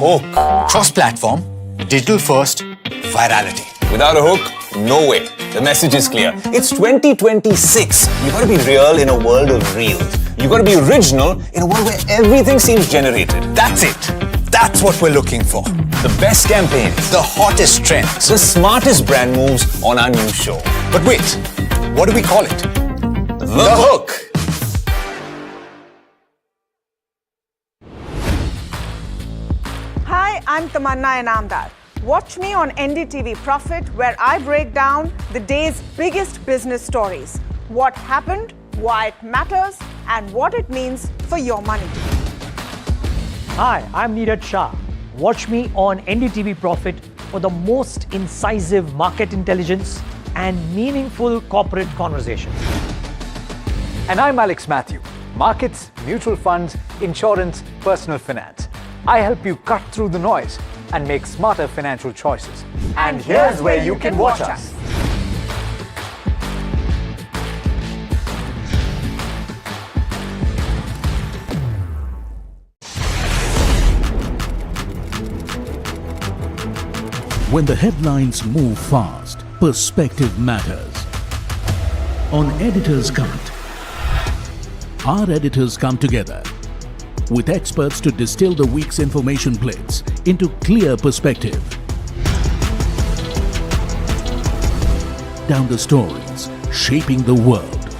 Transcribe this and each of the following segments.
hook. Cross-platform, digital-first, virality. Without a hook, no way. The message is clear. It's 2026. You gotta be real in a world of reels. You gotta be original in a world where everything seems generated. That's it. That's what we're looking for. The best campaigns. The hottest trends. The smartest brand moves on our new show. But wait, what do we call it? The Hook. Hi, I'm Tamanna Inamdar. Watch me on NDTV Profit, where I break down the day's biggest business stories. What happened, why it matters, and what it means for your money. Hi, I'm Neeraj Shah. Watch me on NDTV Profit for the most incisive market intelligence and meaningful corporate conversations. And I'm Alex Matthew. Markets, mutual funds, insurance, personal finance. I help you cut through the noise and make smarter financial choices. And here's where you can watch us. When the headlines move fast, perspective matters. On Editor's Cut, our editors come together with experts to distill the week's information blitz into clear perspective. Down the stories shaping the world,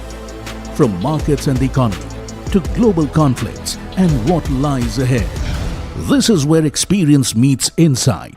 from markets and the economy to global conflicts and what lies ahead. This is where experience meets insight.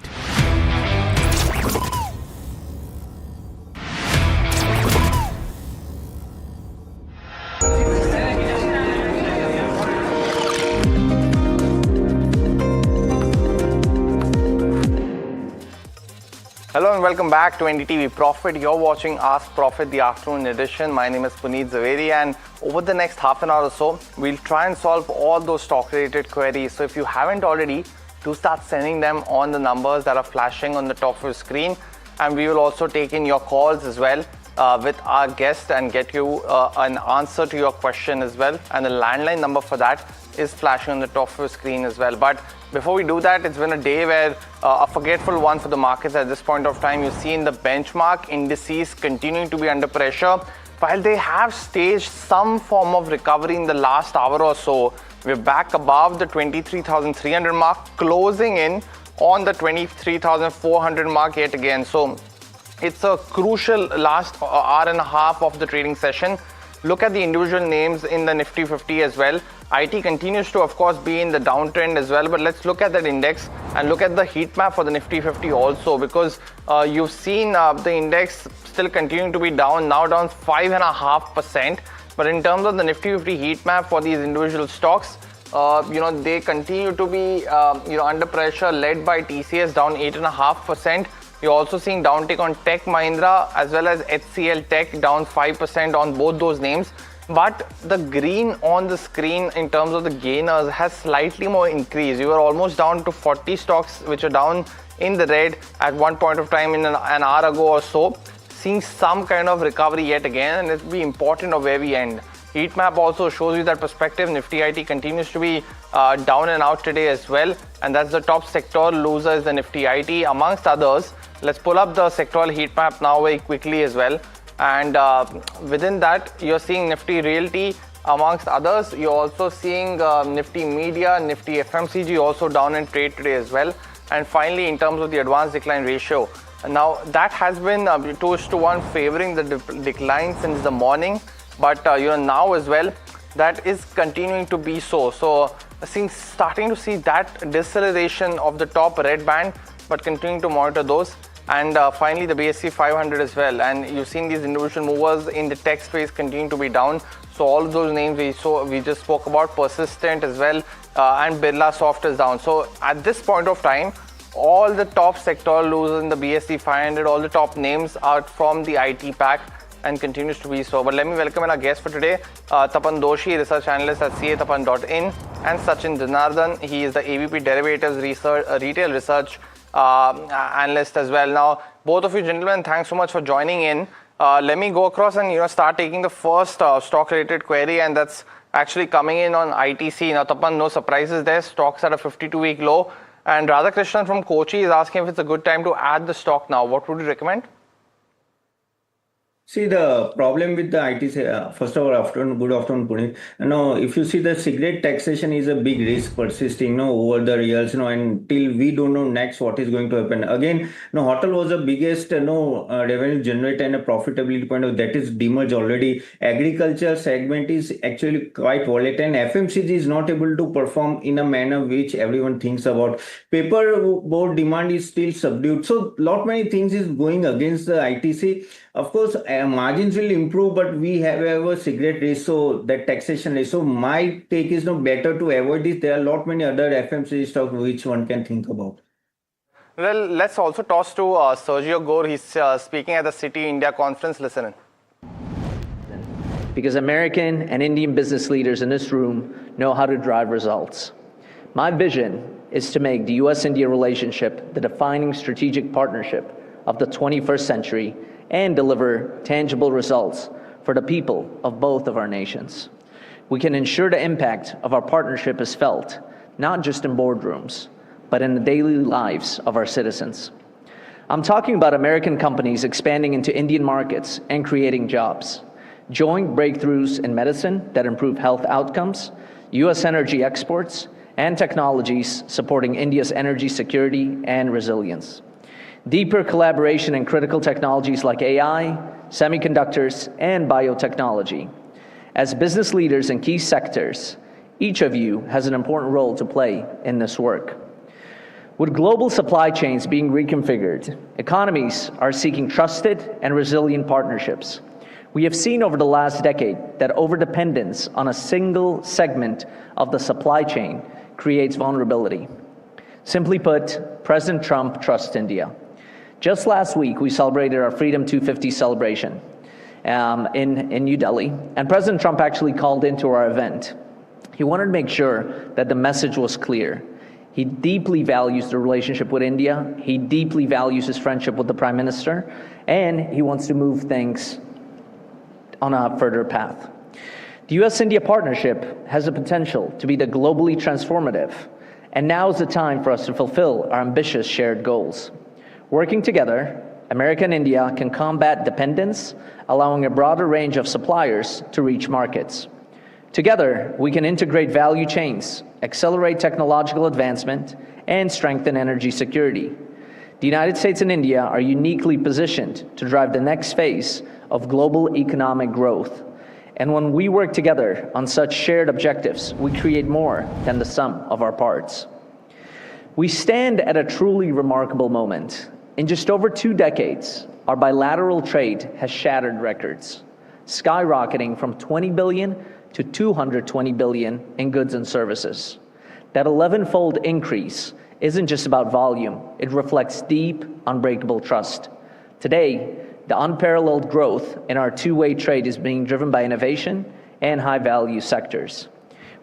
Hello and welcome back to NDTV Profit. You're watching Ask Profit, the afternoon edition. My name is Puneet Zaveri, and over the next half an hour or so, we'll try and solve all those stock-related queries. So if you haven't already, do start sending them on the numbers that are flashing on the top of your screen. And we will also take in your calls as well with our guest and get you an answer to your question as well. And the landline number for that is flashing on the top of your screen as well. But before we do that, it's been a day where a forgetful one for the markets at this point of time. You see in the benchmark indices continuing to be under pressure. While they have staged some form of recovery in the last hour or so, we're back above the 23,300 mark, closing in on the 23,400 mark yet again. So it's a crucial last hour and a half of the trading session. Look at the individual names in the Nifty 50 as well. IT continues to, of course, be in the downtrend as well. But let's look at that index and look at the heat map for the Nifty 50 also, because you've seen the index still continuing to be down, now down 5.5%. But in terms of the Nifty 50 heat map for these individual stocks, they continue to be under pressure, led by TCS down 8.5%. You're also seeing downtick on Tech Mahindra as well as HCL Tech down 5% on both those names. But the green on the screen in terms of the gainers has slightly more increased. You are almost down to 40 stocks which are down in the red at one point of time in an hour ago or so. Seeing some kind of recovery yet again, and it'll be important of where we end. Heat map also shows you that perspective. Nifty IT continues to be down and out today as well, and that's the top sector loser is the Nifty IT amongst others. Let's pull up the sectoral heat map now very quickly as well, and within that you're seeing Nifty Realty amongst others. You're also seeing Nifty Media, Nifty FMCG also down in trade today as well. And finally, in terms of the advanced decline ratio, now that has been 2:1 favoring the decline since the morning. But now as well, that is continuing to be so. So starting to see that deceleration of the top red band, but continuing to monitor those. And finally, the BSE 500 as well. And you've seen these individual movers in the tech space continuing to be down. So all of those names we just spoke about, Persistent as well, and Birla Soft is down. So at this point of time, all the top sectoral losers in the BSE 500, all the top names are from the IT pack, and continues to be so. But let me welcome our guest for today, Tapan Doshi, research analyst at catapan.in, and Sachin Janardhan. He is the AVP Derivatives Retail Research analyst as well. Now, both of you gentlemen, thanks so much for joining in. Let me go across and start taking the first stock-related query, and that's actually coming in on ITC. Now, Tapan, no surprises there. Stocks at a 52-week low. And Radhakrishnan from Kochi is asking if it's a good time to add the stock now. What would you recommend? See, the problem with the ITC, first of all, good afternoon, Puneet. If you see the cigarette taxation is a big risk persisting, over the years, until we don't know next what is going to happen. Again, hotel was the biggest, revenue generator and a profitability point of that is demerged already. Agriculture segment is actually quite volatile. FMCG is not able to perform in a manner which everyone thinks about. Paper board demand is still subdued. So, lot many things is going against the ITC. Of course, margins will improve, but we have a cigarette risk, so that taxation risk. So my take is better to avoid this. There are a lot many other FMCG stocks which one can think about. Well, let's also toss to Sergio Gore. He's speaking at the City India conference. Listen in. Because American and Indian business leaders in this room know how to drive results. My vision is to make the US-India relationship the defining strategic partnership of the 21st century and deliver tangible results for the people of both of our nations. We can ensure the impact of our partnership is felt, not just in boardrooms, but in the daily lives of our citizens. I'm talking about American companies expanding into Indian markets and creating jobs, joint breakthroughs in medicine that improve health outcomes, US energy exports, and technologies supporting India's energy security and resilience. Deeper collaboration in critical technologies like AI, semiconductors, and biotechnology. As business leaders in key sectors, each of you has an important role to play in this work. With global supply chains being reconfigured, economies are seeking trusted and resilient partnerships. We have seen over the last decade that overdependence on a single segment of the supply chain creates vulnerability. Simply put, President Trump trusts India. Just last week, we celebrated our Freedom 250 celebration in New Delhi, and President Trump actually called into our event. He wanted to make sure that the message was clear. He deeply values the relationship with India, he deeply values his friendship with the Prime Minister, and he wants to move things on a further path. The US-India partnership has the potential to be the globally transformative, and now is the time for us to fulfill our ambitious shared goals. Working together, America and India can combat dependence, allowing a broader range of suppliers to reach markets. Together, we can integrate value chains, accelerate technological advancement, and strengthen energy security. The United States and India are uniquely positioned to drive the next phase of global economic growth. And when we work together on such shared objectives, we create more than the sum of our parts. We stand at a truly remarkable moment. In just over 2 decades, our bilateral trade has shattered records, skyrocketing from 20 billion to 220 billion in goods and services. That 11-fold increase isn't just about volume, it reflects deep, unbreakable trust. Today, the unparalleled growth in our two-way trade is being driven by innovation and high-value sectors.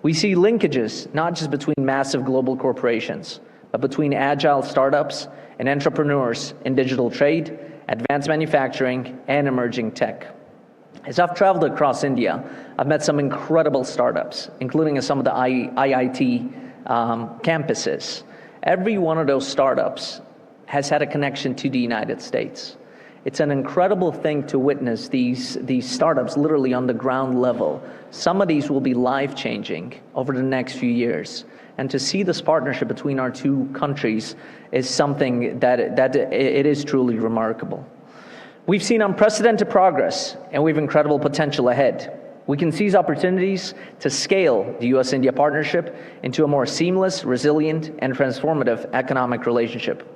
We see linkages not just between massive global corporations, but between agile startups and entrepreneurs in digital trade, advanced manufacturing, and emerging tech. As I've traveled across India, I've met some incredible startups, including some of the IIT campuses. Every one of those startups has had a connection to the United States. It's an incredible thing to witness these startups literally on the ground level. Some of these will be life-changing over the next few years. And to see this partnership between our two countries is something that it is truly remarkable. We've seen unprecedented progress, and we have incredible potential ahead. We can seize opportunities to scale the US-India partnership into a more seamless, resilient, and transformative economic relationship.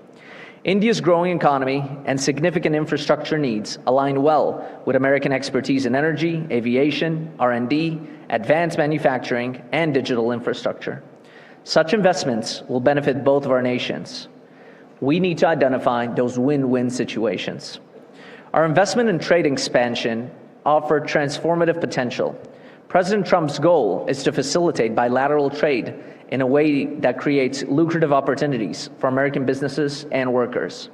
India's growing economy and significant infrastructure needs align well with American expertise in energy, aviation, R&D, advanced manufacturing, and digital infrastructure. Such investments will benefit both of our nations. We need to identify those win-win situations. Our investment and trade expansion offer transformative potential. President Trump's goal is to facilitate bilateral trade in a way that creates lucrative opportunities for American businesses and workers.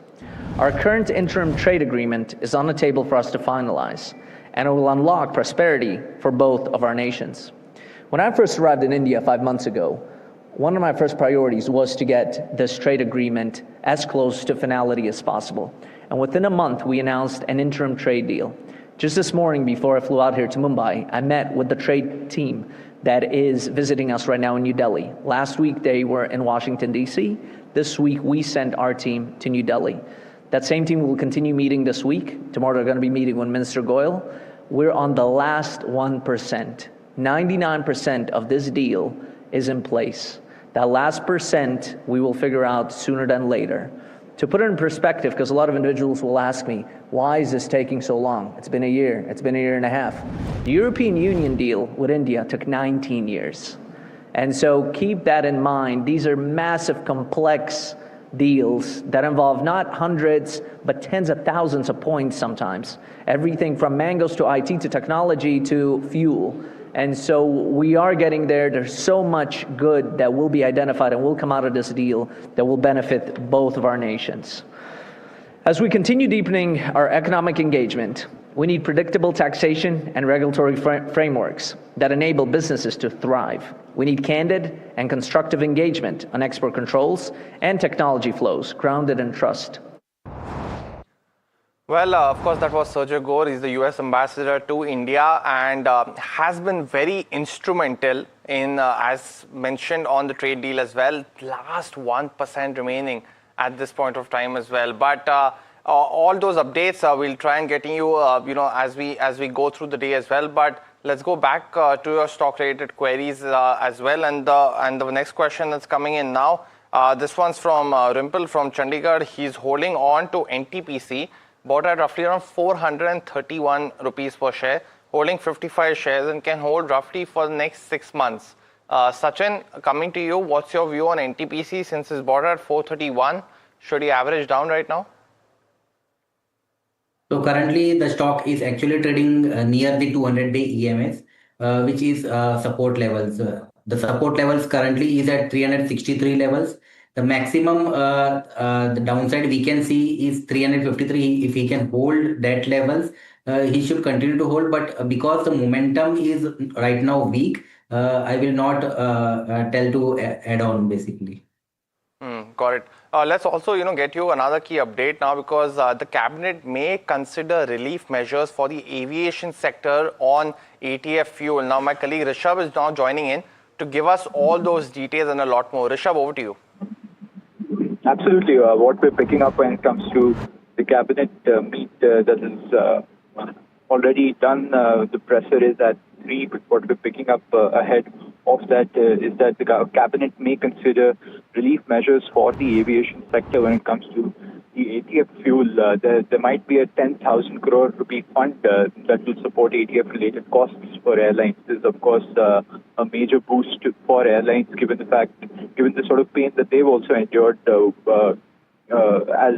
Our current interim trade agreement is on the table for us to finalize, and it will unlock prosperity for both of our nations. When I first arrived in India 5 months ago, one of my first priorities was to get this trade agreement as close to finality as possible. And within a month, we announced an interim trade deal. Just this morning, before I flew out here to Mumbai, I met with the trade team that is visiting us right now in New Delhi. Last week, they were in Washington, D.C. This week, we sent our team to New Delhi. That same team will continue meeting this week. Tomorrow, they're going to be meeting with Minister Goyal. We're on the last 1%. 99% of this deal is in place. That last percent, we will figure out sooner than later. To put it in perspective, because a lot of individuals will ask me, why is this taking so long? It's been a year, it's been a year and a half. The European Union deal with India took 19 years. And so keep that in mind. These are massive, complex deals that involve not hundreds, but tens of thousands of points sometimes. Everything from mangoes to IT to technology to fuel. And so we are getting there. There's so much good that will be identified and will come out of this deal that will benefit both of our nations. As we continue deepening our economic engagement, we need predictable taxation and regulatory frameworks that enable businesses to thrive. We need candid and constructive engagement on export controls and technology flows grounded in trust. Well, of course, that was Sergio Gore. He's the US ambassador to India and has been very instrumental in, as mentioned on the trade deal as well, last 1% remaining at this point of time as well. But all those updates we'll try and getting you, as we go through the day as well. But let's go back to your stock-related queries as well. And the next question that's coming in now, this one's from Rimple from Chandigarh. He's holding on to NTPC. Bought at roughly around 431 rupees per share, holding 55 shares and can hold roughly for the next 6 months. Sachin, coming to you, what's your view on NTPC since it's bought at 431? Should he average down right now? So currently the stock is actually trading near the 200-day EMS, which is support levels. The support levels currently is at 363 levels. The maximum the downside we can see is 353. If he can hold that levels, he should continue to hold. But because the momentum is right now weak, I will not tell to add on basically. Got it. Let's also, get you another key update now because the cabinet may consider relief measures for the aviation sector on ATF fuel. Now, my colleague Rishabh is now joining in to give us all those details and a lot more. Rishabh, over to you. Absolutely. What we're picking up when it comes to the cabinet meet that is already done, the presser is at 3, but what we're picking up ahead of that is that the cabinet may consider relief measures for the aviation sector when it comes to the ATF fuel. There might be a 10,000 crore rupee fund that will support ATF-related costs for airlines. This is, of course, a major boost for airlines, given the sort of pain that they've also endured as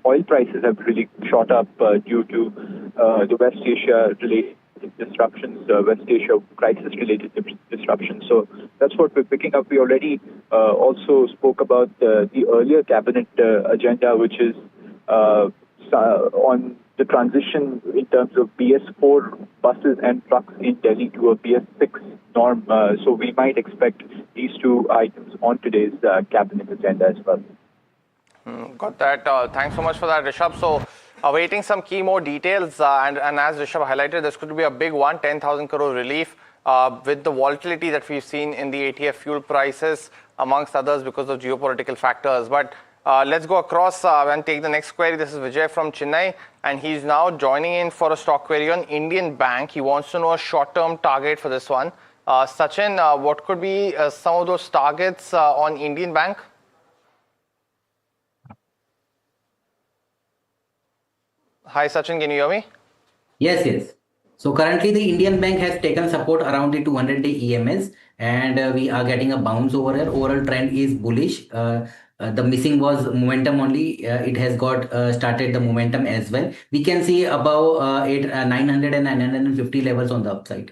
oil prices have really shot up due to the West Asia-related disruptions, West Asia crisis-related disruptions. So that's what we're picking up. We already also spoke about the earlier cabinet agenda, which is on the transition in terms of BS4 buses and trucks in Delhi to a BS6 norm. So we might expect these two items on today's cabinet agenda as well. Got that. Thanks so much for that, Rishabh. So awaiting some key more details and as Rishabh highlighted, this could be a big one, 10,000 crore relief with the volatility that we've seen in the ATF fuel prices, amongst others because of geopolitical factors. But let's go across and take the next query. This is Vijay from Chennai, and he's now joining in for a stock query on Indian Bank. He wants to know a short-term target for this one. Sachin, what could be some of those targets on Indian Bank? Hi, Sachin, can you hear me? Yes. So currently the Indian Bank has taken support around the 200-day EMS and we are getting a bounce over here. Overall trend is bullish. The missing was momentum only. It has got started the momentum as well. We can see above 900 and 950 levels on the upside.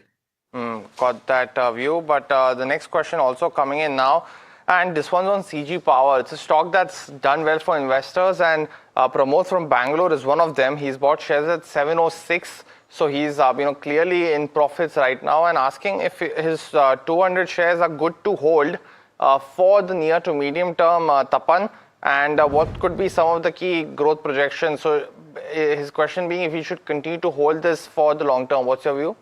Got that view. But the next question also coming in now. And this one's on CG Power. It's a stock that's done well for investors, and Pramod from Bangalore is one of them. He's bought shares at 706, so he's clearly in profits right now, and asking if his 200 shares are good to hold for the near to medium term, Tapan, and what could be some of the key growth projections? So his question being if you should continue to hold this for the long term. What's your view?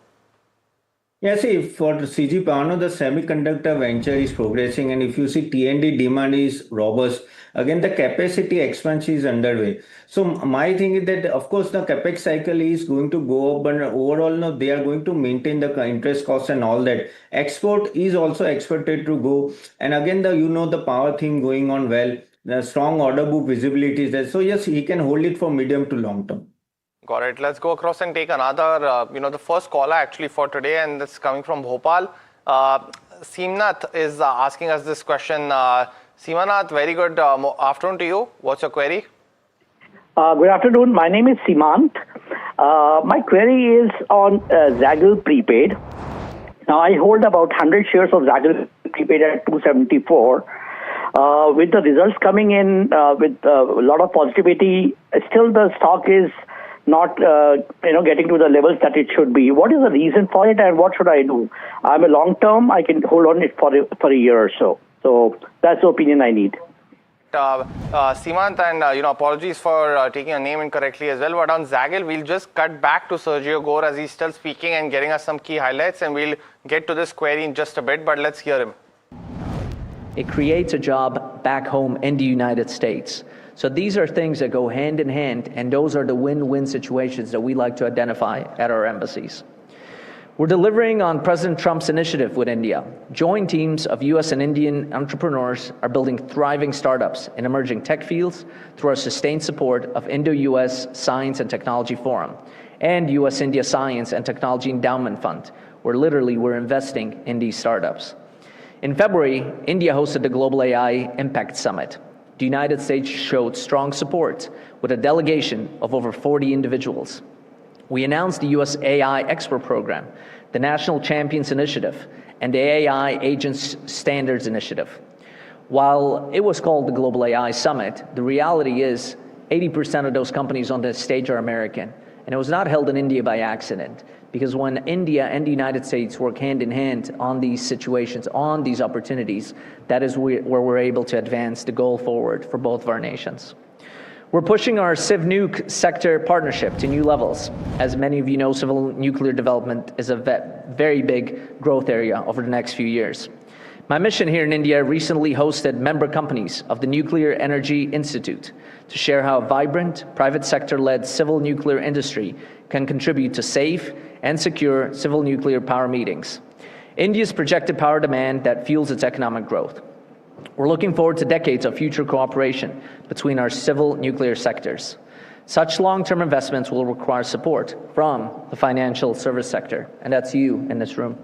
Yeah, see, for CG Power, the semiconductor venture is progressing, and if you see T&D demand is robust, again, the capacity expansion is underway. So my thing is that, of course, the capex cycle is going to go up, but overall, no, they are going to maintain the interest costs and all that. Export is also expected to go, and again, the power thing going on well. The strong order book visibility is there. So yes, he can hold it for medium to long term. Got it. Let's go across and take another, the first caller actually for today, and that's coming from Bhopal. Simnath is asking us this question. Simanath, very good afternoon to you. What's your query? Good afternoon. My name is Simant. My query is on Zaggle Prepaid. Now, I hold about 100 shares of Zaggle Prepaid at 274. With the results coming in with a lot of positivity, still the stock is not getting to the levels that it should be. What is the reason for it, and what should I do? I'm a long term. I can hold on it for a year or so. So that's the opinion I need. Simant, and apologies for taking your name incorrectly as well. But on Zaggle, we'll just cut back to Sergio Gore as he's still speaking and getting us some key highlights, and we'll get to this query in just a bit. But let's hear him. It creates a job back home in the United States. So these are things that go hand in hand, and those are the win-win situations that we like to identify at our embassies. We're delivering on President Trump's initiative with India. Joint teams of US and Indian entrepreneurs are building thriving startups in emerging tech fields through our sustained support of Indo-US Science and Technology Forum and US-India Science and Technology Endowment Fund, where literally we're investing in these startups. In February, India hosted the Global AI Impact Summit. The United States showed strong support with a delegation of over 40 individuals. We announced the US AI Expert Program, the National Champions Initiative, and the AI Agents Standards Initiative. While it was called the Global AI Summit, the reality is 80% of those companies on the stage are American. And it was not held in India by accident, because when India and the United States work hand in hand on these situations, on these opportunities, that is where we're able to advance the goal forward for both of our nations. We're pushing our CivNuke sector partnership to new levels. As many of you know, civil nuclear development is a very big growth area over the next few years. My mission here in India recently hosted member companies of the Nuclear Energy Institute to share how a vibrant, private sector-led civil nuclear industry can contribute to safe and secure civil nuclear power meetings. India's projected power demand that fuels its economic growth. We're looking forward to decades of future cooperation between our civil nuclear sectors. Such long-term investments will require support from the financial service sector, and that's you in this room.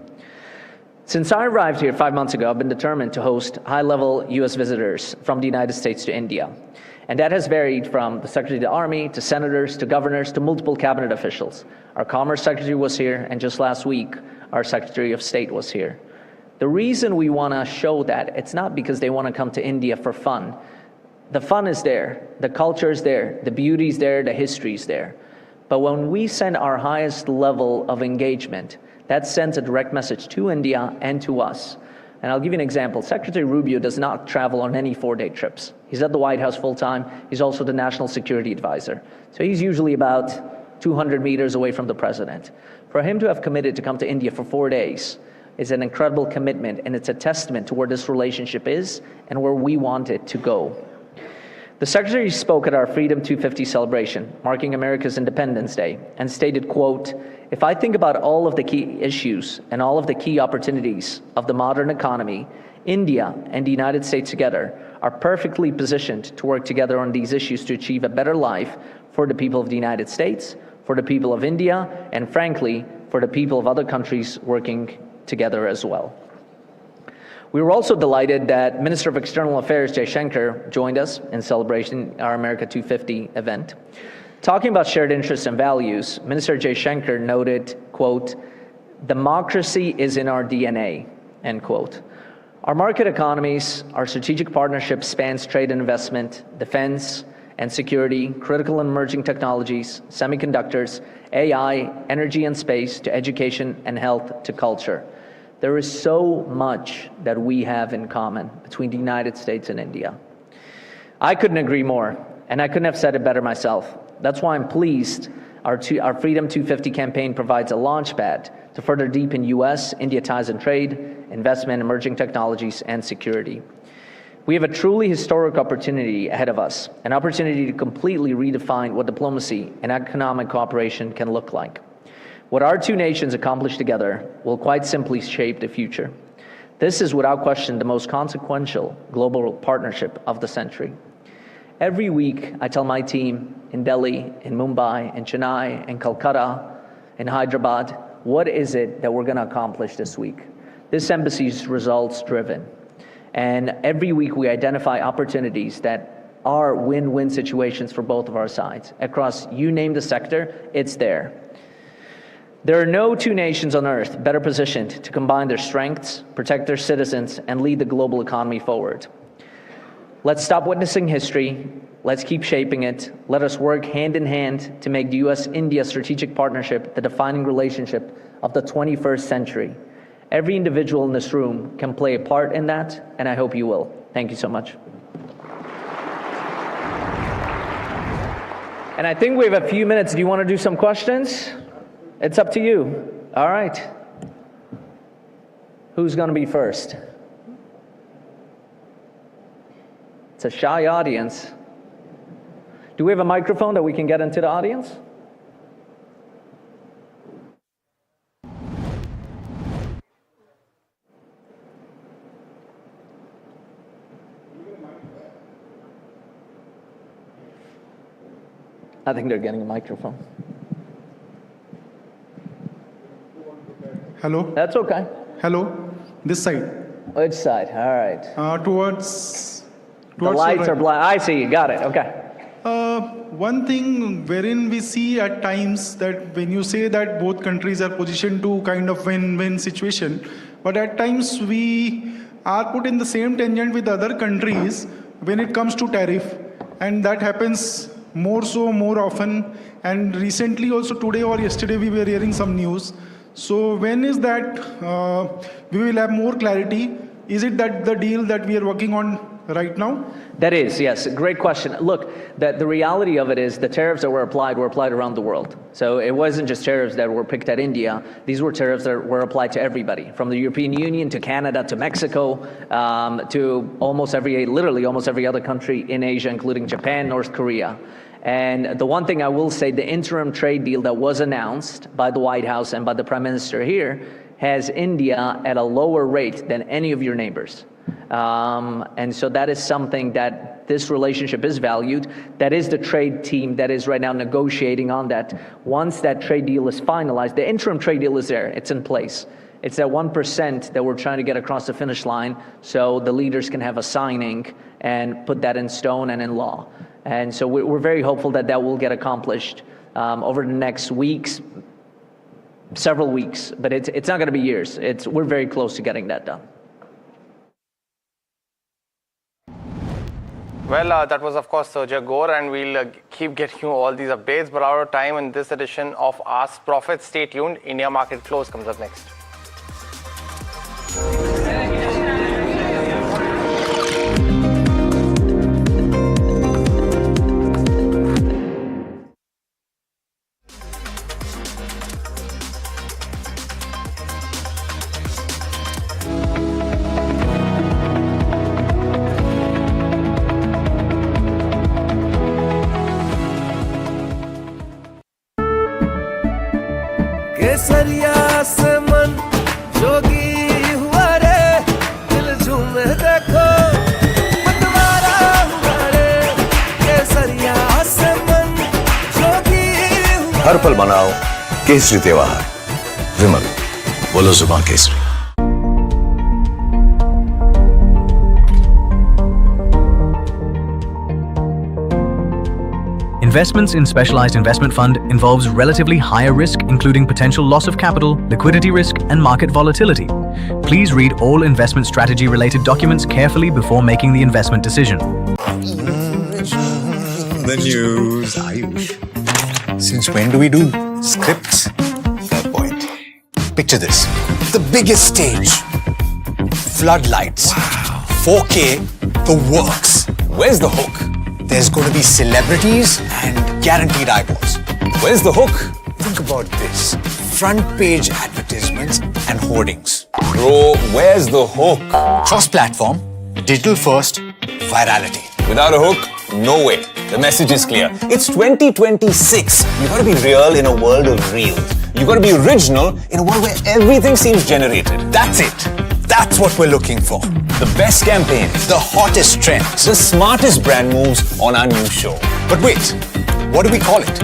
Since I arrived here 5 months ago, I've been determined to host high-level US visitors from the United States to India. And that has varied from the Secretary of the Army, to senators, to governors, to multiple cabinet officials. Our Commerce Secretary was here, and just last week, our Secretary of State was here. The reason we want to show that, it's not because they want to come to India for fun. The fun is there, the culture is there, the beauty is there, the history is there. But when we send our highest level of engagement, that sends a direct message to India and to us. And I'll give you an example. Secretary Rubio does not travel on any 4-day trips. He's at the White House full time. He's also the National Security Advisor. So he's usually about 200 meters away from the president. For him to have committed to come to India for 4 days is an incredible commitment, and it's a testament to where this relationship is and where we want it to go. The Secretary spoke at our Freedom 250 celebration, marking America's Independence Day, and stated, quote, "If I think about all of the key issues and all of the key opportunities of the modern economy, India and the United States together are perfectly positioned to work together on these issues to achieve a better life for the people of the United States, for the people of India, and frankly, for the people of other countries working together as well." We were also delighted that Minister of External Affairs Jay Shankar joined us in celebration our America 250 event. Talking about shared interests and values, Minister Jay Shankar noted, quote, "Democracy is in our DNA," end quote. Our market economies, our strategic partnership spans trade and investment, defense and security, critical and emerging technologies, semiconductors, AI, energy and space, to education and health to culture. There is so much that we have in common between the United States and India. I couldn't agree more, and I couldn't have said it better myself. That's why I'm pleased our Freedom 250 campaign provides a launchpad to further deepen US-India ties in trade, investment, emerging technologies, and security. We have a truly historic opportunity ahead of us, an opportunity to completely redefine what diplomacy and economic cooperation can look like. What our two nations accomplish together will quite simply shape the future. This is without question the most consequential global partnership of the century. Every week, I tell my team in Delhi, in Mumbai, in Chennai, in Calcutta, in Hyderabad, what is it that we're going to accomplish this week? This embassy is results driven. And every week we identify opportunities that are win-win situations for both of our sides. Across, you name the sector, it's there. There are no two nations on earth better positioned to combine their strengths, protect their citizens, and lead the global economy forward. Let's stop witnessing history. Let's keep shaping it. Let us work hand in hand to make the US-India strategic partnership the defining relationship of the 21st century. Every individual in this room can play a part in that, and I hope you will. Thank you so much. And I think we have a few minutes. Do you want to do some questions? It's up to you. All right. Who's going to be first? It's a shy audience. Do we have a microphone that we can get into the audience? I think they're getting a microphone. Hello? That's okay. Hello? This side. Which side? All right. Towards the lights are blind. I see you. Got it. Okay. One thing wherein we see at times that when you say that both countries are positioned to kind of win-win situation, but at times we are put in the same tangent with other countries when it comes to tariff, and that happens more often. And recently also today or yesterday we were hearing some news. So when is that we will have more clarity? Is it that the deal that we are working on right now? That is, yes. Great question. Look, the reality of it is the tariffs that were applied around the world. So it wasn't just tariffs that were picked at India. These were tariffs that were applied to everybody, from the European Union to Canada to Mexico, to literally almost every other country in Asia, including Japan, North Korea. And the one thing I will say, the interim trade deal that was announced by the White House and by the Prime Minister here has India at a lower rate than any of your neighbors. And so that is something that this relationship is valued. That is the trade team that is right now negotiating on that. Once that trade deal is finalized, the interim trade deal is there, it's in place. It's that 1% that we're trying to get across the finish line so the leaders can have a signing and put that in stone and in law. And so we're very hopeful that that will get accomplished over the next weeks, several weeks, but it's not going to be years. We're very close to getting that done. Well, that was, of course, Sergio Gore, and we'll keep getting you all these updates. But out of time in this edition of Ask Profit. Stay tuned. India Market Close comes up next. केसरिया से मन जोगी हुआ रे दिल झूमे देखो मतवारा हुआ रे केसरिया से मन जोगी हुआ हर पल मनाओ केसरी त्योहार विमल बोलो जुबान Kesari. Investments in Specialized Investment Fund involves relatively higher risk, including potential loss of capital, liquidity risk, and market volatility. Please read all investment strategy-related documents carefully before making the investment decision. The news, Ayush. Since when do we do scripts? Fair point. Picture this. The biggest stage. Floodlights. 4K, the works. Where's the hook? There's going to be celebrities and guaranteed eyeballs. Where's the hook? Think about this. Front page advertisements and hoardings. Bro, where's the hook? Cross-platform, digital first, virality. Without a hook, no way. The message is clear. It's 2026. You gotta be real in a world of reels. You gotta be original in a world where everything seems generated. That's it. That's what we're looking for. The best campaigns. The hottest trends. The smartest brand moves on our new show. But wait, what do we call it?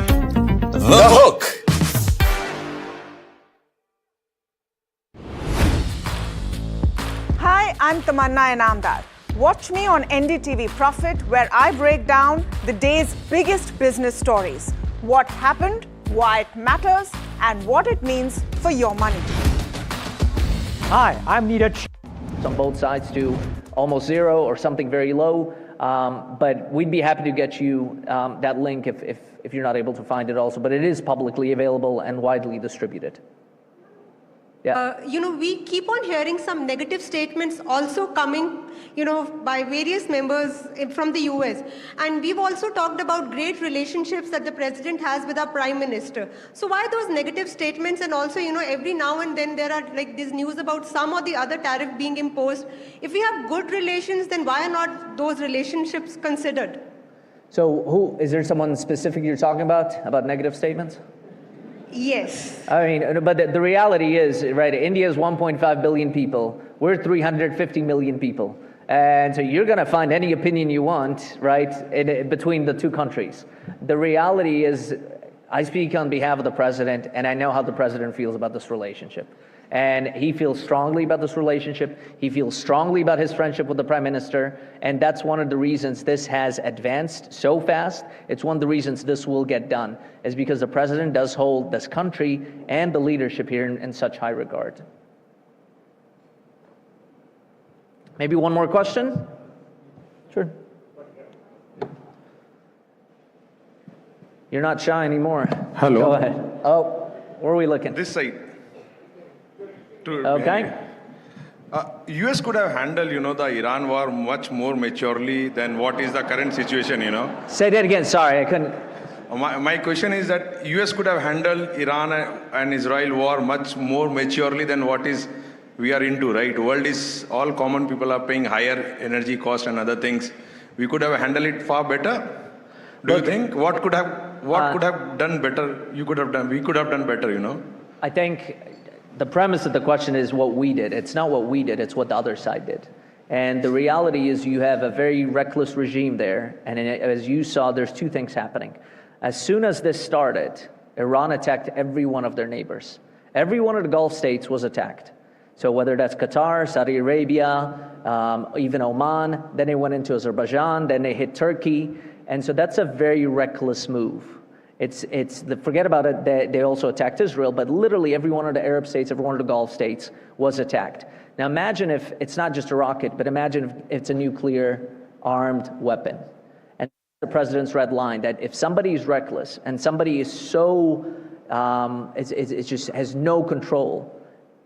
The hook. Hi, I'm Tamanna Inamdar. Watch me on NDTV Profit, where I break down the day's biggest business stories. What happened, why it matters, and what it means for your money. Hi, I'm Neeraj Shah. On both sides to almost zero or something very low. But we'd be happy to get you that link if you're not able to find it also. But it is publicly available and widely distributed. Yeah. We keep on hearing some negative statements also coming, by various members from the US. And we've also talked about great relationships that the president has with our prime minister. So why those negative statements? And also, every now and then there are like this news about some or the other tariff being imposed. If we have good relations, then why are not those relationships considered? So is there someone specific you're talking about negative statements? Yes. I mean, but the reality is, right, India is 1.5 billion people. We're 350 million people. And so you're going to find any opinion you want, right, between the two countries. The reality is, I speak on behalf of the president, and I know how the president feels about this relationship. And he feels strongly about this relationship. He feels strongly about his friendship with the prime minister. And that's one of the reasons this has advanced so fast. It's one of the reasons this will get done, is because the president does hold this country and the leadership here in such high regard. Maybe one more question? Sure. You're not shy anymore. Hello. Go ahead. Oh, where are we looking? This side. Okay. US could have handled, the Iran war much more maturely than what is the current situation, Say that again. Sorry, I couldn't. My question is that US could have handled Iran and Israel war much more maturely than what is we are into, right? World is, all common people are paying higher energy cost and other things. We could have handled it far better. Do you think what could have done better? We could have done better, I think the premise of the question is what we did. It's not what we did, it's what the other side did. And the reality is you have a very reckless regime there. And as you saw, there's two things happening. As soon as this started, Iran attacked every one of their neighbors. Every one of the Gulf states was attacked. So whether that's Qatar, Saudi Arabia, even Oman, then they went into Azerbaijan, then they hit Turkey. And so that's a very reckless move. Forget about it, they also attacked Israel, but literally every one of the Arab states, every one of the Gulf states was attacked. Now imagine if it's not just a rocket, but imagine if it's a nuclear armed weapon. And the president's red line, that if somebody is reckless and somebody is so, it just has no control.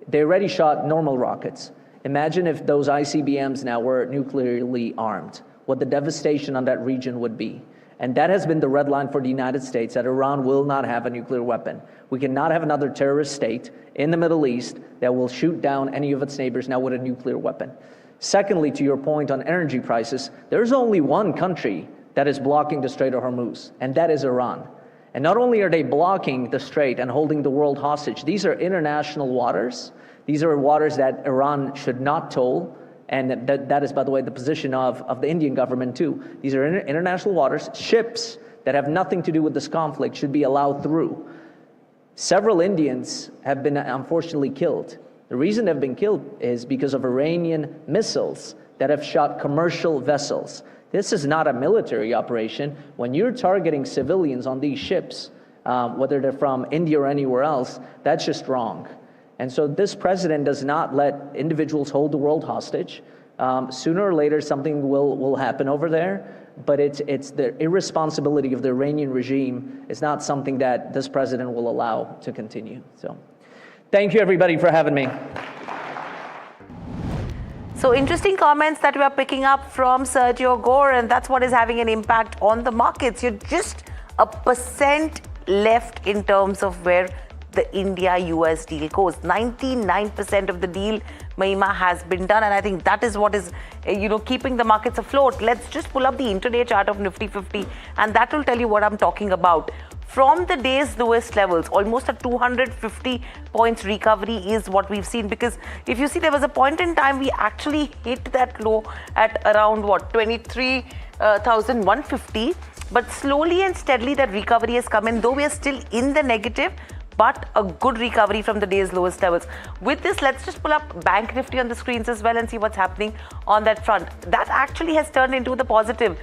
They already shot normal rockets. Imagine if those ICBMs now were nuclearly armed, what the devastation on that region would be. And that has been the red line for the United States, that Iran will not have a nuclear weapon. We cannot have another terrorist state in the Middle East that will shoot down any of its neighbors now with a nuclear weapon. Secondly, to your point on energy prices, there's only one country that is blocking the Strait of Hormuz, and that is Iran. And not only are they blocking the strait and holding the world hostage, these are international waters. These are waters that Iran should not toll. And that is, by the way, the position of the Indian government too. These are international waters. Ships that have nothing to do with this conflict should be allowed through. Several Indians have been unfortunately killed. The reason they've been killed is because of Iranian missiles that have shot commercial vessels. This is not a military operation. When you're targeting civilians on these ships, whether they're from India or anywhere else, that's just wrong. And so this president does not let individuals hold the world hostage. Sooner or later, something will happen over there, but it's the irresponsibility of the Iranian regime. It's not something that this president will allow to continue. So Thank you, everybody, for having me. So interesting comments that we are picking up from Sergio Gore, and that's what is having an impact on the markets. You're just 1% left in terms of where the India-US deal goes. 99% of the deal, Mahima, has been done, and I think that is what is, keeping the markets afloat. Let's just pull up the intraday chart of Nifty 50, and that will tell you what I'm talking about. From the day's lowest levels, almost a 250 points recovery is what we've seen, because if you see, there was a point in time we actually hit that low at around 23,150, but slowly and steadily that recovery has come in, though we are still in the negative, but a good recovery from the day's lowest levels. With this, let's just pull up Bank Nifty on the screens as well and see what's happening on that front. That actually has turned into the positive.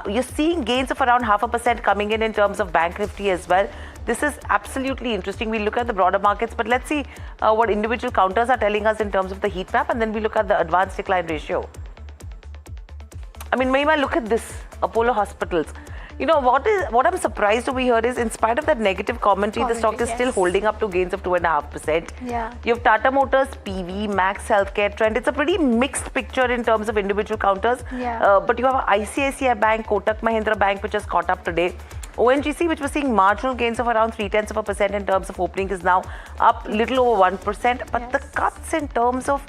You're seeing gains of around 0.5% coming in terms of Bank Nifty as well. This is absolutely interesting. We look at the broader markets, but let's see what individual counters are telling us in terms of the heat map, and then we look at the advanced decline ratio. I mean, Mahima, look at this, Apollo Hospitals. What I'm surprised over here is, in spite of that negative commentary, the stock is still holding up to gains of 2.5%. Yeah. You have Tata Motors, PV, Max Healthcare, Trend. It's a pretty mixed picture in terms of individual counters. Yeah. But you have ICICI Bank, Kotak Mahindra Bank, which has caught up today. ONGC, which was seeing marginal gains of around 0.3% in terms of opening, is now up little over 1%. But the cuts in terms of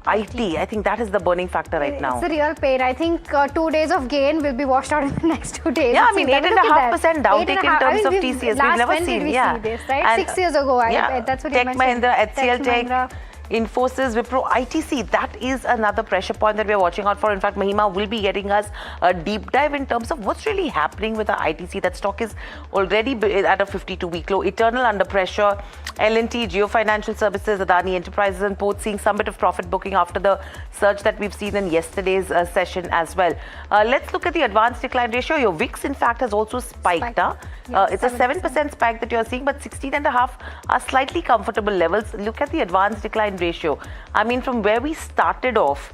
IT, I think that is the burning factor right now. It's the real pain. I think 2 days of gain will be washed out in the next 2 days. Yeah, I mean, 8.5% downtick in terms of TCS. We've never seen. Did we see this, right? And 6 years ago, that's what you Tech mentioned. Mahindra, HCL Tech, Mahindra. Infosys, Wipro, ITC, that is another pressure point that we are watching out for. In fact, Mahima will be getting us a deep dive in terms of what's really happening with the ITC. That stock is already at a 52-week low. Eternal under pressure. L&T, Geo Financial Services, Adani Enterprises and Ports seeing some bit of profit booking after the surge that we've seen in yesterday's session as well. Let's look at the advanced decline ratio. Your VIX, in fact, has also spiked. It's a 7% spike that you're seeing, but 16.5 are slightly comfortable levels. Look at the advanced decline ratio. I mean, from where we started off,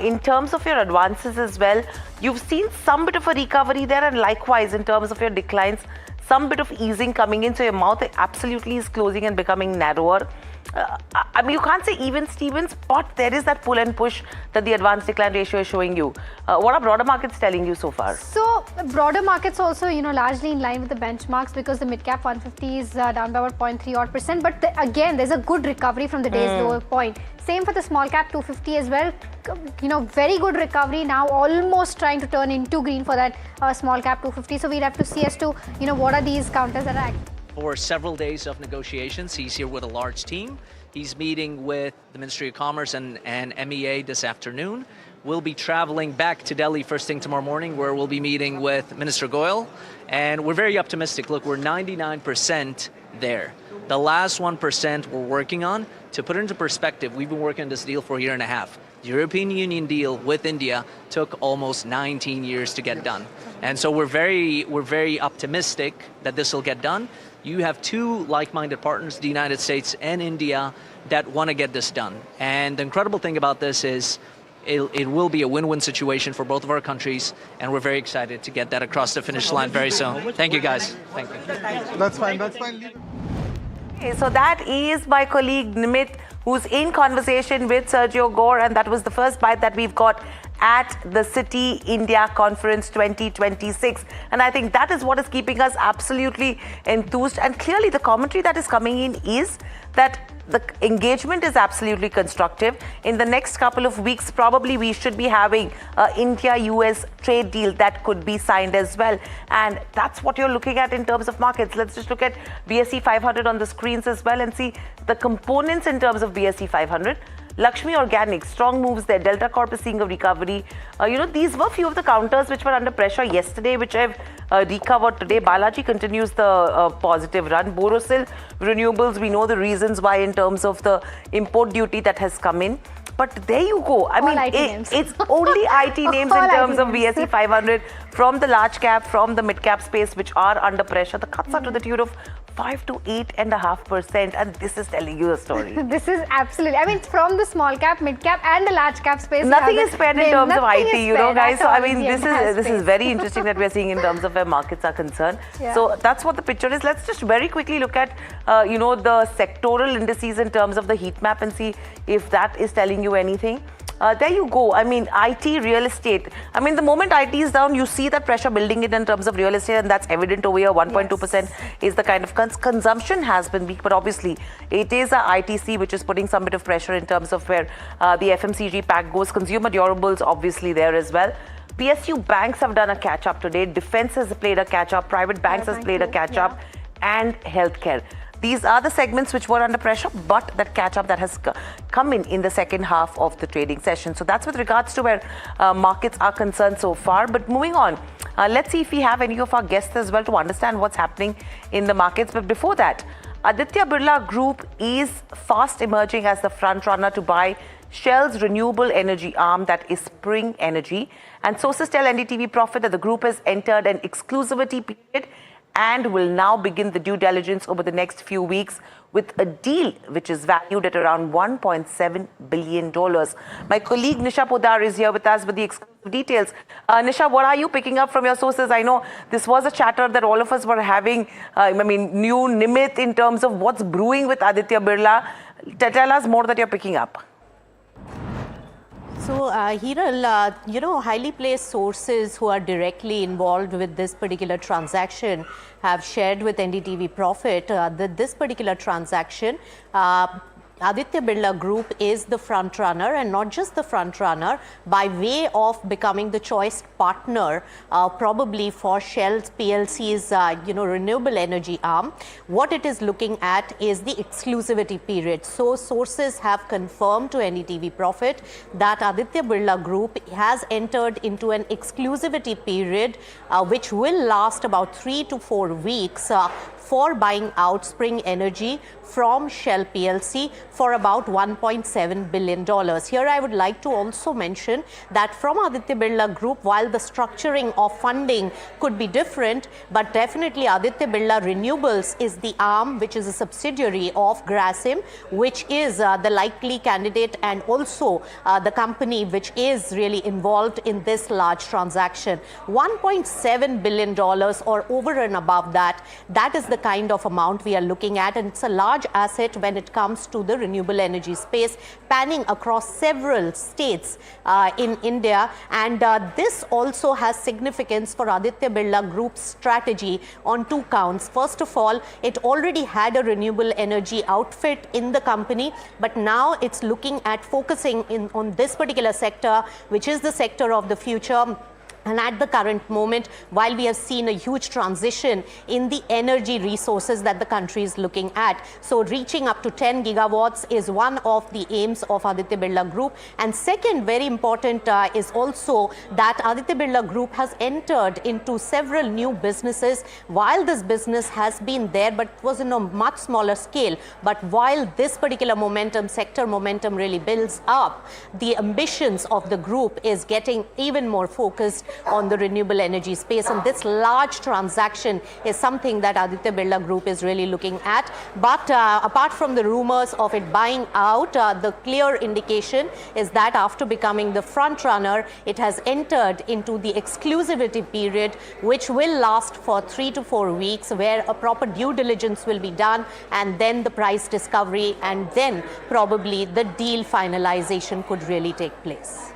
in terms of your advances as well, you've seen some bit of a recovery there, and likewise in terms of your declines, some bit of easing coming in. So your mouth absolutely is closing and becoming narrower. I mean, you can't say even Stevens, but there is that pull and push that the advanced decline ratio is showing you. What are broader markets telling you so far? So broader markets also, largely in line with the benchmarks, because the mid-cap 150 is down by about 0.3 odd percent. But again, there's a good recovery from the day's lower point. Same for the small cap 250 as well. Very good recovery now, almost trying to turn into green for that small cap 250. So we'll have to see as to, what are these counters that are active. For several days of negotiations, he's here with a large team. He's meeting with the Ministry of Commerce and MEA this afternoon. We'll be traveling back to Delhi first thing tomorrow morning, where we'll be meeting with Minister Goyal. And we're very optimistic. Look, we're 99% there. The last 1% we're working on. To put it into perspective, we've been working on this deal for a year and a half. The European Union deal with India took almost 19 years to get done. And so we're very optimistic that this will get done. You have two like-minded partners, the United States and India, that want to get this done. And the incredible thing about this is it will be a win-win situation for both of our countries, and we're very excited to get that across the finish line very soon. Thank you, guys. Thank you. That's fine. That's fine. Okay, so that is my colleague Nimit, who's in conversation with Sergio Gore, and that was the first bite that we've got at the Citi India Conference 2026. And I think that is what is keeping us absolutely enthused. And clearly the commentary that is coming in is that the engagement is absolutely constructive. In the next couple of weeks, probably we should be having an India-US trade deal that could be signed as well. And that's what you're looking at in terms of markets. Let's just look at BSE 500 on the screens as well and see the components in terms of BSE 500. Lakshmi Organics, strong moves there. Delta Corp is seeing a recovery. These were few of the counters which were under pressure yesterday, which have recovered today. Balaji continues the positive run. Borosil Renewables, we know the reasons why in terms of the import duty that has come in. But there you go. I mean, it's only IT names in terms of BSE 500 from the large cap, from the mid cap space, which are under pressure. The cuts are to the tune of 5 to 8.5%, and this is telling you a story. This is absolutely, I mean, from the small cap, mid cap, and the large cap space. Nothing is spared in terms of IT, you know, guys. So I mean, this is very space. interesting that we're seeing in terms of where markets are concerned. Yeah. So that's what the picture is. Let's just very quickly look at, you know, the sectoral indices in terms of the heat map and see if that is telling you anything. There you go. I mean, IT, real estate. I mean, the moment IT is down, you see that pressure building in terms of real estate, and that's evident over here. 1.2% is the kind of consumption has been weak, but obviously it is a ITC which is putting some bit of pressure in terms of where the FMCG pack goes. Consumer durables obviously there as well. PSU banks have done a catch up today. Defense has played a catch up. Private banks has played a catch up, and healthcare. These are the segments which were under pressure, but that catch-up that has come in the second half of the trading session. So that's with regards to where markets are concerned so far. But moving on, let's see if we have any of our guests as well to understand what's happening in the markets. But before that, Aditya Birla Group is fast emerging as the front runner to buy Shell's renewable energy arm, that is Spring Energy. And sources tell NDTV Profit that the group has entered an exclusivity period and will now begin the due diligence over the next few weeks with a deal which is valued at around $1.7 billion. My colleague Nisha Podar is here with us with the exclusive details. Nisha, what are you picking up from your sources? I know this was a chatter that all of us were having, new Nimit in terms of what's brewing with Aditya Birla. Tell us more that you're picking up. So, Hiral, highly placed sources who are directly involved with this particular transaction have shared with NDTV Profit that this particular transaction, Aditya Birla Group is the front runner, and not just the front runner, by way of becoming the choice partner, probably for Shell's PLC's, renewable energy arm. What it is looking at is the exclusivity period. So sources have confirmed to NDTV Profit that Aditya Birla Group has entered into an exclusivity period, which will last about 3 to 4 weeks, for buying out Spring Energy from Shell PLC for about $1.7 billion. Here I would like to also mention that from Aditya Birla Group, while the structuring of funding could be different, but definitely Aditya Birla Renewables is the arm which is a subsidiary of Grasim, which is the likely candidate and also the company which is really involved in this large transaction. $1.7 billion or over and above that, that is the kind of amount we are looking at, and it's a large asset when it comes to the renewable energy space, panning across several states in India. And this also has significance for Aditya Birla Group's strategy on 2 counts. First of all, it already had a renewable energy outfit in the company, but now it's looking at focusing on this particular sector, which is the sector of the future. And at the current moment, while we have seen a huge transition in the energy resources that the country is looking at, so reaching up to 10 gigawatts is one of the aims of Aditya Birla Group. And second, very important is also that Aditya Birla Group has entered into several new businesses. While this business has been there, but it was in a much smaller scale. But while this particular sector momentum really builds up, the ambitions of the group is getting even more focused on the renewable energy space, and this large transaction is something that Aditya Birla Group is really looking at. But apart from the rumors of it buying out, the clear indication is that after becoming the front runner, it has entered into the exclusivity period, which will last for 3 to 4 weeks, where a proper due diligence will be done, and then the price discovery, and then probably the deal finalization could really take place.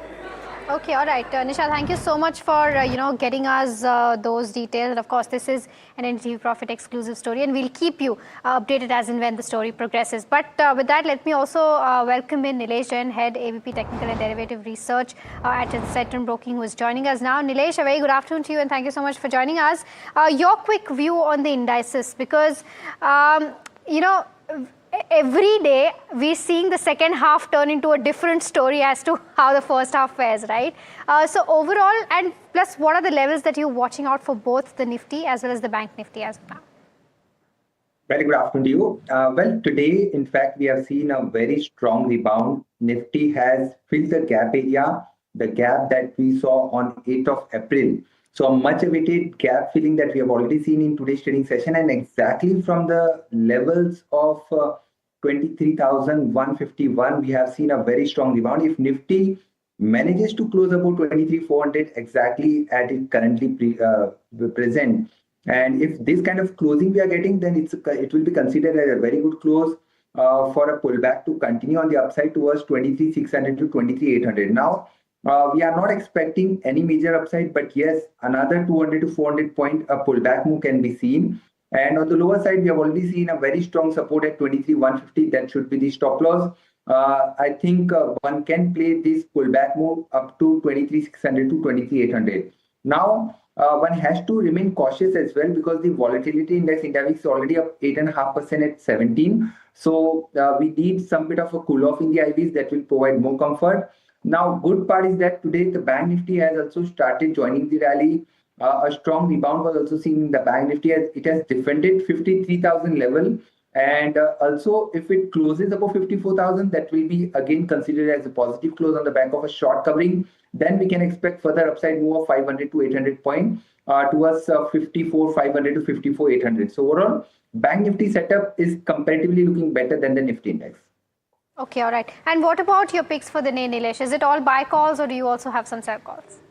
Okay, all right. Nisha, thank you so much for, getting us those details. And of course, this is an NDTV Profit exclusive story, and we'll keep you updated as and when the story progresses. But with that, let me also welcome in Nilesh Jain, Head AVP Technical and Derivative Research at Centrum Broking, who is joining us now. Nilesh, a very good afternoon to you, and thank you so much for joining us. Your quick view on the indices, because, every day we're seeing the second half turn into a different story as to how the first half fares, right? So overall, and plus, what are the levels that you're watching out for both the Nifty as well as the Bank Nifty as of now? Very good afternoon to you. Well, today, in fact, we have seen a very strong rebound. Nifty has filled the gap area, the gap that we saw on 8th of April. So a much awaited gap filling that we have already seen in today's trading session, and exactly from the levels of 23,151, we have seen a very strong rebound. If Nifty manages to close about 23,400 exactly at it currently present, and if this kind of closing we are getting, then it will be considered as a very good close for a pullback to continue on the upside towards 23,600 to 23,800. Now, we are not expecting any major upside, but yes, another 200 to 400 point pullback move can be seen. And on the lower side, we have already seen a very strong support at 23,150. That should be the stop loss. I think one can play this pullback move up to 23,600 to 23,800. Now, one has to remain cautious as well because the volatility index is already up 8.5% at 17. So we need some bit of a cool off in the IVs that will provide more comfort. Now, good part is that today the Bank Nifty has also started joining the rally. A strong rebound was also seen in the Bank Nifty as it has defended 53,000 level. And also, if it closes above 54,000, that will be again considered as a positive close on the back of a short covering. Then we can expect further upside move of 500 to 800 point towards 54,500 to 54,800. So overall, Bank Nifty setup is comparatively looking better than the Nifty index. Okay, all right. And what about your picks for the day, Nilesh? Is it all buy calls or do you also have some sell calls?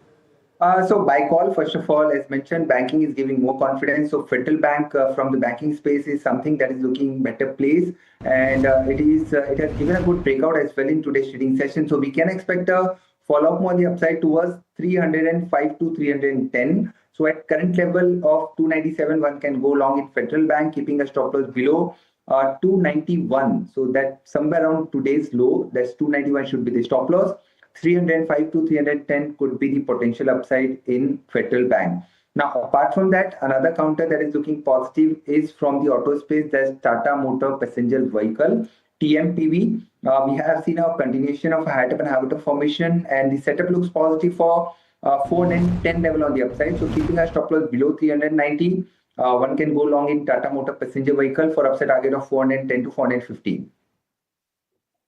So buy call, first of all, as mentioned, banking is giving more confidence. So Federal Bank from the banking space is something that is looking better place, and it has given a good breakout as well in today's trading session. So we can expect a follow-up on the upside towards 305 to 310. So at current level of 297, one can go long in Federal Bank, keeping a stop loss below 291. So that somewhere around today's low, that's 291 should be the stop loss. 305 to 310 could be the potential upside in Federal Bank. Now, apart from that, another counter that is looking positive is from the auto space. That's Tata Motor Passenger Vehicle, TMPV. We have seen a continuation of a habit formation, and the setup looks positive for 410 level on the upside. So keeping a stop loss below 390, one can go long in Tata Motor Passenger Vehicle for upside target of 410 to 415.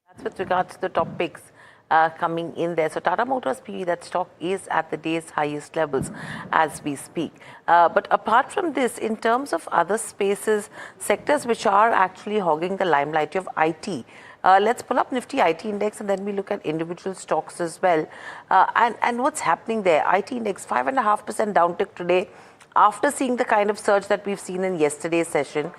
That's with regards to the top picks. Coming in there. So Tata Motors PE, that stock is at the day's highest levels as we speak. But apart from this, in terms of other spaces, sectors which are actually hogging the limelight, you have IT. Let's pull up Nifty IT index and then we look at individual stocks as well. And what's happening there? IT index 5.5% downtick today after seeing the kind of surge that we've seen in yesterday's session.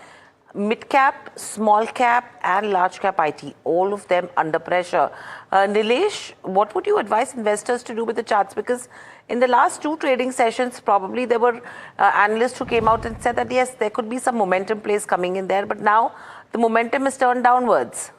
Mid cap, small cap and large cap IT, all of them under pressure. Nilesh, what would you advise investors to do with the charts? Because in the last two trading sessions, probably there were analysts who came out and said that yes, there could be some momentum plays coming in there, but now the momentum is turned downwards.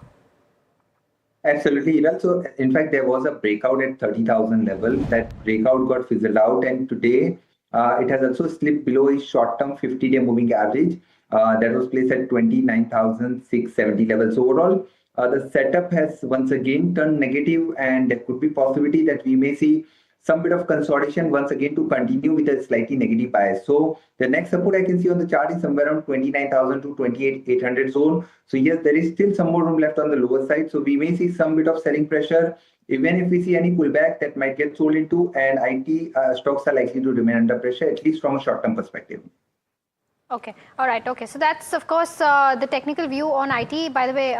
Absolutely, Hiral. So in fact, there was a breakout at 30,000 level. That breakout got fizzled out, and today it has also slipped below its short-term 50-day moving average. That was placed at 29,670 levels. So overall, the setup has once again turned negative, and there could be possibility that we may see some bit of consolidation once again to continue with a slightly negative bias. So the next support I can see on the chart is somewhere around 29,000 to 28,800 zone. So yes, there is still some more room left on the lower side. So we may see some bit of selling pressure. Even if we see any pullback that might get sold into, and IT stocks are likely to remain under pressure, at least from a short-term perspective. Okay, all right, okay. So that's, of course, the technical view on IT. By the way,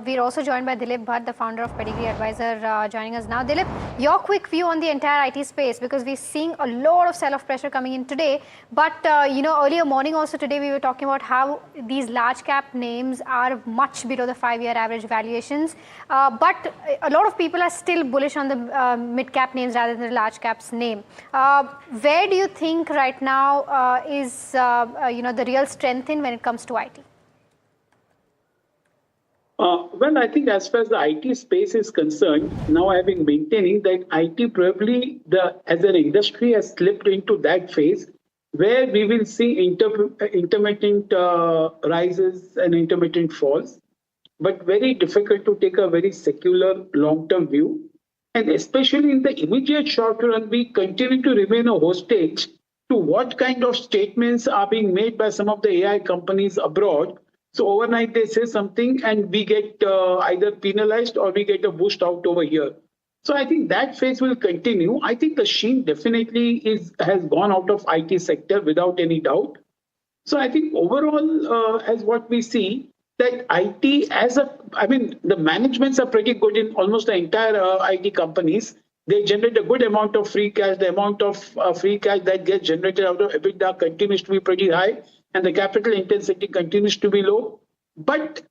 we're also joined by Dilip Bhatt, the founder of Pedigree Advisor, joining us now. Dilip, your quick view on the entire IT space, because we're seeing a lot of sell-off pressure coming in today. But, earlier morning also today, we were talking about how these large cap names are much below the 5-year average valuations. But a lot of people are still bullish on the mid-cap names rather than the large caps name. Where do you think right now is, the real strength in when it comes to IT? Well, I think as far as the IT space is concerned, now I have been maintaining that IT probably as an industry has slipped into that phase where we will see intermittent rises and intermittent falls, but very difficult to take a very secular long-term view. And especially in the immediate short run, we continue to remain a hostage to what kind of statements are being made by some of the AI companies abroad. So overnight they say something and we get either penalized or we get a boost out over here. So I think that phase will continue. I think the sheen definitely has gone out of IT sector without any doubt. So I think overall, as what we see, that IT the managements are pretty good in almost the entire IT companies. They generate a good amount of free cash. The amount of free cash that gets generated out of EBITDA continues to be pretty high, and the capital intensity continues to be low. But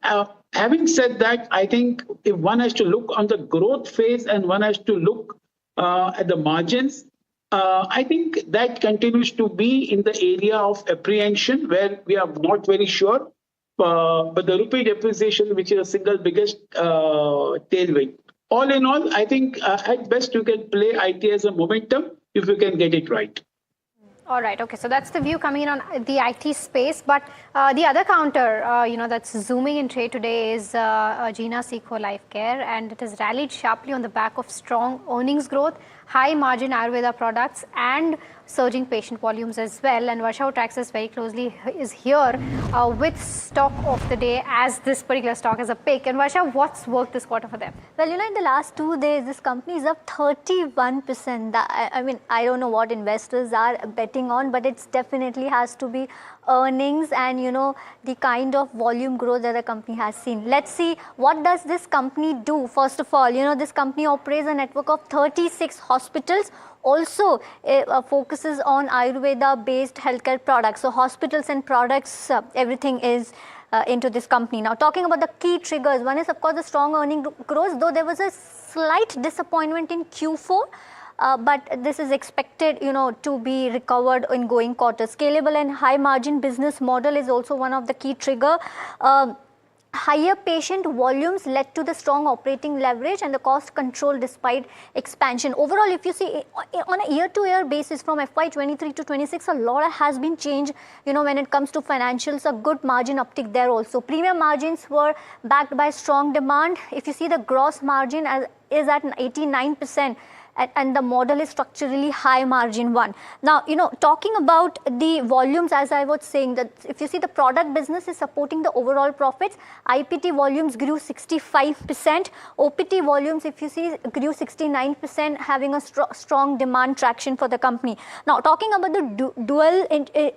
having said that, I think if one has to look on the growth phase and one has to look at the margins, I think that continues to be in the area of apprehension where we are not very sure. But the rupee depreciation, which is the single biggest tailwind. All in all, I think at best you can play IT as a momentum if you can get it right. All right. Okay. So that's the view coming in on the IT space. But the other counter, that's zooming in trade today is Gina Seco Lifecare, and it has rallied sharply on the back of strong earnings growth, high margin Ayurveda products, and surging patient volumes as well. And Varsha, who tracks this very closely, is here with stock of the day as this particular stock as a pick. And Varsha, what's worked this quarter for them? Well, in the last 2 days, this company is up 31%. I don't know what investors are betting on, but it definitely has to be earnings and, the kind of volume growth that the company has seen. Let's see, what does this company do? First of all, this company operates a network of 36 hospitals. Also focuses on Ayurveda-based healthcare products. So hospitals and products, everything is into this company. Now, talking about the key triggers, one is, of course, the strong earning growth, though there was a slight disappointment in Q4. But this is expected, to be recovered in going quarters. Scalable and high margin business model is also one of the key trigger. Higher patient volumes led to the strong operating leverage and the cost control despite expansion. Overall, if you see on a year-to-year basis from FY23 to 26, a lot has been changed, when it comes to financials, a good margin uptick there also. Premium margins were backed by strong demand. If you see, the gross margin is at 89%. And the model is structurally high margin one. Now, talking about the volumes, as I was saying, that if you see, the product business is supporting the overall profits. IPT volumes grew 65%. OPT volumes, if you see, grew 69%, having a strong demand traction for the company. Now, talking about the dual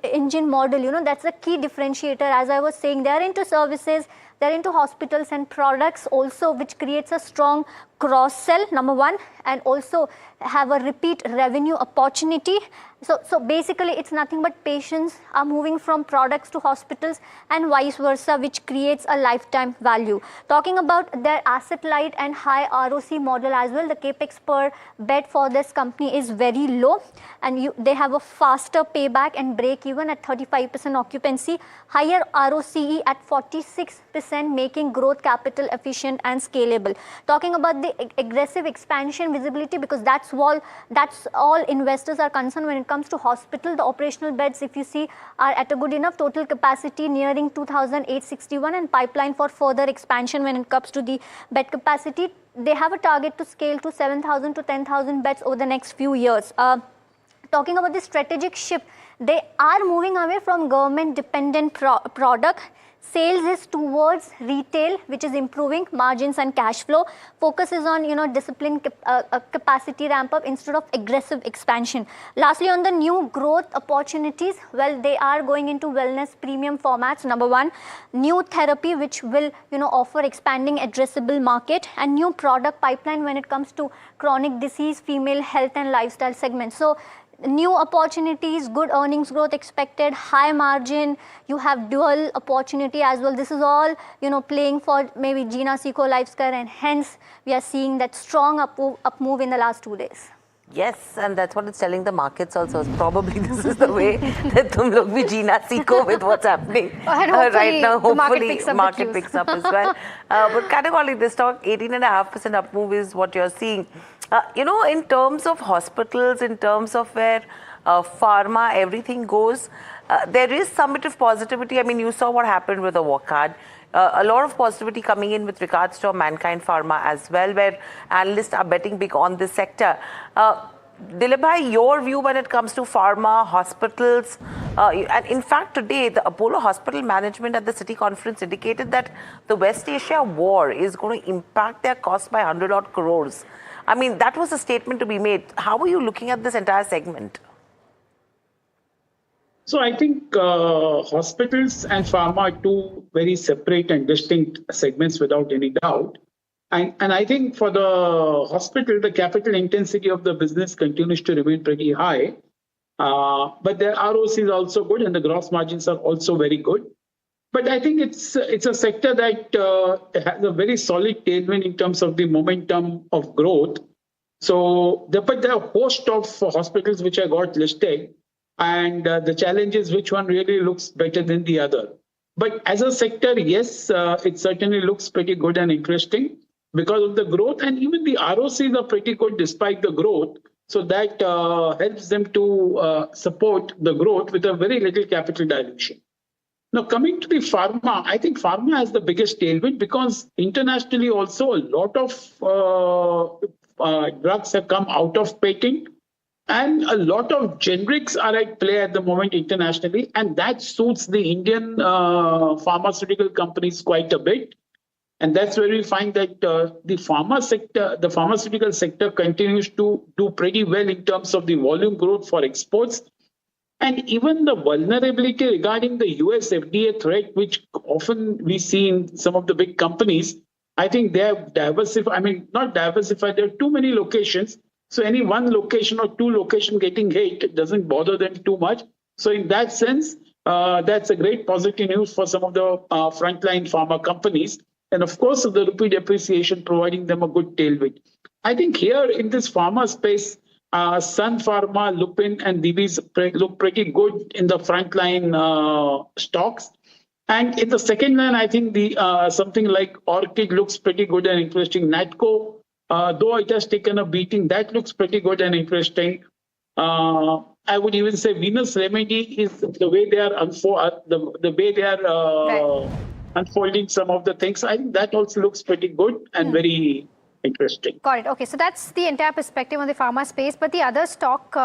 engine model, that's a key differentiator. As I was saying, they are into services, they're into hospitals and products also, which creates a strong cross-sell, number one, and also have a repeat revenue opportunity. So basically, it's nothing but patients are moving from products to hospitals and vice versa, which creates a lifetime value. Talking about their asset light and high ROC model as well, the capex per bed for this company is very low, and they have a faster payback and break even at 35% occupancy, higher ROCE at 46%, making growth capital efficient and scalable. Talking about the aggressive expansion visibility, because that's all investors are concerned when it comes to hospital. The operational beds, if you see, are at a good enough total capacity nearing 2,861, and pipeline for further expansion when it comes to the bed capacity. They have a target to scale to 7,000 to 10,000 beds over the next few years. Talking about the strategic shift, they are moving away from government dependent product. Sales is towards retail, which is improving margins and cash flow. Focus is on, disciplined capacity ramp up instead of aggressive expansion. Lastly, on the new growth opportunities, well, they are going into wellness premium formats. Number one, new therapy, which will, offer expanding addressable market, and new product pipeline when it comes to chronic disease, female health and lifestyle segments. So, new opportunities, good earnings growth expected, high margin, you have dual opportunity as well. This is all, playing for maybe Gina Seco Lifecare, and hence we are seeing that strong up move in the last 2 days. Yes, and that's what it's telling the markets also. Probably this is the way that tum log bhi Gina Seco with what's happening right now. Hopefully, market picks up as well. But categorically, this stock 18.5% up move is what you're seeing. In terms of hospitals, in terms of where pharma, everything goes, there is some bit of positivity. I mean, you saw what happened with the Wockhardt. A lot of positivity coming in with regards to Mankind Pharma as well, where analysts are betting big on this sector. Dilip bhai, your view when it comes to pharma, hospitals, and in fact today the Apollo Hospital Management at the City Conference indicated that the West Asia war is going to impact their cost by 100 odd crores. I mean, that was a statement to be made. How are you looking at this entire segment? So I think hospitals and pharma are two very separate and distinct segments without any doubt. And I think for the hospital, the capital intensity of the business continues to remain pretty high. But their ROC is also good and the gross margins are also very good. But I think it's a sector that has a very solid tailwind in terms of the momentum of growth. So, but there are a host of hospitals which I got listed. And the challenge is which one really looks better than the other. But as a sector, yes, it certainly looks pretty good and interesting because of the growth. And even the ROCs are pretty good despite the growth. So that helps them to support the growth with a very little capital dilution. Now, coming to the pharma, I think pharma has the biggest tailwind because internationally also a lot of drugs have come out of patent. And a lot of generics are at play at the moment internationally, and that suits the Indian pharmaceutical companies quite a bit. And that's where we find that the pharmaceutical sector continues to do pretty well in terms of the volume growth for exports. And even the vulnerability regarding the US FDA threat, which often we see in some of the big companies, I think they have diversified, I mean, not diversified, there are too many locations. So any one location or two location getting hit doesn't bother them too much. So in that sense, that's a great positive news for some of the frontline pharma companies. And of course, the rupee depreciation providing them a good tailwind. I think here in this pharma space, Sun Pharma, Lupin, and Divi's look pretty good in the frontline stocks. And in the second line, I think the something like Orchid looks pretty good and interesting. Natco, though it has taken a beating, that looks pretty good and interesting. I would even say Venus Remedy is the way they are unfolding some of the things. I think that also looks pretty good and very interesting. Got it. Okay, so that's the entire perspective on the pharma space. But the other stock,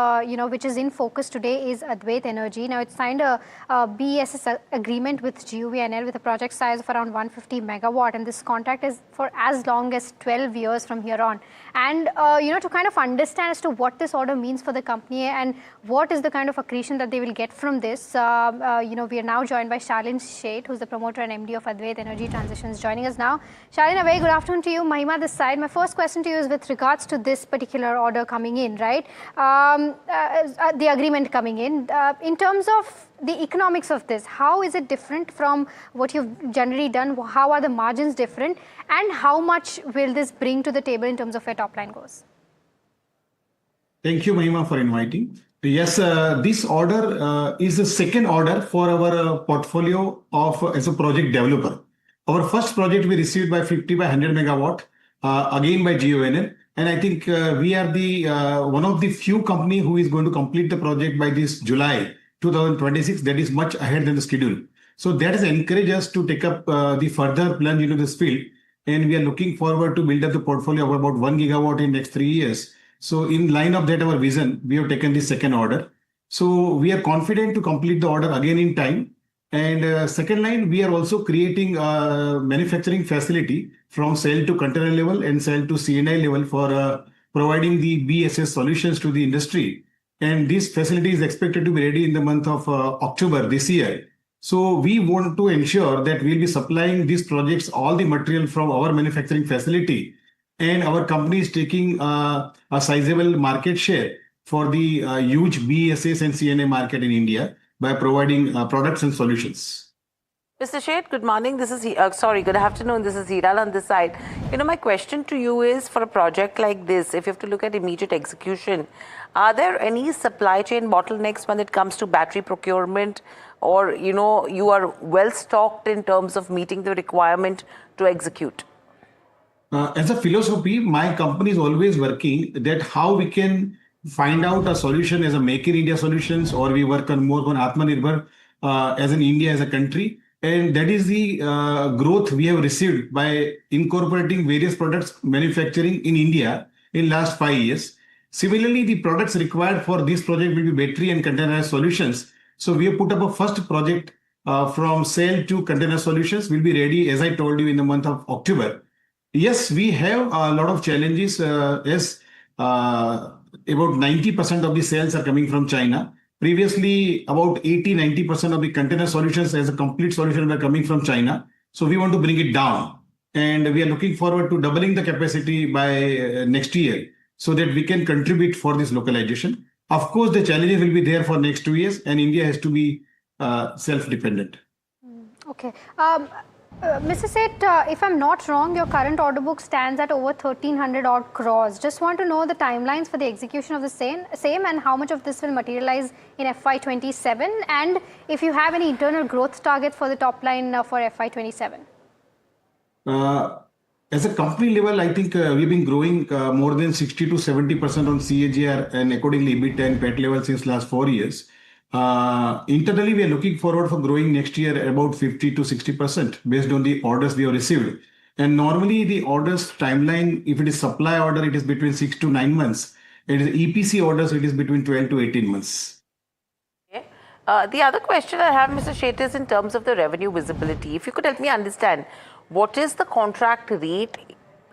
which is in focus today is Advait Energy. Now, it signed a BESS agreement with GUVNL with a project size of around 150 megawatt, and this contract is for as long as 12 years from here on. And to kind of understand as to what this order means for the company and what is the kind of accretion that they will get from this, we are now joined by Shalin Sheth, who's the promoter and MD of Advait Energy Transitions, joining us now. Shalin, a very good afternoon to you. Mahima this side. My first question to you is with regards to this particular order coming in, right? The agreement coming in terms of the economics of this, how is it different from what you've generally done? How are the margins different? And how much will this bring to the table in terms of where top line goes? Thank you, Mahima, for inviting. Yes, this order is the second order for our portfolio as a project developer. Our first project we received by 50 by 100 megawatt, again by GUVNL. And I think we are the one of the few company who is going to complete the project by this July 2026. That is much ahead than the schedule. So that has encouraged us to take up the further plunge into this field. And we are looking forward to build up the portfolio of about 1 gigawatt in next 3 years. So in line of that, our vision, we have taken the second order. So we are confident to complete the order again in time. And second line, we are also creating a manufacturing facility from cell to container level and cell to C&I level for providing the BESS solutions to the industry. And this facility is expected to be ready in the month of October this year. So we want to ensure that we'll be supplying these projects, all the material from our manufacturing facility. And our company is taking a sizable market share for the huge BESS and C&I market in India by providing products and solutions. Mr. Sheth, good morning. This is good afternoon. This is Hiral on this side. My question to you is, for a project like this, if you have to look at immediate execution, are there any supply chain bottlenecks when it comes to battery procurement, or you are well stocked in terms of meeting the requirement to execute? As a philosophy, my company is always working that how we can find out a solution as a Make in India solutions, or we work on more on Atmanirbhar as an India as a country. And that is the growth we have received by incorporating various products manufacturing in India in last 5 years. Similarly, the products required for this project will be battery and container solutions. So we have put up a first project from cell to container solutions will be ready, as I told you, in the month of October. Yes, we have a lot of challenges. Yes, about 90% of the sales are coming from China. Previously, about 80-90% of the container solutions as a complete solution were coming from China. So we want to bring it down. And we are looking forward to doubling the capacity by next year so that we can contribute for this localization. Of course, the challenges will be there for next 2 years, and India has to be self-dependent. Okay. Mr. Seth, if I'm not wrong, your current order book stands at over 1,300 odd crores. Just want to know the timelines for the execution of the same and how much of this will materialize in FY27, and if you have any internal growth targets for the top line for FY27. As a company level, I think we've been growing more than 60 to 70% on CAGR and accordingly EBITDA and PAT level since last 4 years. Internally, we are looking forward for growing next year about 50 to 60% based on the orders we have received. And normally the orders timeline, if it is supply order, it is between 6 to 9 months. It is EPC orders, it is between 12 to 18 months. Okay. The other question I have, Mr. Sheth, is in terms of the revenue visibility. If you could help me understand, what is the contract rate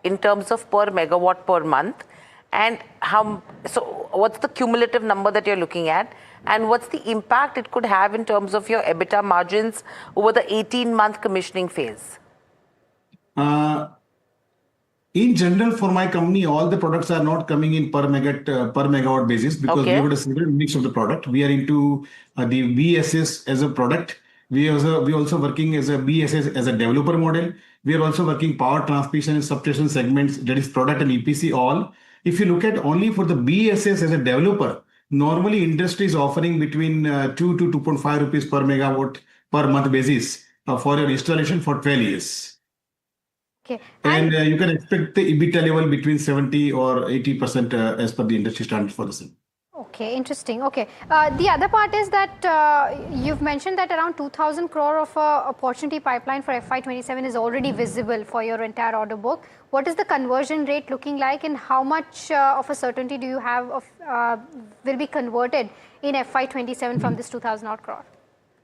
in terms of per megawatt per month, and what's the cumulative number that you're looking at, and what's the impact it could have in terms of your EBITDA margins over the 18-month commissioning phase? In general, for my company, all the products are not coming in per megawatt basis because we have a single mix of the product. We are into the BSS as a product. We also working as a BSS as a developer model. We are also working power transmission and substation segments, that is product and EPC all. If you look at only for the BSS as a developer, normally industry is offering between 2 to 2.5 rupees per megawatt per month basis for your installation for 12 years. Okay. And you can expect the EBITDA level between 70 or 80% as per the industry standard for the same. Okay, interesting. Okay. The other part is that you've mentioned that around 2,000 crore of opportunity pipeline for FY27 is already visible for your entire order book. What is the conversion rate looking like, and how much of a certainty do you have of will be converted in FY27 from this 2,000 odd crore?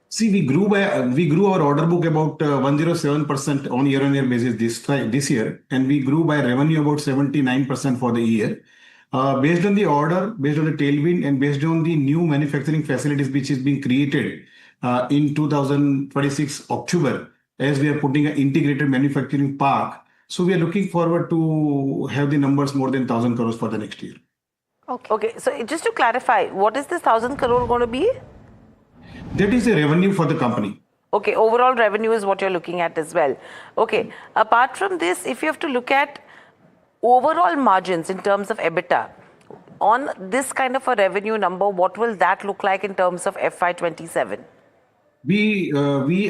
See, we grew our order book about 107% on year-on-year basis this year, and we grew by revenue about 79% for the year. Based on the order, based on the tailwind, and based on the new manufacturing facilities which is being created in 2026 October, as we are putting an integrated manufacturing park. So we are looking forward to have the numbers more than 1,000 crores for the next year. Okay. So just to clarify, what is this 1,000 crore going to be? That is the revenue for the company. Okay, overall revenue is what you're looking at as well. Okay, apart from this, if you have to look at overall margins in terms of EBITDA, on this kind of a revenue number, what will that look like in terms of FY27? We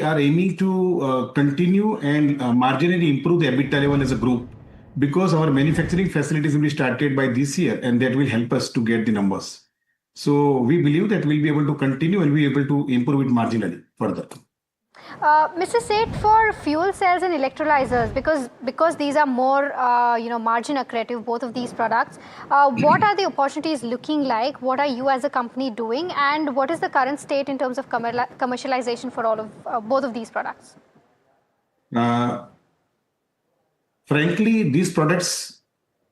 are aiming to continue and marginally improve the EBITDA level as a group because our manufacturing facilities will be started by this year, and that will help us to get the numbers. So we believe that we'll be able to continue and we'll be able to improve it marginally further. Mr. Seth, for fuel cells and electrolyzers, because these are more margin accretive, both of these products, what are the opportunities looking like? What are you as a company doing, and what is the current state in terms of commercialization for all of both of these products? Frankly, these products,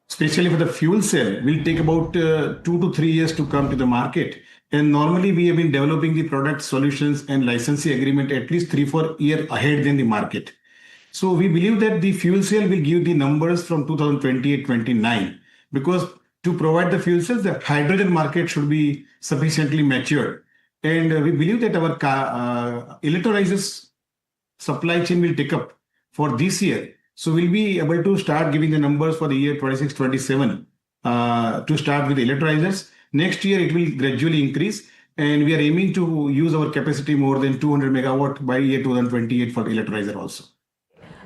especially for the fuel cell, will take about 2 to 3 years to come to the market. And normally we have been developing the product solutions and licensing agreement at least 3-4 years ahead than the market. So we believe that the fuel cell will give the numbers from 2028-29 because to provide the fuel cells, the hydrogen market should be sufficiently matured. And we believe that our electrolyzers supply chain will take up for this year. So we'll be able to start giving the numbers for the year 26-27 to start with electrolyzers. Next year, it will gradually increase, and we are aiming to use our capacity more than 200 megawatt by year 2028 for electrolyzer also.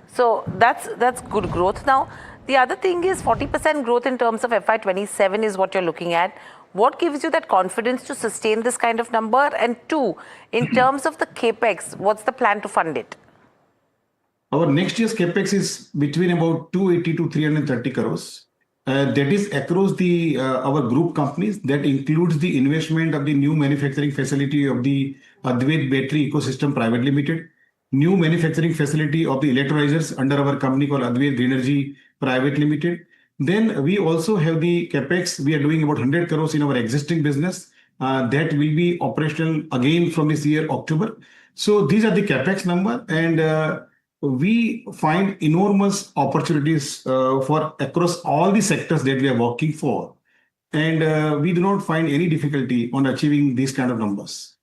So that's good growth. Now, the other thing is 40% growth in terms of FY27 is what you're looking at. What gives you that confidence to sustain this kind of number? And two, in terms of the capex, what's the plan to fund it? Our next year's capex is between about 280 to 330 crores. That is across our group companies. That includes the investment of the new manufacturing facility of the Advait Battery Ecosystem Private Limited. new manufacturing facility of the electrolyzers under our company called Advait Greenergy Private Limited. Then we also have the capex. We are doing about 100 crores in our existing business. That will be operational again from this year, October. So these are the capex number, and we find enormous opportunities for across all the sectors that we are working for. And we do not find any difficulty on achieving these kind of numbers.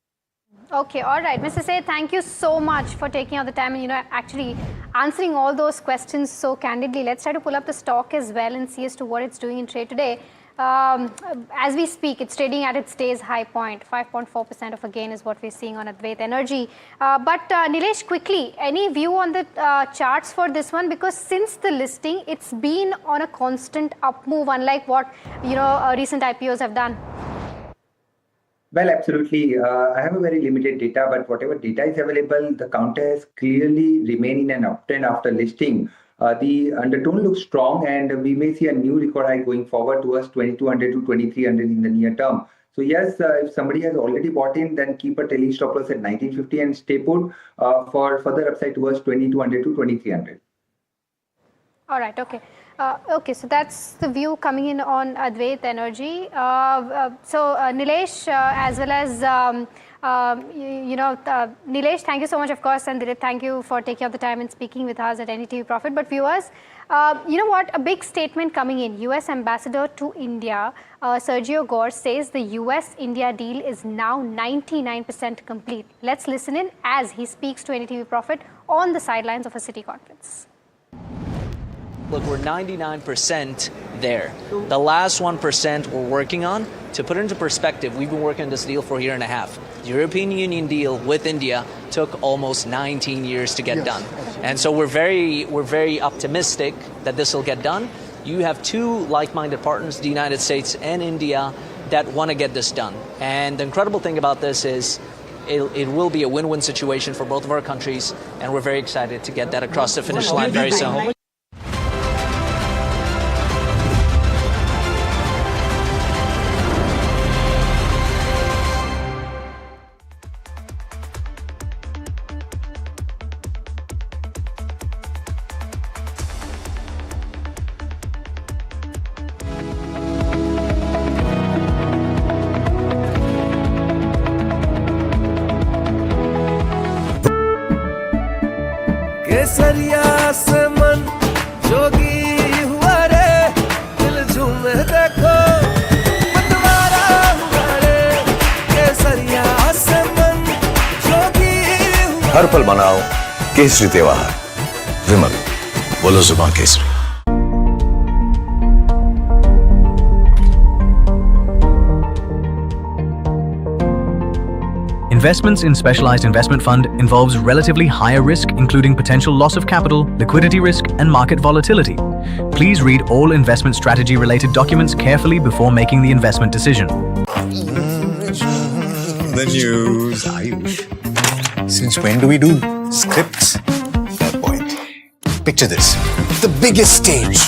Okay, all right. Mr. Say, thank you so much for taking out the time and, actually answering all those questions so candidly. Let's try to pull up the stock as well and see as to what it's doing in trade today. As we speak, it's trading at its day's high point. 5.4% of a gain is what we're seeing on Advait Energy. But Nilesh, quickly, any view on the charts for this one? Because since the listing, it's been on a constant up move, unlike what recent IPOs have done. Well, absolutely. I have a very limited data, but whatever data is available, the counter has clearly remained in an uptrend after listing. The undertone looks strong, and we may see a new record high going forward towards 2200 to 2300 in the near term. So yes, if somebody has already bought in, then keep a trailing stop loss at 1950 and stay put for further upside towards 2200 to 2300. All right. Okay. Okay, so that's the view coming in on Advait Energy. Nilesh, as well as Nilesh, thank you so much, of course, and Dilip, thank you for taking up the time and speaking with us at NDTV Profit. But viewers, you know what? A big statement coming in. U.S. Ambassador to India, Sergio Gore, says the U.S.-India deal is now 99% complete. Let's listen in as he speaks to NDTV Profit on the sidelines of a City conference. Look, we're 99% there. The last 1% we're working on. To put it into perspective, we've been working on this deal for a year and a half. The European Union deal with India took almost 19 years to get done. And so we're very optimistic that this will get done. You have two like-minded partners, the United States and India, that want to get this done. And the incredible thing about this is it will be a win-win situation for both of our countries, and we're very excited to get that across the finish line very soon. केसरिया से मन जोगी हुआ रे दिल झूमे देखो मतवारा हुआ रे केसरिया से मन जोगी हुआ हर पल मनाओ केसरी त्योहार विमल बोलो जुबान Kesari. Investments in specialized investment fund involves relatively higher risk, including potential loss of capital, liquidity risk, and market volatility. Please read all investment strategy related documents carefully before making the investment decision. The news, Ayush. Since when do we do scripts? Fair point. Picture this. The biggest stage.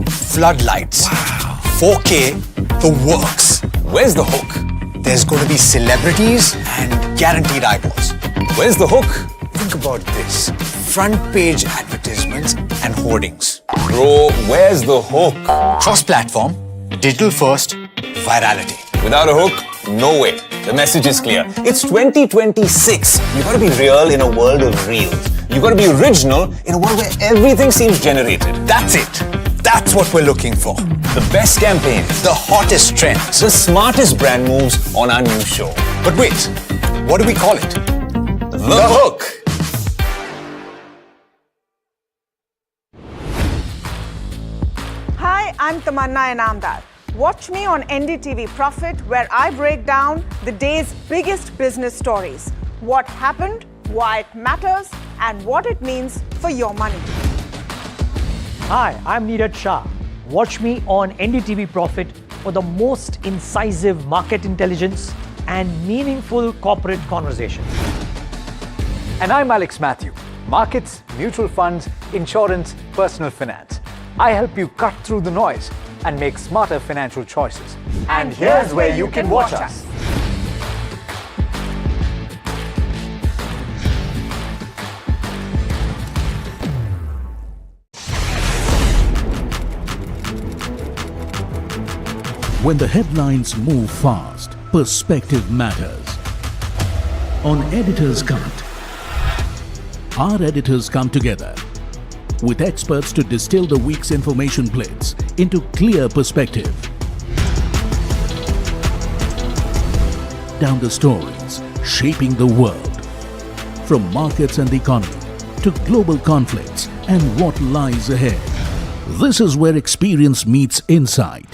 Floodlights. Wow. 4K, the works. Where's the hook? There's going to be celebrities and guaranteed eyeballs. Where's the hook? Think about this. Front page advertisements and hoardings. Bro, where's the hook? Cross-platform, digital first, virality. Without a hook, no way. The message is clear. It's 2026. You gotta be real in a world of reels. You gotta be original in a world where everything seems generated. That's it. That's what we're looking for. The best campaigns, the hottest trends, the smartest brand moves on our new show. But wait, what do we call it? The hook. Hi, I'm Tamanna Inamdar. Watch me on NDTV Profit, where I break down the day's biggest business stories. What happened, why it matters, and what it means for your money. Hi, I'm Neeraj Shah. Watch me on NDTV Profit for the most incisive market intelligence and meaningful corporate conversation. And I'm Alex Matthew. Markets, mutual funds, insurance, personal finance. I help you cut through the noise and make smarter financial choices. And here's where you can watch us. When the headlines move fast, perspective matters. On Editor's Cut, our editors come together with experts to distill the week's information blitz into clear perspective. Down the stories shaping the world, from markets and the economy to global conflicts and what lies ahead. This is where experience meets insight.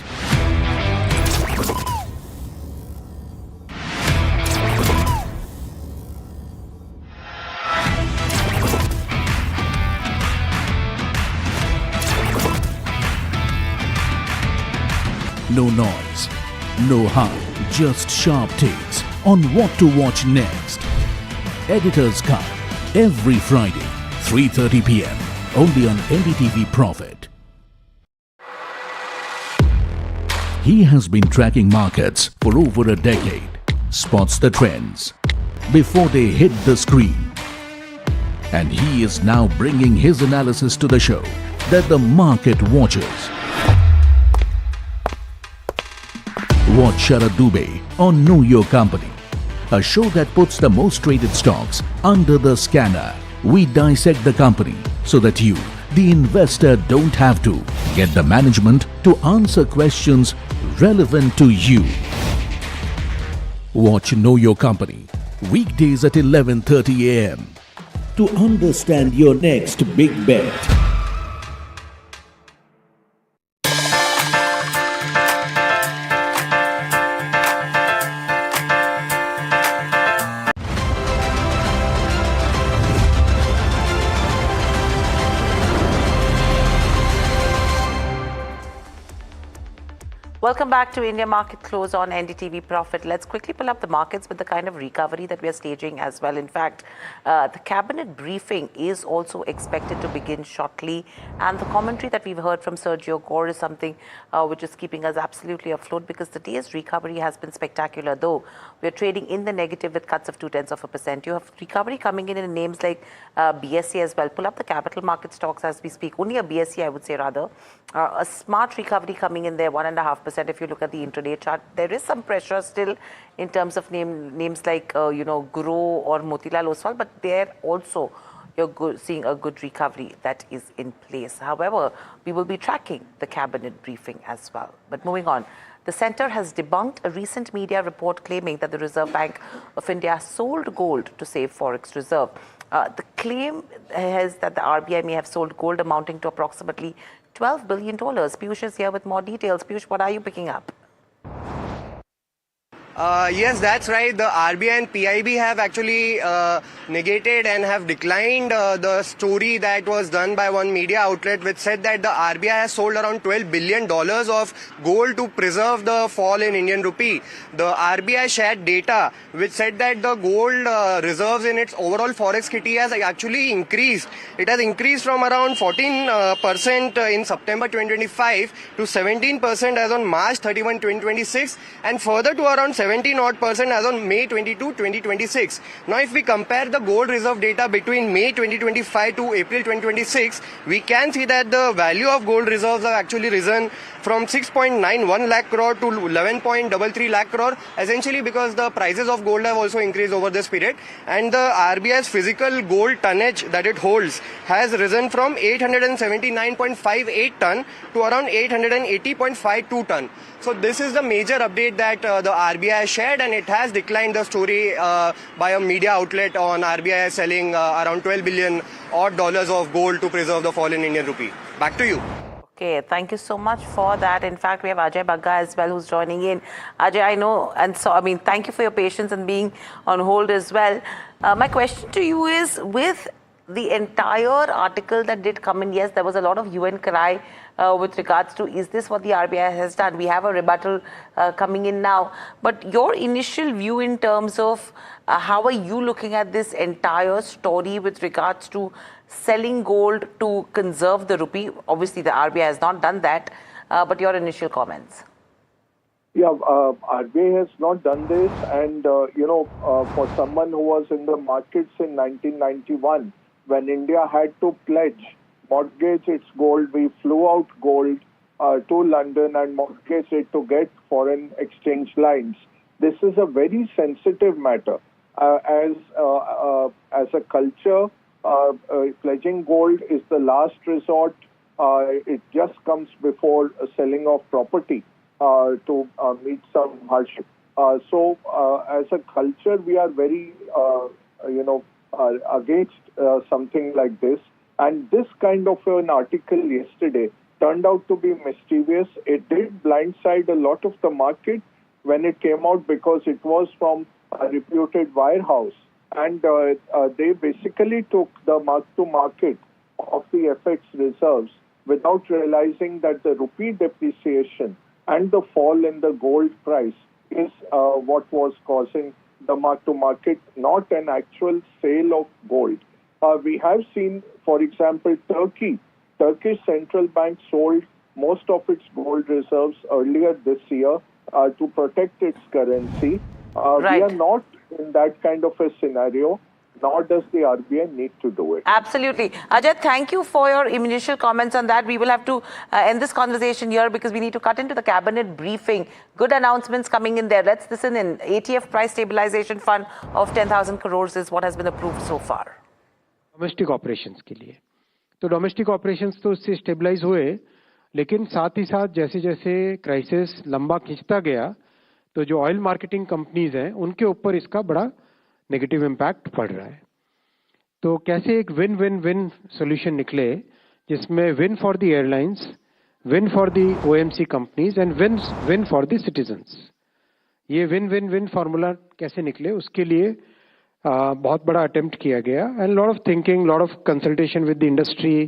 No noise, no hype, just sharp takes on what to watch next. Editor's Cut, every Friday, 3:30 p.m. only on NDTV Profit. He has been tracking markets for over a decade, spots the trends before they hit the screen. And he is now bringing his analysis to the show that the market watches. Watch Sharad Dubey on Know Your Company, a show that puts the most traded stocks under the scanner. We dissect the company so that you, the investor, don't have to. Get the management to answer questions relevant to you. Watch Know Your Company, weekdays at 11:30 a.m. to understand your next big bet. Welcome back to India Market Close on NDTV Profit. Let's quickly pull up the markets with the kind of recovery that we are staging as well. In fact, the cabinet briefing is also expected to begin shortly. And the commentary that we've heard from Sergio Gore is something which is keeping us absolutely afloat because the day's recovery has been spectacular. Though we're trading in the negative with cuts of 0.2%. You have recovery coming in names like BSE as well. Pull up the capital market stocks as we speak. Only a BSE, I would say, rather. A smart recovery coming in there, 1.5%. If you look at the intraday chart, there is some pressure still in terms of names like Guru or Motilal Oswal, but there also you're seeing a good recovery that is in place. However, we will be tracking the cabinet briefing as well. But moving on, the centre has debunked a recent media report claiming that the Reserve Bank of India sold gold to save forex reserve. The claim is that the RBI may have sold gold amounting to approximately $12 billion. Piyush is here with more details. Piyush, what are you picking up? Yes, that's right. The RBI and PIB have actually negated and have declined the story that was done by one media outlet which said that the RBI has sold around $12 billion of gold to preserve the fall in Indian rupee. The RBI shared data which said that the gold reserves in its overall forex kitty has actually increased. It has increased from around 14% in September 2025 to 17% as on March 31, 2026 and further to around 17% as on May 22, 2026. Now, if we compare the gold reserve data between May 2025 to April 2026, we can see that the value of gold reserves have actually risen from 6.91 lakh crore to 11.33 lakh crore, essentially because the prices of gold have also increased over this period. And the RBI's physical gold tonnage that it holds has risen from 879.58 ton to around 880.52 ton. So this is the major update that the RBI shared, and it has declined the story by a media outlet on RBI selling around $12 billion odd of gold to preserve the fall in Indian rupee. Back to you. Okay, thank you so much for that. In fact, we have Ajay Bagga as well who's joining in. Ajay, I know, and so, thank you for your patience and being on hold as well. My question to you is, with the entire article that did come in, yes, there was a lot of hue and cry with regards to, is this what the RBI has done? We have a rebuttal coming in now. But your initial view in terms of how are you looking at this entire story with regards to selling gold to conserve the rupee? Obviously, the RBI has not done that, but your initial comments. Yeah, RBI has not done this, and for someone who was in the markets in 1991, when India had to mortgage its gold, we flew out gold to London and mortgage it to get foreign exchange lines. This is a very sensitive matter. As a culture, pledging gold is the last resort. It just comes before selling of property to meet some hardship. So, as a culture, we are very, against something like this. And this kind of an article yesterday turned out to be mischievous. It did blindside a lot of the market when it came out because it was from a reputed wirehouse. And they basically took the mark-to-market of the FX reserves without realizing that the rupee depreciation and the fall in the gold price is what was causing the mark-to-market, not an actual sale of gold. We have seen, for example, Turkish central bank sold most of its gold reserves earlier this year to protect its currency. We are not in that kind of a scenario, nor does the RBI need to do it. Absolutely. Ajay, thank you for your initial comments on that. We will have to end this conversation here because we need to cut into the cabinet briefing. Good announcements coming in there. Let's listen in. ATF price stabilization fund of 10,000 crores is what has been approved so far. Domestic operations के लिए तो domestic operations तो उससे stabilise हुए, लेकिन साथ ही साथ जैसे जैसे क्राइसिस लंबा खिंचता गया तो जो ऑयल मार्केटिंग कंपनीज हैं उनके ऊपर इसका बड़ा नेगेटिव इम्पैक्ट पड़ रहा है. तो कैसे एक विन विन विन सोल्यूशन निकले जिसमें win for the airlines, win for the OMC companies and win for the citizens. ये विन विन विन फार्मूला कैसे निकले उसके लिए बहुत बड़ा अटेम्प्ट किया गया. And lot of thinking, lot of consultation with the industry,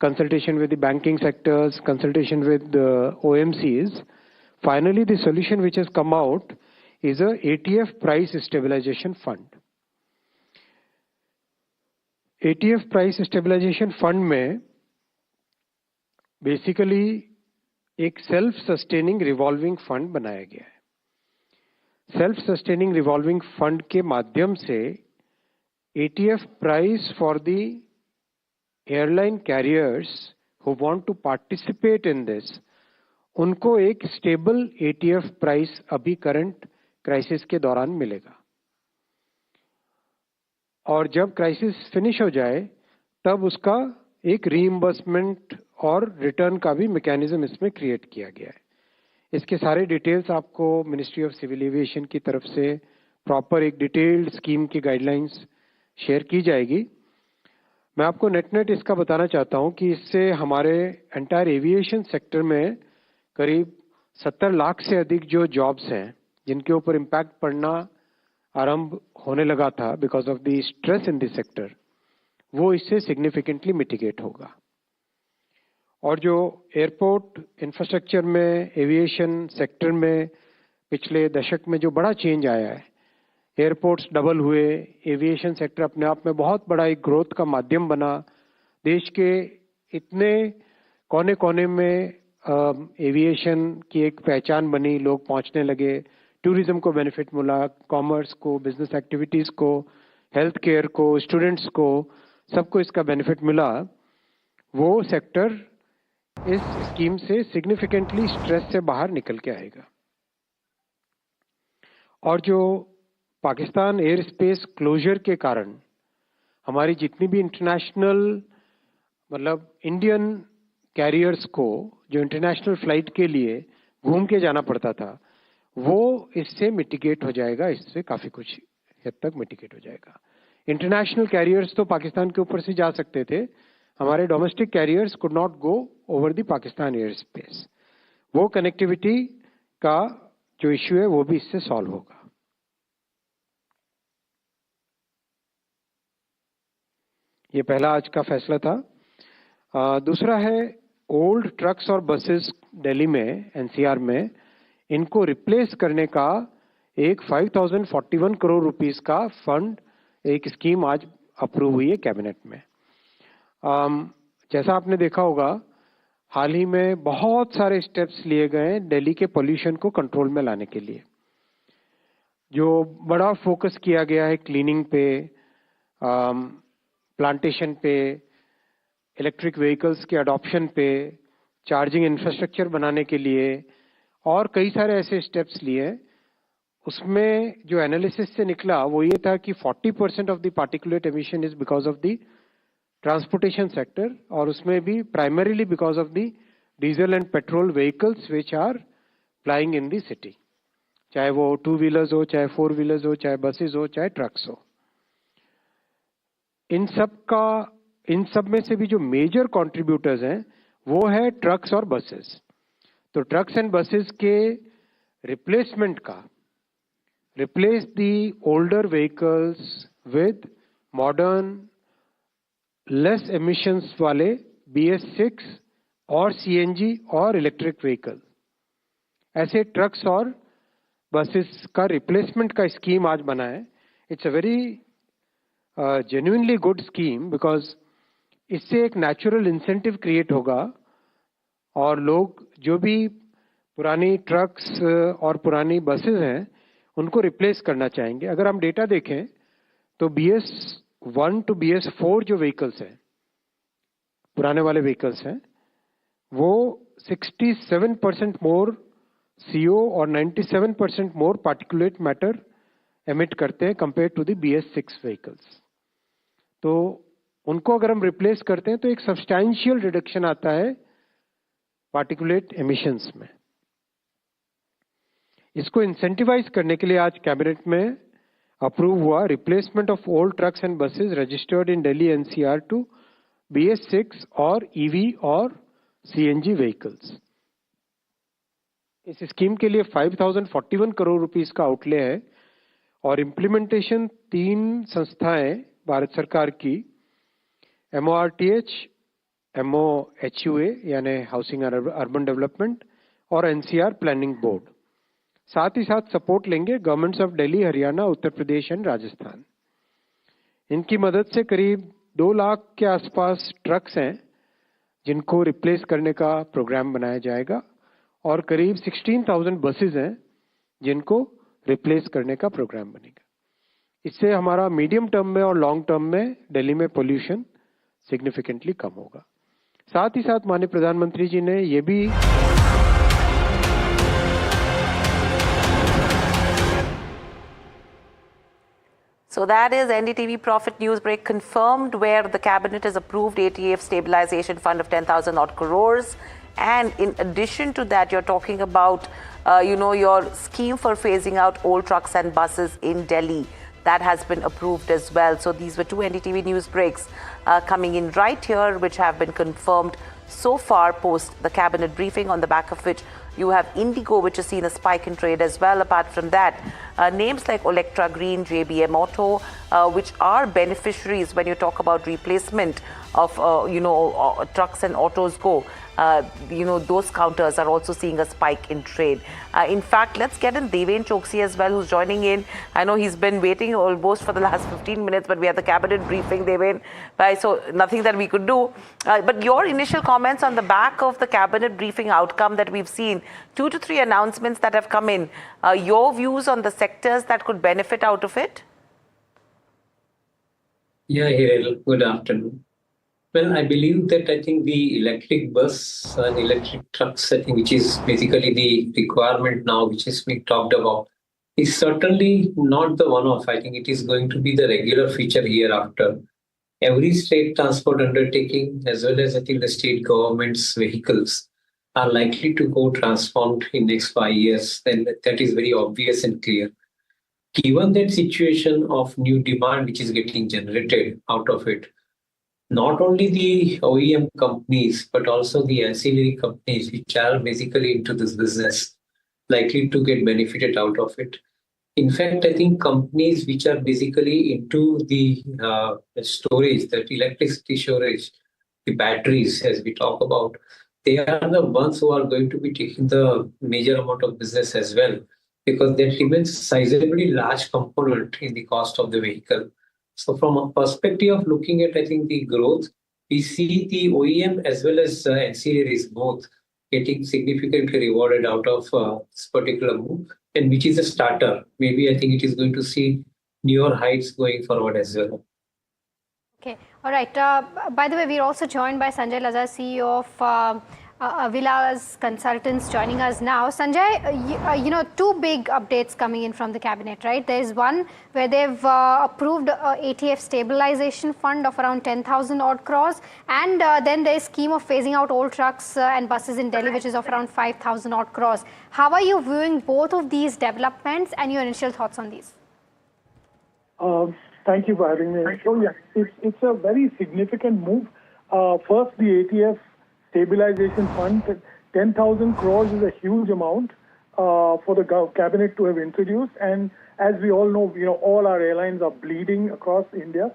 consultation with the banking sectors, consultation with OMCs. Finally, the solution which has come out is a ATF price stabilization fund. ATF price stabilization fund में basically एक self sustaining revolving fund बनाया गया है. Self sustaining revolving fund के माध्यम से ATF price for the airline carriers who want to participate in this, उनको एक स्टेबल ATF प्राइस अभी करंट क्राइसिस के दौरान मिलेगा. और जब क्राइसिस फिनिश हो जाए तब उसका एक रीइंबर्समेंट और रिटर्न का भी मैकेनिज्म इसमें क्रिएट किया गया है. इसके सारे डिटेल्स आपको मिनिस्ट्री ऑफ सिविल एविएशन की तरफ से प्रॉपर एक डिटेल्ड स्कीम की गाइडलाइंस शेयर की जाएगी. मैं आपको नेट इसका बताना चाहता हूं कि इससे हमारे एंटायर एविएशन सेक्टर में करीब 70 लाख से अधिक जो जॉब्स हैं जिनके ऊपर इम्पैक्ट पड़ना आरंभ होने लगा था because of the stress in this sector, वो इससे सिग्निफिकेंटली मिटिगेट होगा. और जो एयरपोर्ट इंफ्रास्ट्रक्चर में, एविएशन सेक्टर में पिछले दशक में जो बड़ा चेंज आया है, एयरपोर्ट्स डबल हुए, एविएशन सेक्टर अपने आप में बहुत बड़ा एक ग्रोथ का माध्यम बना. देश के इतने कोने कोने में एविएशन की एक पहचान बनी, लोग पहुंचने लगे, टूरिज्म को बेनिफिट मिला, कॉमर्स को, बिजनेस एक्टिविटीज को, हेल्थ केयर को, स्टूडेंट्स को, सबको इसका बेनिफिट मिला. वो सेक्टर इस स्कीम से सिग्निफिकेंटली स्ट्रेस से बाहर निकल के आएगा. और जो पाकिस्तान एयर स्पेस क्लोजर के कारण हमारी जितनी भी इंटरनेशनल मतलब इंडियन कैरियर्स को जो इंटरनेशनल फ्लाइट के लिए घूम के जाना पड़ता था, वो इससे मिटिगेट हो जाएगा. इससे काफी कुछ हद तक मिटिगेट हो जाएगा. इंटरनेशनल कैरियर्स तो पाकिस्तान के ऊपर से जा सकते थे, हमारे domestic carriers could not go over the Pakistan air space. वो कनेक्टिविटी का जो इश्यू है वो भी इससे सॉल्व होगा. ये पहला आज का फैसला था. दूसरा है ओल्ड ट्रक्स और बसेस दिल्ली में, NCR में, इनको रिप्लेस करने का एक 5041 करोड़ रुपीस का फंड, एक स्कीम आज अप्रूव हुई है कैबिनेट में. जैसा आपने देखा होगा हाल ही में बहुत सारे स्टेप्स लिए गए दिल्ली के पोल्यूशन को कंट्रोल में लाने के लिए. जो बड़ा फोकस किया गया है क्लीनिंग पे, प्लांटेशन पे, इलेक्ट्रिक व्हीकल्स के अडॉप्शन पे, चार्जिंग इंफ्रास्ट्रक्चर बनाने के लिए और कई सारे ऐसे स्टेप्स लिए हैं। उसमें जो एनालिसिस से निकला वो ये था कि 40% of the particulate emission is because of the transportation sector, और उसमें भी primarily because of the diesel and petrol vehicles which are flying in the city, चाहे वो 2 व्हीलर्स हो, चाहे 4 व्हीलर्स हो, चाहे बसेस हो, चाहे ट्रक्स हो। इन सब में से भी जो मेजर कंट्रीब्यूटर्स हैं वो है ट्रक्स और बसेस। तो ट्रक्स एंड बसेस के रिप्लेसमेंट का, replace the older vehicles with modern less emissions वाले BS6 और CNG और इलेक्ट्रिक व्हीकल, ऐसे ट्रक्स और बसेस का रिप्लेसमेंट का स्कीम आज बना है। It's a very genuinely good scheme, because इससे एक नेचुरल इंसेंटिव क्रिएट होगा और लोग जो भी पुरानी ट्रक्स और पुरानी बसेस हैं उनको रिप्लेस करना चाहेंगे। अगर हम डेटा देखें तो BS1 to BS4 जो व्हीकल्स हैं, पुराने वाले व्हीकल्स हैं, वो 67% मोर CO और 97% मोर पार्टिकुलेट मैटर एमिट करते हैं compare to the BS6 vehicles. तो उनको अगर हम रिप्लेस करते हैं तो एक सब्सटैंशियल रिडक्शन आता है पार्टिकुलेट एमिशंस में। इसको इंसेंटिवाइज करने के लिए आज कैबिनेट में अप्रूव हुआ replacement of old trucks and buses registered in Delhi NCR टू BS6 और EV और CNG व्हीकल्स। इस स्कीम के लिए 5041 करोड़ रुपीस का आउटले है और इम्प्लीमेंटेशन 3 संस्थाएं भारत सरकार की, MORTH, MOHUA यानी हाउसिंग एंड अर्बन डेवलपमेंट और NCR प्लानिंग बोर्ड, साथ ही साथ सपोर्ट लेंगे governments of Delhi, Haryana, Uttar Pradesh and Rajasthan. इनकी मदद से करीब 2 लाख के आसपास ट्रक्स हैं जिनको रिप्लेस करने का प्रोग्राम बनाया जाएगा और करीब 16,000 बसेस हैं जिनको रिप्लेस करने का प्रोग्राम बनेगा। इससे हमारा मीडियम टर्म में और लॉन्ग टर्म में दिल्ली में पोल्यूशन सिग्निफिकेंटली कम होगा। साथ ही साथ माननीय प्रधानमंत्री जी ने ये भी So that is NDTV Profit News Break confirmed, where the cabinet has approved ATF stabilization fund of 10,000 odd crores. And in addition to that, you're talking about, your scheme for phasing out old trucks and buses in Delhi. That has been approved as well. So these were 2 NDTV news breaks coming in right here, which have been confirmed so far post the cabinet briefing, on the back of which you have Indigo, which has seen a spike in trade as well. Apart from that, names like Electra Green, JBM Auto, which are beneficiaries when you talk about replacement of, trucks and autos go. Those counters are also seeing a spike in trade. In fact, let's get in Deven Choksi as well, who's joining in. I know he's been waiting almost for the last 15 minutes, but we had the cabinet briefing, Deven, so nothing that we could do. But your initial comments on the back of the cabinet briefing outcome that we've seen, 2 to 3 announcements that have come in, your views on the sectors that could benefit out of it? Yeah, Hiral, good afternoon. Well, I believe that I think the electric bus and electric trucks, I think, which is basically the requirement now, which is being talked about, is certainly not the one-off. I think it is going to be the regular feature hereafter. Every state transport undertaking, as well as I think the state government's vehicles, are likely to go transformed in next 5 years. Then that is very obvious and clear. Given that situation of new demand which is getting generated out of it, not only the OEM companies, but also the ancillary companies, which are basically into this business, likely to get benefited out of it. In fact, I think companies which are basically into the storage, that electricity storage, the batteries, as we talk about, they are the ones who are going to be taking the major amount of business as well, because that remains a sizably large component in the cost of the vehicle. So from a perspective of looking at, I think, the growth, we see the OEM as well as ancillaries both getting significantly rewarded out of this particular move, and which is a starter. Maybe I think it is going to see newer heights going forward as well. Okay, all right. By the way, we're also joined by Sanjay Lazar, CEO of Avila's consultants joining us now. Sanjay, you know, two big updates coming in from the cabinet, right? There's one where they've approved ATF stabilization fund of around 10,000 odd crores, and then there's scheme of phasing out old trucks and buses in Delhi, which is of around 5,000 odd crores. How are you viewing both of these developments and your initial thoughts on these? Thank you for having me. So yeah, it's a very significant move. First, the ATF stabilization fund, 10,000 crores is a huge amount for the cabinet to have introduced. And as we all know, all our airlines are bleeding across India.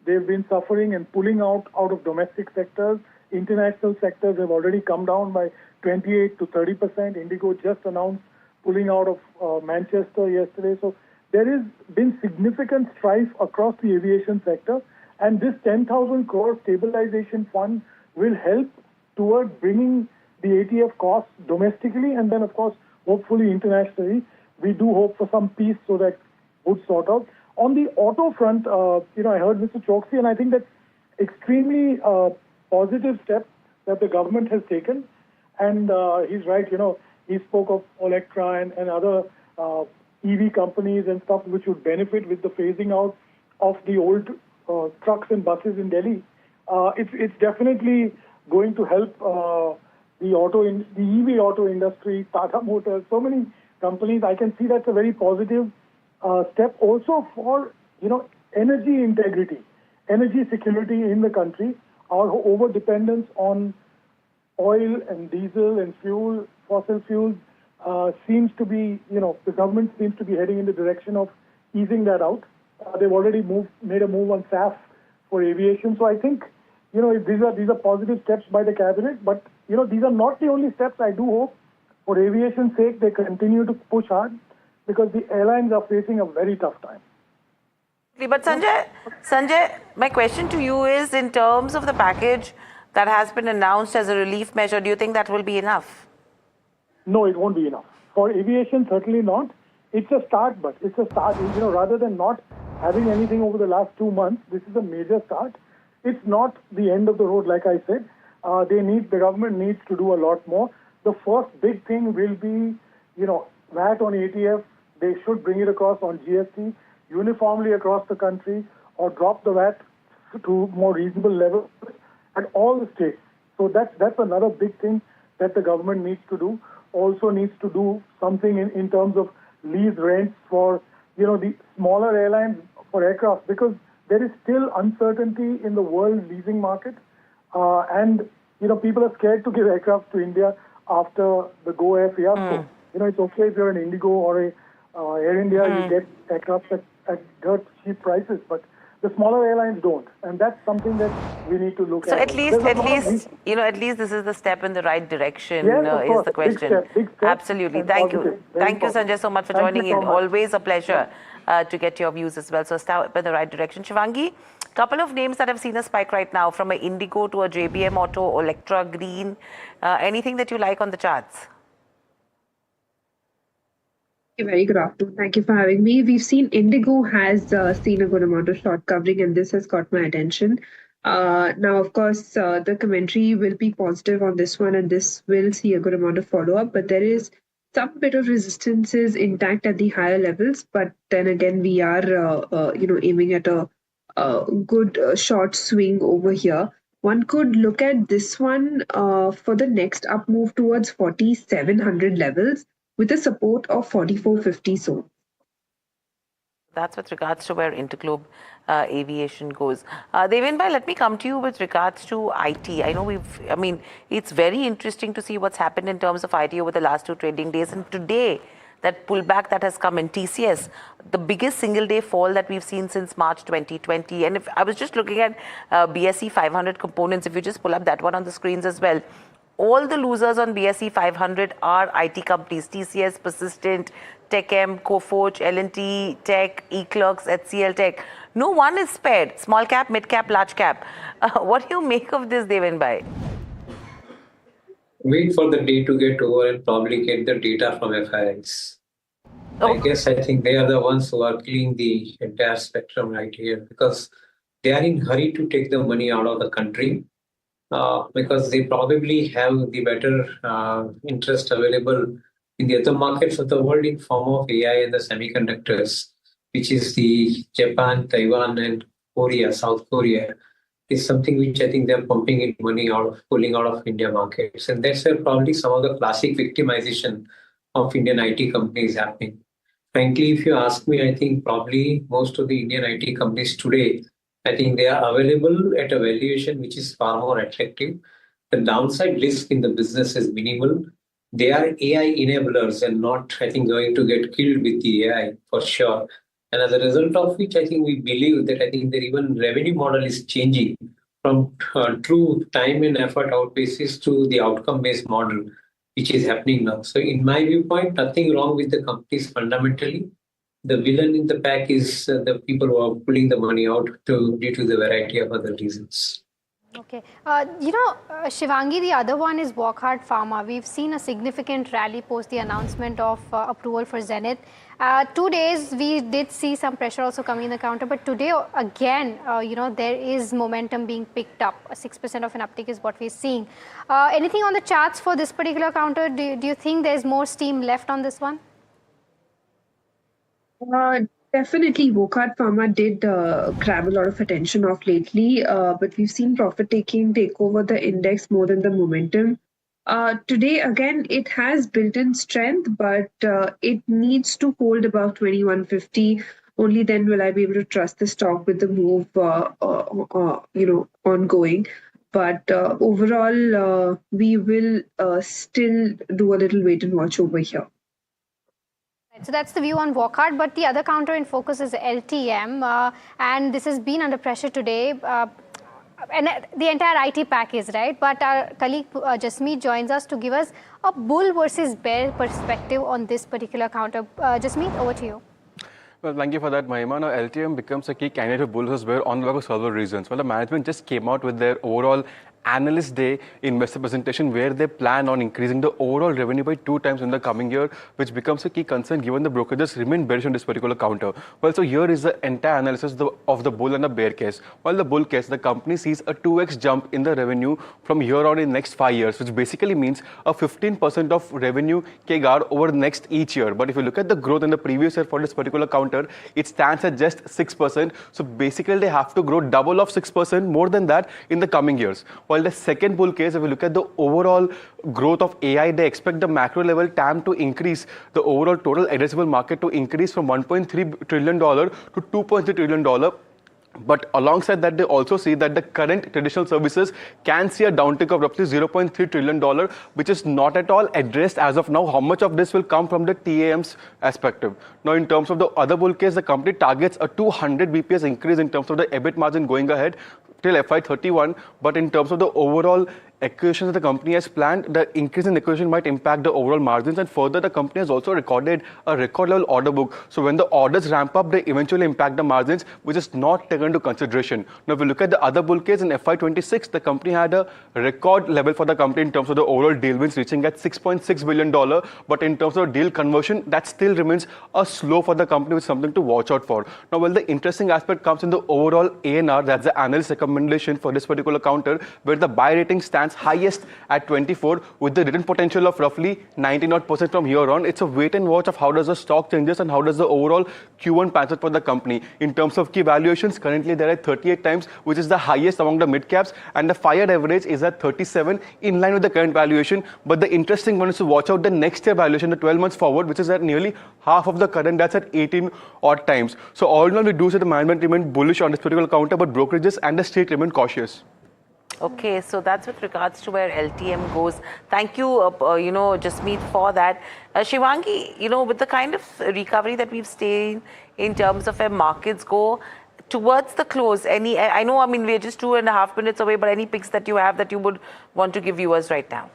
They've been suffering and pulling out of domestic sectors. International sectors have already come down by 28 to 30%. Indigo just announced pulling out of Manchester yesterday. So there has been significant strife across the aviation sector. And this 10,000 crore stabilization fund will help toward bringing the ATF costs domestically and then, of course, hopefully internationally. We do hope for some peace so that would sort out. On the auto front, I heard Mr. Choksi, and I think that's extremely positive step that the government has taken. And he's right, he spoke of Electra and other EV companies and stuff which would benefit with the phasing out of the old trucks and buses in Delhi. It's definitely going to help the EV auto industry, Tata Motors, so many companies. I can see that's a very positive step also for, energy integrity, energy security in the country. Our over-dependence on oil and diesel and fuel, fossil fuels, seems to be, the government seems to be heading in the direction of easing that out. They've already made a move on SAF for aviation. So I think, these are positive steps by the cabinet, but these are not the only steps. I do hope for aviation's sake they continue to push hard because the airlines are facing a very tough time. But Sanjay, my question to you is, in terms of the package that has been announced as a relief measure, do you think that will be enough? No, it won't be enough. For aviation, certainly not. It's a start, but it's a start. Rather than not having anything over the last 2 months, this is a major start. It's not the end of the road, like I said. The government needs to do a lot more. The first big thing will be, VAT on ATF. They should bring it across on GST uniformly across the country, or drop the VAT to more reasonable levels at all the states. So that's another big thing that the government needs to do. Also needs to do something in terms of lease rents for, the smaller airlines for aircraft, because there is still uncertainty in the world leasing market. And, people are scared to give aircraft to India after the Go Air fiasco. It's okay if you're an Indigo or a Air India, you get aircraft at dirt cheap prices, but the smaller airlines don't, and that's something that we need to look at. So at least this is the step in the right direction. Yes, is the question. Big step, Absolutely. Thank you. Thank you, Sanjay, so much for joining in. Always a pleasure to get your views as well. So step in the right direction. Shivangi, couple of names that have seen a spike right now, from a Indigo to a JBM Auto, Electra Green. Anything that you like on the charts? Very good afternoon. Thank you for having me. We've seen Indigo has seen a good amount of short covering, and this has got my attention. Now, of course, the commentary will be positive on this one, and this will see a good amount of follow-up. But there is some bit of resistances intact at the higher levels. But then again, we are, aiming at a good short swing over here. One could look at this one for the next up move towards 4,700 levels, with a support of 4,450 zone. That's with regards to where Interglobe Aviation goes. Devenbhai, let me come to you with regards to IT. I know it's very interesting to see what's happened in terms of IT over the last 2 trading days. And today, that pullback that has come in TCS, the biggest single day fall that we've seen since March 2020. And if I was just looking at BSE 500 components, if you just pull up that one on the screens as well, all the losers on BSE 500 are IT companies: TCS, Persistent, TechM, Coforge, L&T, Tech, eClerx, HCL Tech. No one is spared. Small cap, mid cap, large cap. What do you make of this, Devenbhai? Wait for the day to get over and probably get the data from FIX. I think they are the ones who are killing the entire spectrum right here, because they are in hurry to take the money out of the country. because they probably have the better interest available in the other markets of the world in form of AI and the semiconductors, which is the Japan, Taiwan, and Korea, South Korea, is something which I think they're pumping in money out of, pulling out of India markets. And that's where probably some of the classic victimization of Indian IT companies happening. Frankly, if you ask me, I think probably most of the Indian IT companies today, I think they are available at a valuation which is far more attractive. The downside risk in the business is minimal. They are AI enablers and not, I think, going to get killed with the AI for sure. And as a result of which, I think we believe that I think their even revenue model is changing from true time and effort out basis to the outcome-based model, which is happening now. So in my viewpoint, nothing wrong with the companies fundamentally. The villain in the pack is the people who are pulling the money out due to the variety of other reasons. Okay. Shivangi, the other one is Wockhardt Pharma. We've seen a significant rally post the announcement of approval for Zenith. 2 days, we did see some pressure also coming in the counter, but today, again, there is momentum being picked up. 6% of an uptick is what we're seeing. Anything on the charts for this particular counter? Do you think there's more steam left on this one? Definitely, Wockhardt Pharma did grab a lot of attention of lately, but we've seen profit taking take over the index more than the momentum. Today, again, it has built-in strength, but it needs to hold above 2150. Only then will I be able to trust the stock with the move, ongoing. But overall, we will still do a little wait and watch over here. So that's the view on Wockhardt, but the other counter in focus is LTM, and this has been under pressure today. And the entire IT pack is, right? But our colleague Jasmeet joins us to give us a bull versus bear perspective on this particular counter. Jasmeet, over to you. Well, thank you for that, Mahima. Now, LTM becomes a key candidate of bull versus bear on the back of several reasons. Well, the management just came out with their overall analyst day investor presentation where they plan on increasing the overall revenue by 2 times in the coming year, which becomes a key concern given the brokerages remain bearish on this particular counter. Well, so here is the entire analysis of the bull and the bear case. While the bull case, the company sees a 2x jump in the revenue from here on in next 5 years, which basically means a 15% of revenue CAGR over the next each year. But if you look at the growth in the previous year for this particular counter, it stands at just 6%. So basically they have to grow double of 6% more than that in the coming years. While the second bull case, if we look at the overall growth of AI, they expect the macro level TAM to increase, the overall total addressable market to increase from $1.3 trillion to $2.3 trillion. But alongside that, they also see that the current traditional services can see a downtick of roughly $0.3 trillion, which is not at all addressed as of now. How much of this will come from the TAM's perspective? Now, in terms of the other bull case, the company targets a 200 BPS increase in terms of the EBIT margin going ahead till FY31. But in terms of the overall acquisitions that the company has planned, the increase in acquisition might impact the overall margins, and further the company has also recorded a record level order book. So when the orders ramp up, they eventually impact the margins, which is not taken into consideration. Now if we look at the other bull case in FY26, the company had a record level for the company in terms of the overall deal wins reaching at $6.6 billion. But in terms of deal conversion, that still remains a slow for the company, with something to watch out for. Now, well, the interesting aspect comes in the overall ANR, that's the analyst recommendation for this particular counter, where the buy rating stands highest at 24 with the return potential of roughly 90% from here on. It's a wait and watch of how does the stock changes and how does the overall Q1 pan out for the company. In terms of key valuations, currently they're at 38 times, which is the highest among the mid caps, and the 5-year average is at 37, in line with the current valuation. But the interesting one is to watch out the next year valuation, the 12 months forward, which is at nearly half of the current, that's at 18 odd times. So all in all, we do see the management remain bullish on this particular counter, but brokerages and the street remain cautious. Okay, so that's with regards to where LTM goes. Thank you, Jasmeet, for that. Shivangi, with the kind of recovery that we've seen in terms of where markets go towards the close, we're just 2.5 minutes away, but any picks that you have that you would want to give viewers right now?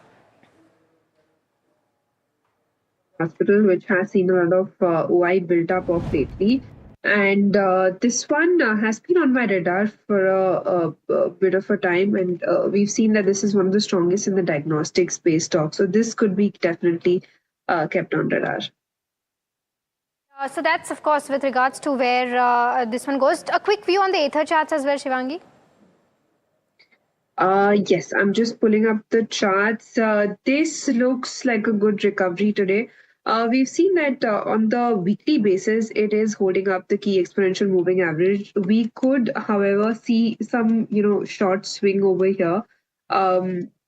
Hospital, which has seen a lot of OI built up of lately. And this one has been on my radar for a bit of a time, and we've seen that this is one of the strongest in the diagnostic space stock. So this could be definitely kept on radar. So that's, of course, with regards to where this one goes. A quick view on the Ether charts as well, Shivangi. Yes, I'm just pulling up the charts. This looks like a good recovery today. We've seen that on the weekly basis, it is holding up the key exponential moving average. We could, however, see some, short swing over here.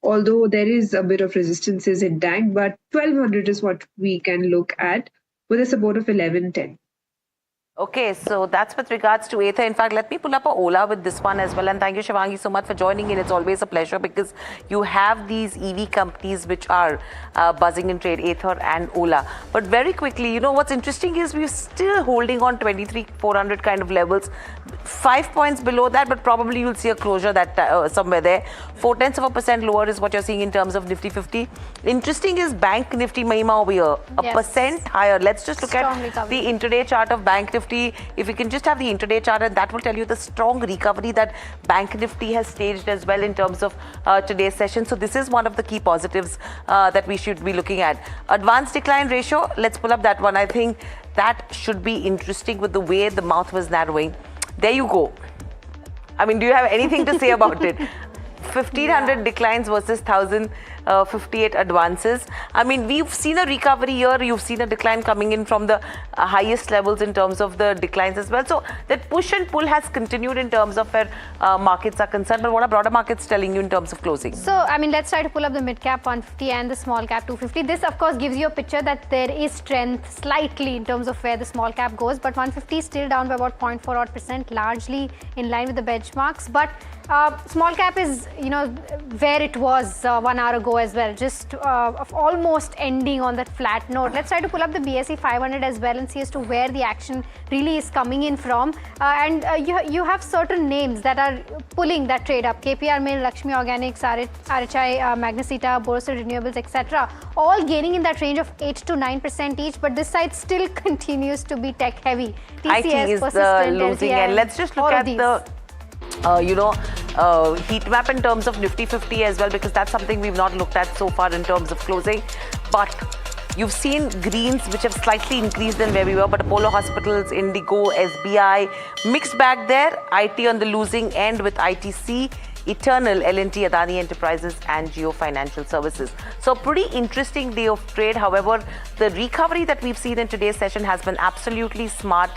Although there is a bit of resistances intact, but 1200 is what we can look at with a support of 1110. Okay, so that's with regards to Ather. In fact, let me pull up a Ola with this one as well. And thank you, Shivangi, so much for joining in. It's always a pleasure because you have these EV companies which are buzzing in trade, Ather and Ola. But very quickly, what's interesting is we're still holding on 23,400 kind of levels. 5 points below that, but probably you'll see a closure that somewhere there. 0.4% lower is what you're seeing in terms of Nifty 50. Interesting is Bank Nifty, Mahima, over here. A percent higher. Let's just look at the intraday chart of Bank Nifty. If we can just have the intraday chart, and that will tell you the strong recovery that Bank Nifty has staged as well in terms of today's session. So this is one of the key positives that we should be looking at. Advanced decline ratio, let's pull up that one. I think that should be interesting with the way the mouth was narrowing. There you go. I mean, do you have anything to say about it? 1,500 declines versus 1,058 advances. I mean, we've seen a recovery here. You've seen a decline coming in from the highest levels in terms of the declines as well. So that push and pull has continued in terms of where markets are concerned. But what are broader markets telling you in terms of closing? So, I mean, let's try to pull up the mid-cap 150 and the small-cap 250. This, of course, gives you a picture that there is strength slightly in terms of where the small-cap goes. But 150 is still down by about 0.4%, largely in line with the benchmarks. But small cap is, where it was 1 hour ago as well, just almost ending on that flat note. Let's try to pull up the BSE 500 as well and see as to where the action really is coming in from. And you have certain names that are pulling that trade up. KPR Mill, Lakshmi Organics, RHI, Magnesita, Borosil Renewables, etc. All gaining in that range of 8 to 9% each, but this side still continues to be tech heavy. TCS, IT is the losing end. Let's just look at the heat map in terms of Nifty 50 as well, because that's something we've not looked at so far in terms of closing. But you've seen greens which have slightly increased than where we were, but Apollo Hospitals, Indigo, SBI, mixed bag there. IT on the losing end with ITC, Eternal, L&T, Adani Enterprises and Jio Financial Services. So pretty interesting day of trade. However, the recovery that we've seen in today's session has been absolutely smart.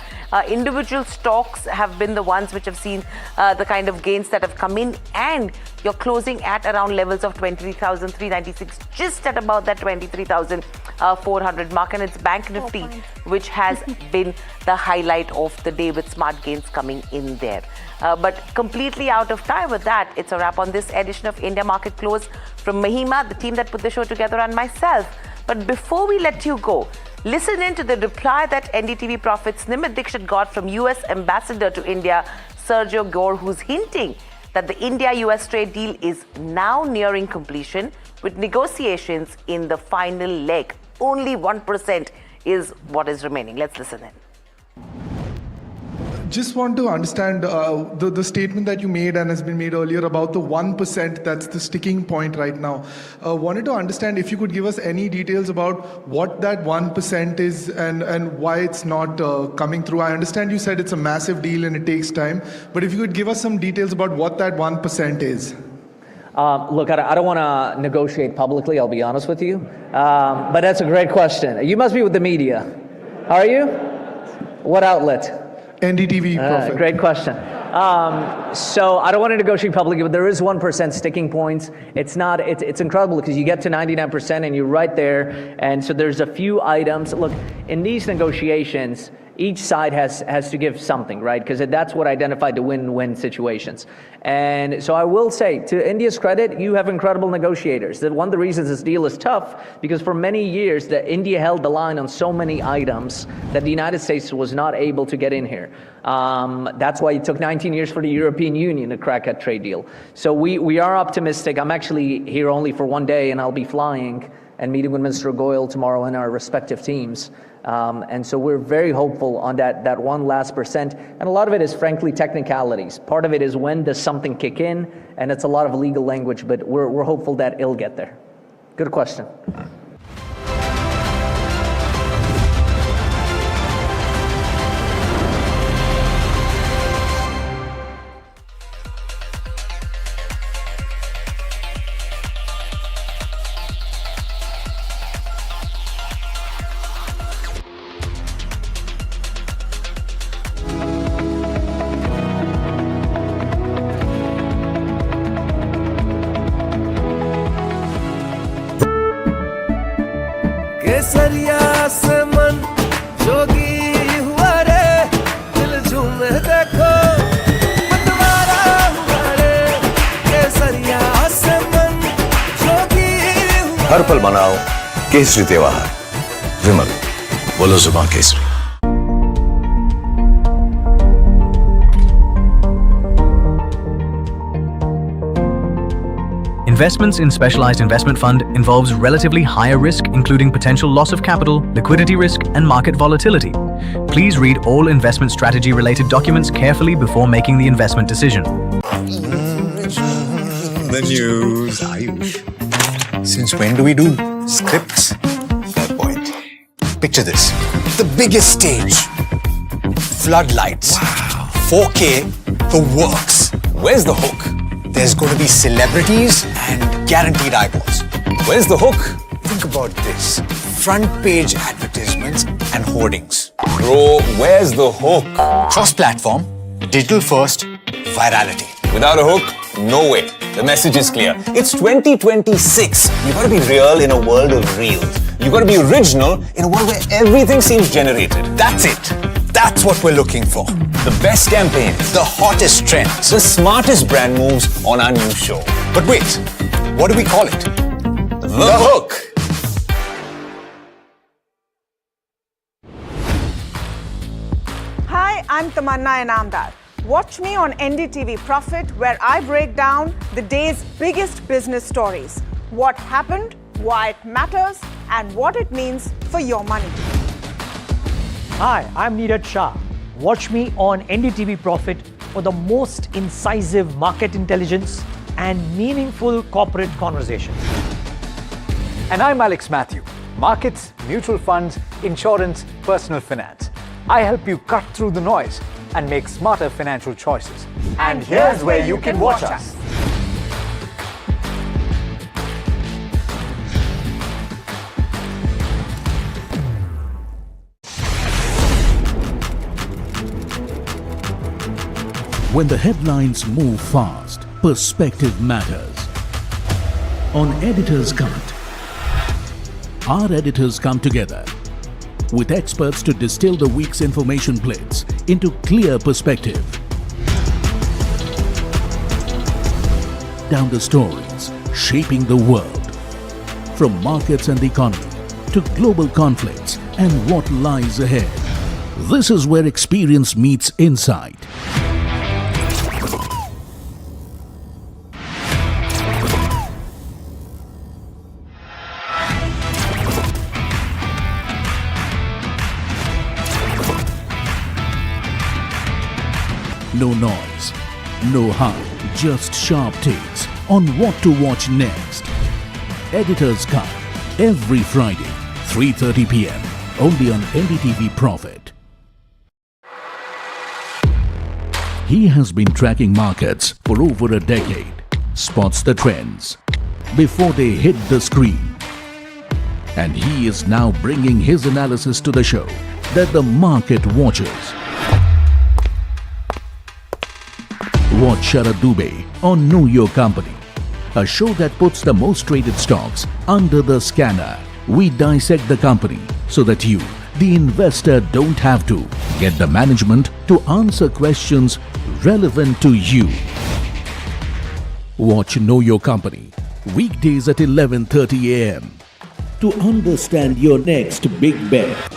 Individual stocks have been the ones which have seen the kind of gains that have come in, and you're closing at around levels of 23,396, just at about that 23,400 mark, and it's Bank Nifty which has been the highlight of the day with smart gains coming in there. But completely out of time with that, it's a wrap on this edition of India Market Close from Mahima, the team that put the show together, and myself. But before we let you go, listen in to the reply that NDTV Profit's Nimit Dixit got from US Ambassador to India, Sergio Gore, who's hinting that the India-US trade deal is now nearing completion with negotiations in the final leg. Only 1% is what is remaining. Let's listen in. Just want to understand the statement that you made and has been made earlier about the 1%, that's the sticking point right now. Wanted to understand if you could give us any details about what that 1% is and why it's not coming through. I understand you said it's a massive deal and it takes time, but if you could give us some details about what that 1% is. Look, I don't want to negotiate publicly, I'll be honest with you, but that's a great question. You must be with the media. How are you? What outlet? NDTV Profit. Great question. So I don't want to negotiate publicly, but there is 1% sticking points. It's incredible because you get to 99% and you're right there. And so there's a few items. Look, in these negotiations, each side has to give something, right? Because that's what identified the win-win situations. And so I will say, to India's credit, you have incredible negotiators. One of the reasons this deal is tough, because for many years, India held the line on so many items that the United States was not able to get in here. That's why it took 19 years for the European Union to crack that trade deal. So we are optimistic. I'm actually here only for one day, and I'll be flying and meeting with Minister Goyal tomorrow and our respective teams. And so we're very hopeful on that one last percent. And a lot of it is frankly technicalities. Part of it is when does something kick in, and it's a lot of legal language, but we're hopeful that it'll get there. Good question. केसरिया से मन जोगी हुआ रे दिल झूमे देखो मतवारा हुआ रे केसरिया से मन जोगी हुआ हर पल मनाओ केसरी त्योहार। विमल, बोलो जुबान Kesari. Investments in specialized investment fund involves relatively higher risk, including potential loss of capital, liquidity risk, and market volatility. Please read all investment strategy related documents carefully before making the investment decision. The news, Ayush. Since when do we do scripts? Fair point. Picture this. The biggest stage. Floodlights. Wow. 4K, the works. Where's the hook? There's going to be celebrities and guaranteed eyeballs. Where's the hook? Think about this. Front page advertisements and hoardings. Bro, where's the hook? Cross-platform, digital first, virality. Without a hook, no way. The message is clear. It's 2026. You gotta be real in a world of reels. You gotta be original in a world where everything seems generated. That's it. That's what we're looking for. The best campaigns. The hottest trends. The smartest brand moves on our new show. But wait, what do we call it? The Hook. Hi, I'm Tamanna Inamdar. Watch me on NDTV Profit, where I break down the day's biggest business stories. What happened, why it matters, and what it means for your money. Hi, I'm Niraj Shah. Watch me on NDTV Profit for the most incisive market intelligence and meaningful corporate conversations. And I'm Alex Matthew. Markets, mutual funds, insurance, personal finance. I help you cut through the noise and make smarter financial choices. And here's where you can watch us. When the headlines move fast, perspective matters. On Editor's Cut, our editors come together with experts to distill the week's information blitz into clear perspective. Down the stories shaping the world, from markets and the economy to global conflicts and what lies ahead. This is where experience meets insight. No noise, no hype, just sharp takes on what to watch next. Editor's Cut, every Friday, 3:30 p.m. only on NDTV Profit. He has been tracking markets for over a decade, spots the trends before they hit the screen. And he is now bringing his analysis to the show that the market watches. Watch Sharad Dubey on Know Your Company, a show that puts the most traded stocks under the scanner. We dissect the company so that you, the investor, don't have to get the management to answer questions relevant to you. Watch Know Your Company weekdays at 11:30 a.m. to understand your next big bet.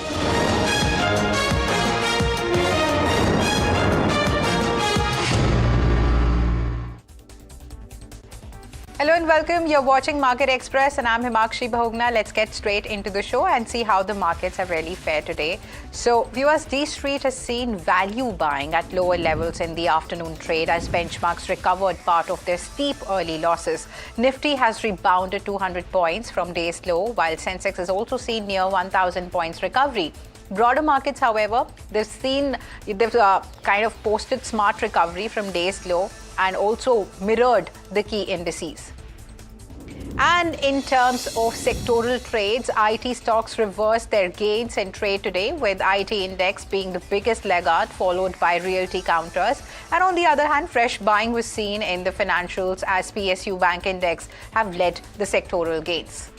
Hello and welcome. You're watching Market Express and I'm Himakshi Bahugna. Let's get straight into the show and see how the markets have really fared today. So viewers, D Street has seen value buying at lower levels in the afternoon trade as benchmarks recovered part of their steep early losses. Nifty has rebounded 200 points from day's low, while Sensex has also seen near 1,000 points recovery. Broader markets, however, they've kind of posted smart recovery from day's low and also mirrored the key indices. And in terms of sectoral trades, IT stocks reversed their gains in trade today, with IT index being the biggest laggard, followed by realty counters. And on the other hand, fresh buying was seen in the financials as PSU Bank index have led the sectoral gains.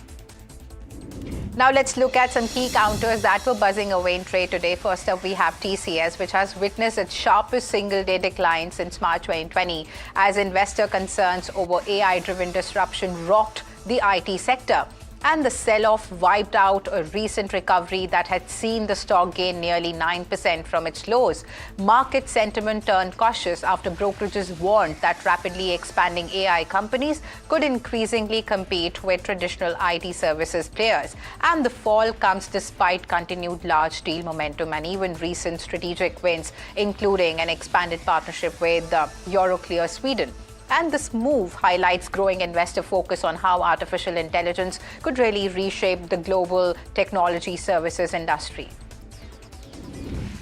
Now let's look at some key counters that were buzzing away in trade today. First up, we have TCS, which has witnessed its sharpest single-day decline since March 2020 as investor concerns over AI-driven disruption rocked the IT sector. And the sell-off wiped out a recent recovery that had seen the stock gain nearly 9% from its lows. Market sentiment turned cautious after brokerages warned that rapidly expanding AI companies could increasingly compete with traditional IT services players. And the fall comes despite continued large deal momentum and even recent strategic wins, including an expanded partnership with Euroclear Sweden. And this move highlights growing investor focus on how artificial intelligence could really reshape the global technology services industry.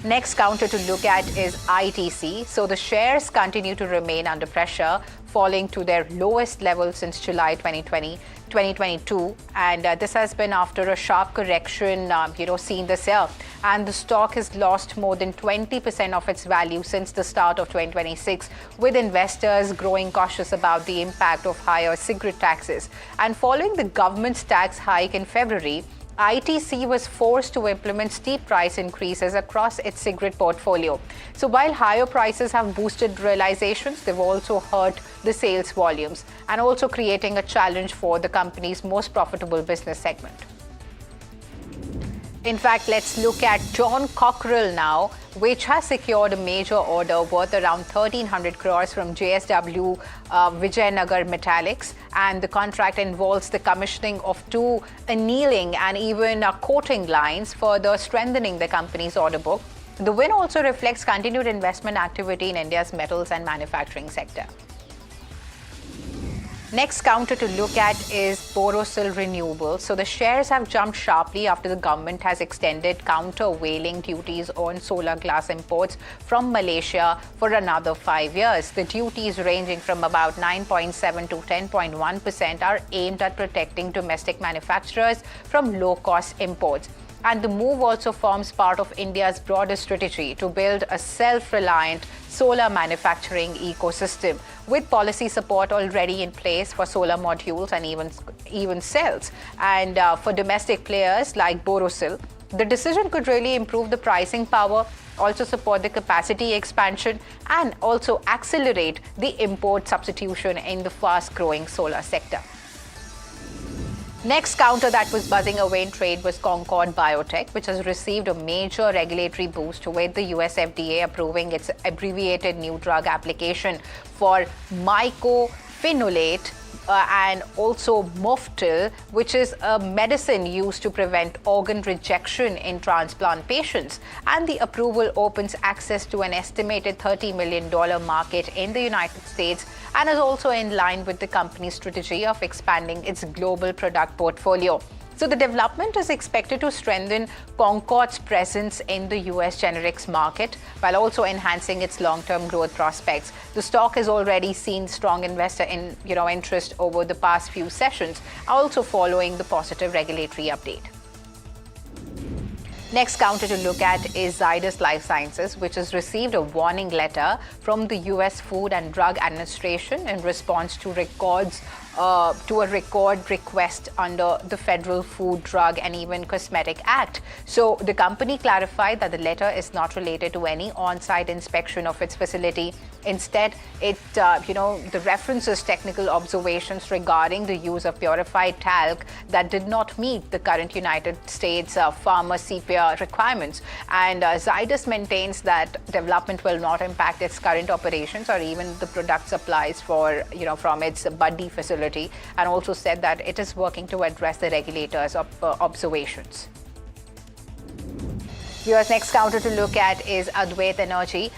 Next counter to look at is ITC. So the shares continue to remain under pressure, falling to their lowest level since July 2022. And this has been after a sharp correction, seen this year. And the stock has lost more than 20% of its value since the start of 2026, with investors growing cautious about the impact of higher cigarette taxes. And following the government's tax hike in February, ITC was forced to implement steep price increases across its cigarette portfolio. So while higher prices have boosted realizations, they've also hurt the sales volumes and also creating a challenge for the company's most profitable business segment. In fact, let's look at John Cockerell now, which has secured a major order worth around 1,300 crores from JSW Vijayanagar Metallics. And the contract involves the commissioning of 2 annealing and even coating lines, further strengthening the company's order book. The win also reflects continued investment activity in India's metals and manufacturing sector. Next counter to look at is Borosil Renewables. So the shares have jumped sharply after the government has extended countervailing duties on solar glass imports from Malaysia for another 5 years. The duties ranging from about 9.7 to 10.1% are aimed at protecting domestic manufacturers from low-cost imports. And the move also forms part of India's broader strategy to build a self-reliant solar manufacturing ecosystem, with policy support already in place for solar modules and even cells. And for domestic players like Borosil, the decision could really improve the pricing power, also support the capacity expansion, and also accelerate the import substitution in the fast-growing solar sector. Next counter that was buzzing away in trade was Concord Biotech, which has received a major regulatory boost with the US FDA approving its abbreviated new drug application for mycophenolate and also Moftil, which is a medicine used to prevent organ rejection in transplant patients. And the approval opens access to an estimated $30 million market in the United States and is also in line with the company's strategy of expanding its global product portfolio. So the development is expected to strengthen Concord's presence in the US generics market while also enhancing its long-term growth prospects. The stock has already seen strong investor interest over the past few sessions, also following the positive regulatory update. Next counter to look at is Zydus Lifesciences, which has received a warning letter from the US Food and Drug Administration in response to a record request under the Federal Food, Drug and even Cosmetic Act. So the company clarified that the letter is not related to any on-site inspection of its facility. Instead, the references technical observations regarding the use of purified talc that did not meet the current United States pharma CPR requirements. And Zydus maintains that development will not impact its current operations or even the product supplies from its Buddy facility, and also said that it is working to address the regulators' observations. Viewers, next counter to look at is Advait Energy,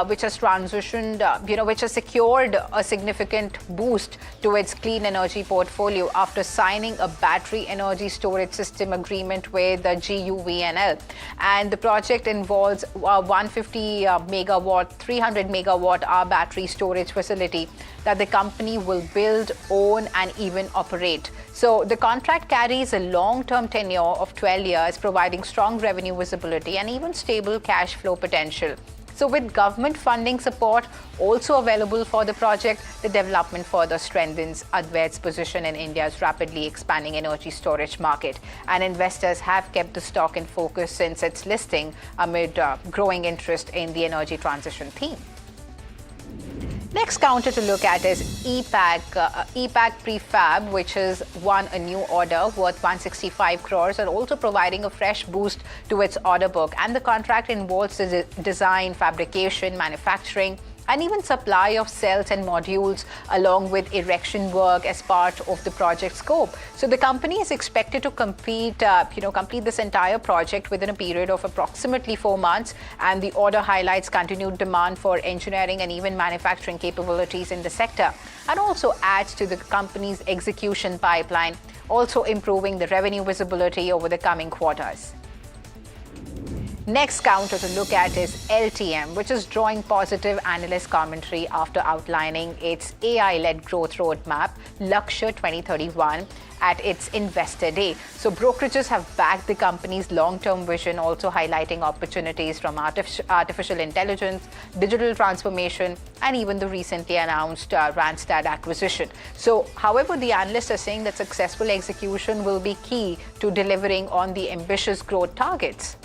which has which has secured a significant boost to its clean energy portfolio after signing a battery energy storage system agreement with the GUVNL. And the project involves a 150 megawatt, 300 megawatt hour battery storage facility that the company will build, own, and even operate. So the contract carries a long-term tenure of 12 years, providing strong revenue visibility and even stable cash flow potential. So with government funding support also available for the project, the development further strengthens Advait's position in India's rapidly expanding energy storage market. And investors have kept the stock in focus since its listing amid growing interest in the energy transition theme. Next counter to look at is EPAC Prefab, which has won a new order worth 165 crores and also providing a fresh boost to its order book. And the contract involves the design, fabrication, manufacturing, and even supply of cells and modules along with erection work as part of the project scope. So the company is expected to complete this entire project within a period of approximately 4 months, and the order highlights continued demand for engineering and even manufacturing capabilities in the sector, and also adds to the company's execution pipeline, also improving the revenue visibility over the coming quarters. Next counter to look at is LTM, which is drawing positive analyst commentary after outlining its AI-led growth roadmap, Lakshya 2031, at its Investor Day. So brokerages have backed the company's long-term vision, also highlighting opportunities from artificial intelligence, digital transformation, and even the recently announced Randstad acquisition. So, however, the analysts are saying that successful execution will be key to delivering on the ambitious growth targets.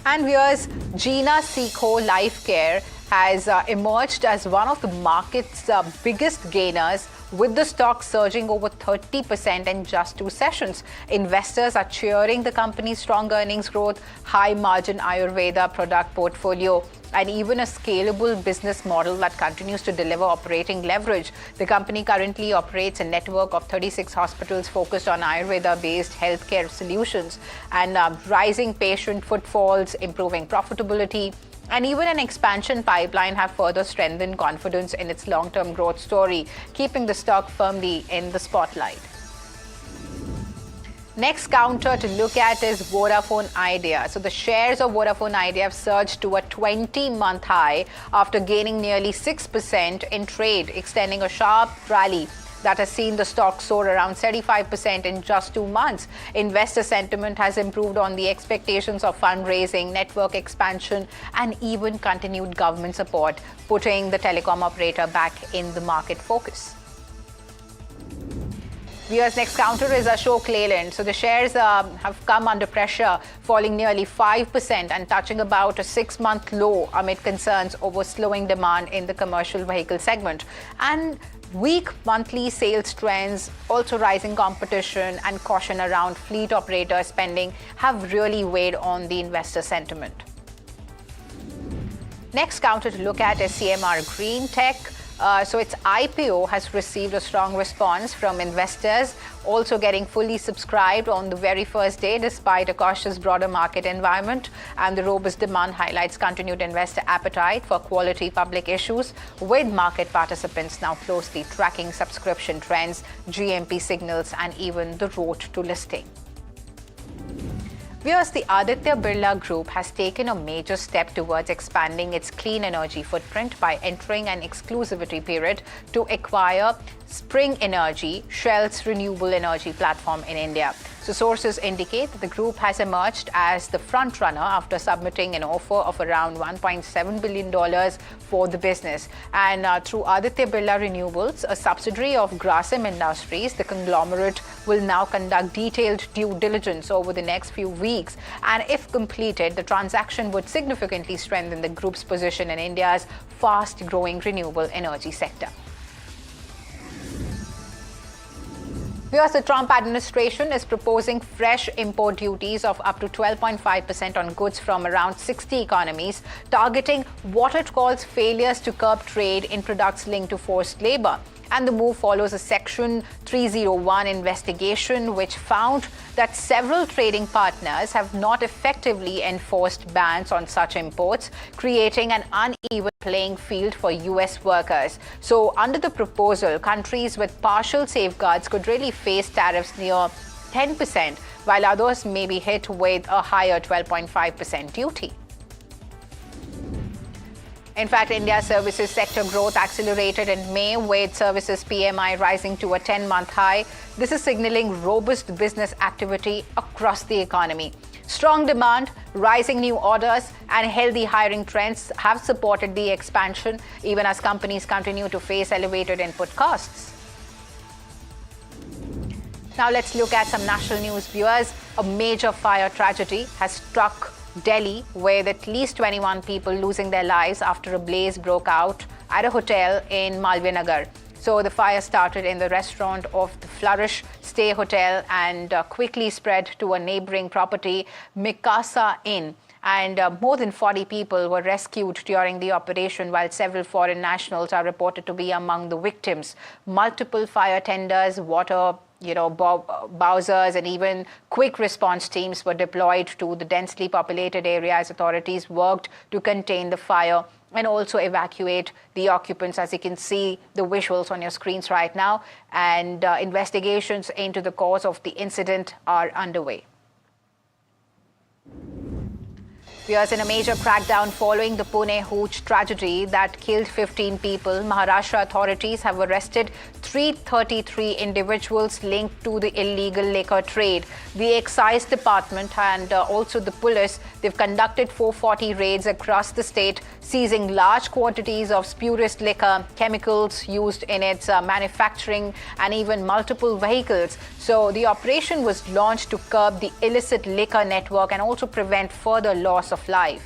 And here's Gina Seco Life Care has emerged as one of the market's biggest gainers, with the stock surging over 30% in just 2 sessions. Investors are cheering the company's strong earnings growth, high margin Ayurveda product portfolio, and even a scalable business model that continues to deliver operating leverage. The company currently operates a network of 36 hospitals focused on Ayurveda-based healthcare solutions, and rising patient footfalls, improving profitability, and even an expansion pipeline have further strengthened confidence in its long-term growth story, keeping the stock firmly in the spotlight. Next counter to look at is Vodafone Idea. So the shares of Vodafone Idea have surged to a 20-month high after gaining nearly 6% in trade, extending a sharp rally that has seen the stock soar around 35% in just 2 months. Investor sentiment has improved on the expectations of fundraising, network expansion, and even continued government support, putting the telecom operator back in the market focus. Viewers, next counter is Ashok Leyland. So the shares have come under pressure, falling nearly 5% and touching about a 6-month low amid concerns over slowing demand in the commercial vehicle segment. And weak monthly sales trends, also rising competition and caution around fleet operator spending have really weighed on the investor sentiment. Next counter to look at is CMR Green Tech. So its IPO has received a strong response from investors, also getting fully subscribed on the very first day despite a cautious broader market environment, and the robust demand highlights continued investor appetite for quality public issues, with market participants now closely tracking subscription trends, GMP signals, and even the road to listing. Viewers, the Aditya Birla Group has taken a major step towards expanding its clean energy footprint by entering an exclusivity period to acquire Spring Energy, Shell's renewable energy platform in India. So sources indicate that the group has emerged as the front runner after submitting an offer of around $1.7 billion for the business. And through Aditya Birla Renewables, a subsidiary of Grasim Industries, the conglomerate will now conduct detailed due diligence over the next few weeks. And if completed, the transaction would significantly strengthen the group's position in India's fast-growing renewable energy sector. Because the Trump administration is proposing fresh import duties of up to 12.5% on goods from around 60 economies, targeting what it calls failures to curb trade in products linked to forced labor. And the move follows a Section 301 investigation, which found that several trading partners have not effectively enforced bans on such imports, creating an uneven playing field for US workers. So under the proposal, countries with partial safeguards could really face tariffs near 10%, while others may be hit with a higher 12.5% duty. In fact, India's services sector growth accelerated in May, with services PMI rising to a 10-month high. This is signaling robust business activity across the economy. Strong demand, rising new orders, and healthy hiring trends have supported the expansion, even as companies continue to face elevated input costs. Now let's look at some national news, viewers. A major fire tragedy has struck Delhi, with at least 21 people losing their lives after a blaze broke out at a hotel in Malviya Nagar. So the fire started in the restaurant of the Flourish Stay Hotel and quickly spread to a neighboring property, Mikasa Inn. And more than 40 people were rescued during the operation, while several foreign nationals are reported to be among the victims. Multiple fire tenders, water bowsers, and even quick response teams were deployed to the densely populated area as authorities worked to contain the fire and also evacuate the occupants, as you can see the visuals on your screens right now. And investigations into the cause of the incident are underway. Viewers, in a major crackdown following the Pune Hooch tragedy that killed 15 people, Maharashtra authorities have arrested 333 individuals linked to the illegal liquor trade. The Excise Department and also the police, they've conducted 440 raids across the state, seizing large quantities of spurious liquor, chemicals used in its manufacturing, and even multiple vehicles. So the operation was launched to curb the illicit liquor network and also prevent further loss of life.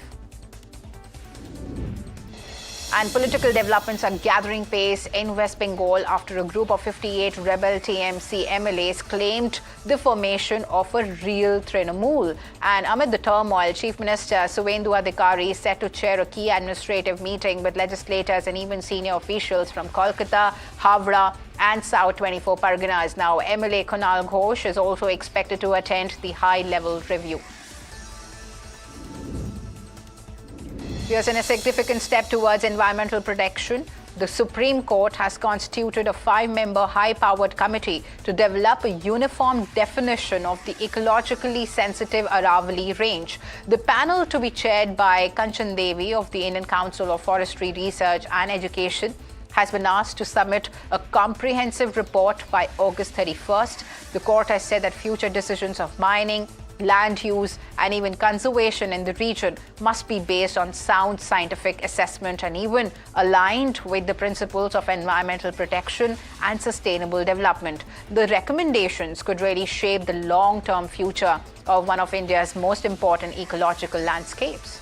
And political developments are gathering pace in West Bengal after a group of 58 rebel TMC MLAs claimed the formation of a real Trinamool. And amid the turmoil, Chief Minister Suvendu Adhikari is set to chair a key administrative meeting with legislators and even senior officials from Kolkata, Havra, and South 24 Parganas. Now, MLA Kunal Ghosh is also expected to attend the high-level review. Here's in a significant step towards environmental protection. The Supreme Court has constituted a 5-member high-powered committee to develop a uniform definition of the ecologically sensitive Aravalli range. The panel, to be chaired by Kanchan Devi of the Indian Council of Forestry Research and Education, has been asked to submit a comprehensive report by August 31st. The court has said that future decisions of mining, land use, and even conservation in the region must be based on sound scientific assessment and even aligned with the principles of environmental protection and sustainable development. The recommendations could really shape the long-term future of one of India's most important ecological landscapes.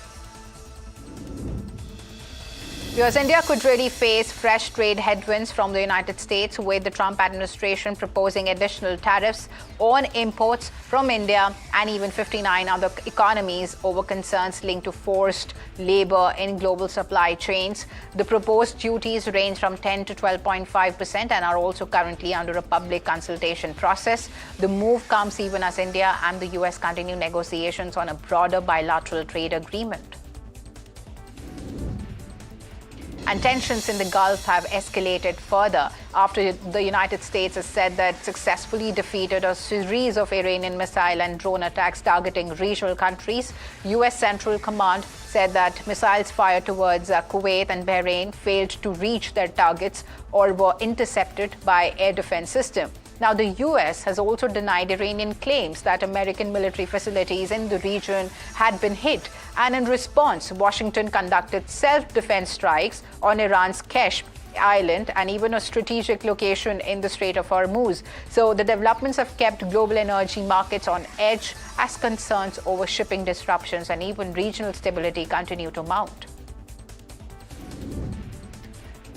Because India could really face fresh trade headwinds from the United States, with the Trump administration proposing additional tariffs on imports from India and even 59 other economies over concerns linked to forced labor in global supply chains. The proposed duties range from 10 to 12.5% and are also currently under a public consultation process. The move comes even as India and the US continue negotiations on a broader bilateral trade agreement. And tensions in the Gulf have escalated further after the United States has said that it successfully defeated a series of Iranian missile and drone attacks targeting regional countries. US Central Command said that missiles fired towards Kuwait and Bahrain failed to reach their targets or were intercepted by air defense system. Now, the US has also denied Iranian claims that American military facilities in the region had been hit. And in response, Washington conducted self-defense strikes on Iran's Kesh Island and even a strategic location in the Strait of Hormuz. So the developments have kept global energy markets on edge as concerns over shipping disruptions and even regional stability continue to mount.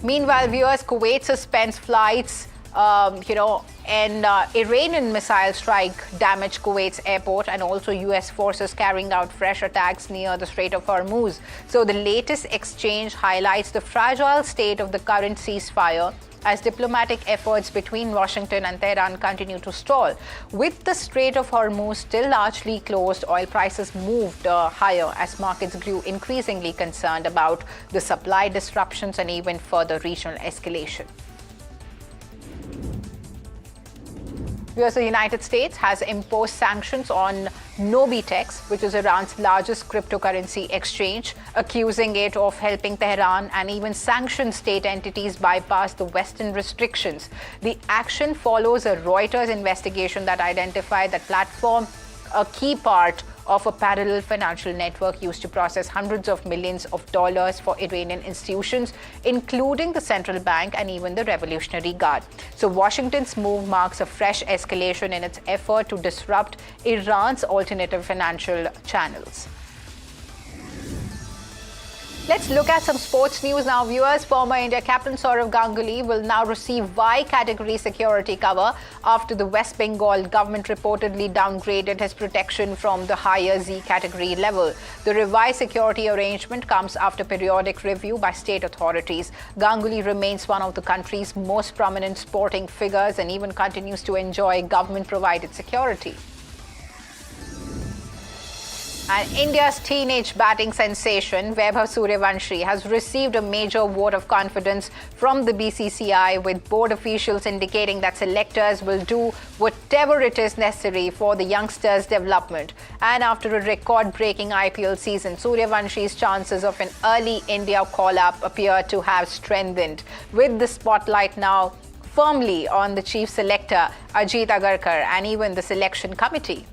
Meanwhile, viewers, Kuwait suspends flights and Iranian missile strike damaged Kuwait's airport, and also US forces carrying out fresh attacks near the Strait of Hormuz. So the latest exchange highlights the fragile state of the current ceasefire as diplomatic efforts between Washington and Tehran continue to stall. With the Strait of Hormuz still largely closed, oil prices moved higher as markets grew increasingly concerned about the supply disruptions and even further regional escalation. Because the United States has imposed sanctions on Nobitex, which is Iran's largest cryptocurrency exchange, accusing it of helping Tehran and even sanctioned state entities bypass the Western restrictions. The action follows a Reuters investigation that identified that platform a key part of a parallel financial network used to process hundreds of millions of dollars for Iranian institutions, including the central bank and even the Revolutionary Guard. So Washington's move marks a fresh escalation in its effort to disrupt Iran's alternative financial channels. Let's look at some sports news now, viewers. Former India captain Sourav Ganguly will now receive Y category security cover after the West Bengal government reportedly downgraded his protection from the higher Z category level. The revised security arrangement comes after periodic review by state authorities. Ganguly remains one of the country's most prominent sporting figures and even continues to enjoy government-provided security. And India's teenage batting sensation, Vaibhav Suryavanshi, has received a major vote of confidence from the BCCI, with board officials indicating that selectors will do whatever it is necessary for the youngsters' development. And after a record-breaking IPL season, Suryavanshi's chances of an early India call-up appear to have strengthened, with the spotlight now firmly on the chief selector, Ajit Agarkar, and even the selection committee.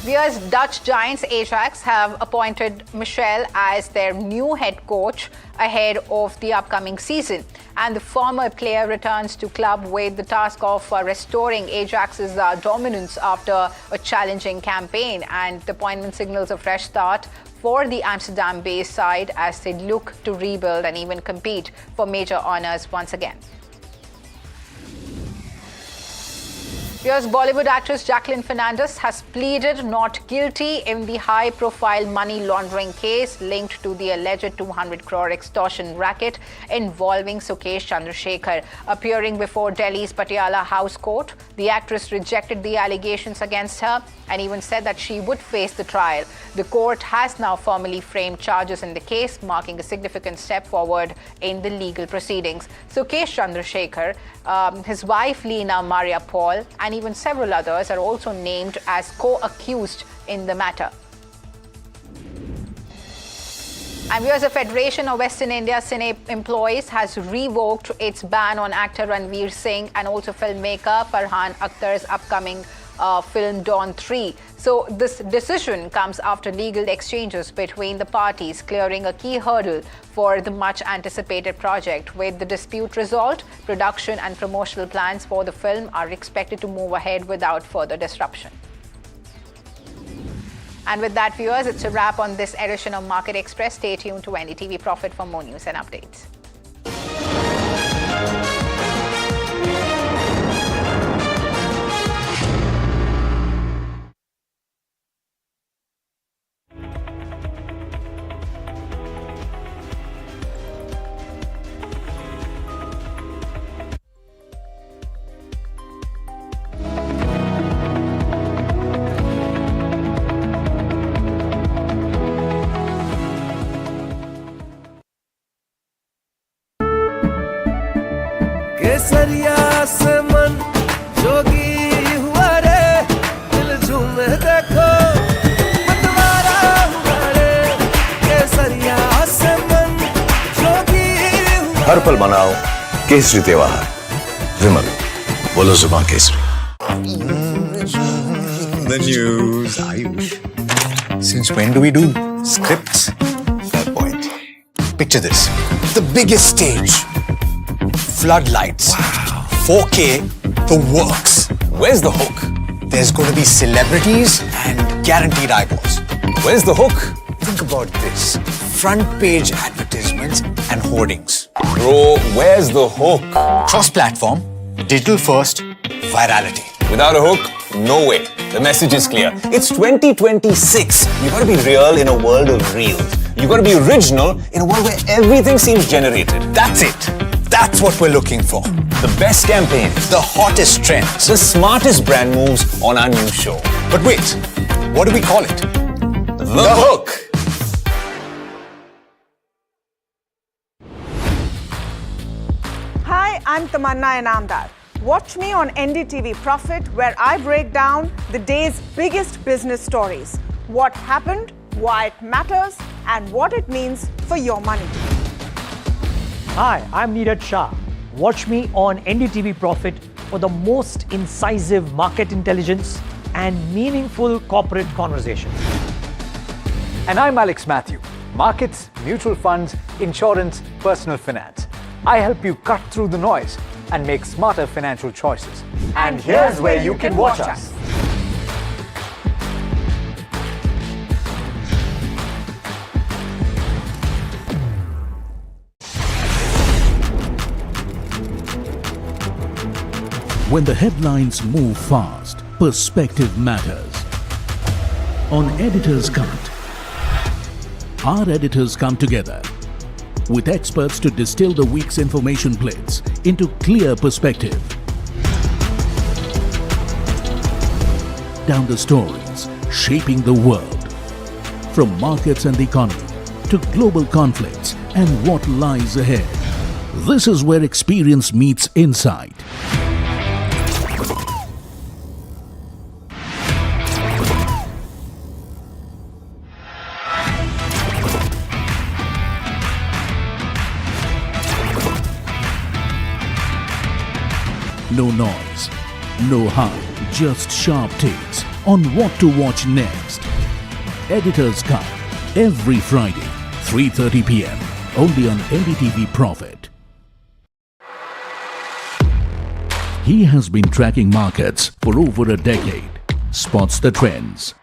Viewers, Dutch giants Ajax have appointed Michel as their new head coach ahead of the upcoming season. And the former player returns to club with the task of restoring Ajax's dominance after a challenging campaign. And the appointment signals a fresh start for the Amsterdam-based side as they look to rebuild and even compete for major honours once again. Here's Bollywood actress Jacqueline Fernandez has pleaded not guilty in the high-profile money laundering case linked to the alleged 200 crore extortion racket involving Sukesh Chandrasekhar. Appearing before Delhi's Patiala House Court, the actress rejected the allegations against her and even said that she would face the trial. The court has now formally framed charges in the case, marking a significant step forward in the legal proceedings. Sukesh Chandrasekhar, his wife Leena Maria Paul, and even several others are also named as co-accused in the matter. And here's a Federation of Western India Cine Employees has revoked its ban on actor Ranveer Singh and also filmmaker Farhan Akhtar's upcoming film Dawn 3. So this decision comes after legal exchanges between the parties, clearing a key hurdle for the much anticipated project. With the dispute resolved, production and promotional plans for the film are expected to move ahead without further disruption. And with that, viewers, it's a wrap on this edition of Market Express. Stay tuned to NDTV Profit for more news and updates. केसरिया से मन जोगी हुआ रे दिल झूमे देखो मतवारा हुआ रे केसरिया से मन जोगी हुआ हर पल मनाओ केसरी त्योहार विमल बोलो जुबान Kesari The news, Ayush. Since when do we do scripts? Fair point. Picture this. The biggest stage. Floodlights. Wow. 4K. The works. Where's the hook? There's going to be celebrities and guaranteed eyeballs. Where's the hook? Think about this. Front page advertisements and hoardings. Bro, where's the hook? Cross-platform, digital first, virality. Without a hook, no way. The message is clear. It's 2026. You gotta be real in a world of reels. You gotta be original in a world where everything seems generated. That's it. That's what we're looking for. The best campaigns. The hottest trends. The smartest brand moves on our new show. But wait, what do we call it? The Hook. Hi, I'm Tamanna Inamdar. Watch me on NDTV Profit, where I break down the day's biggest business stories. What happened, why it matters, and what it means for your money. Hi, I'm Niraj Shah. Watch me on NDTV Profit for the most incisive market intelligence and meaningful corporate conversations. And I'm Alex Matthew. Markets, mutual funds, insurance, personal finance. I help you cut through the noise and make smarter financial choices. And here's where you can watch us. When the headlines move fast, perspective matters. On Editor's Cut, our editors come together with experts to distill the week's information plates into clear perspective. Down the stories shaping the world, from markets and the economy to global conflicts and what lies ahead. This is where experience meets insight. No noise, no hype, just sharp takes on what to watch next. Editor's Cut, every Friday, 3:30 p.m. only on NDTV Profit. He has been tracking markets for over a decade, spots the trends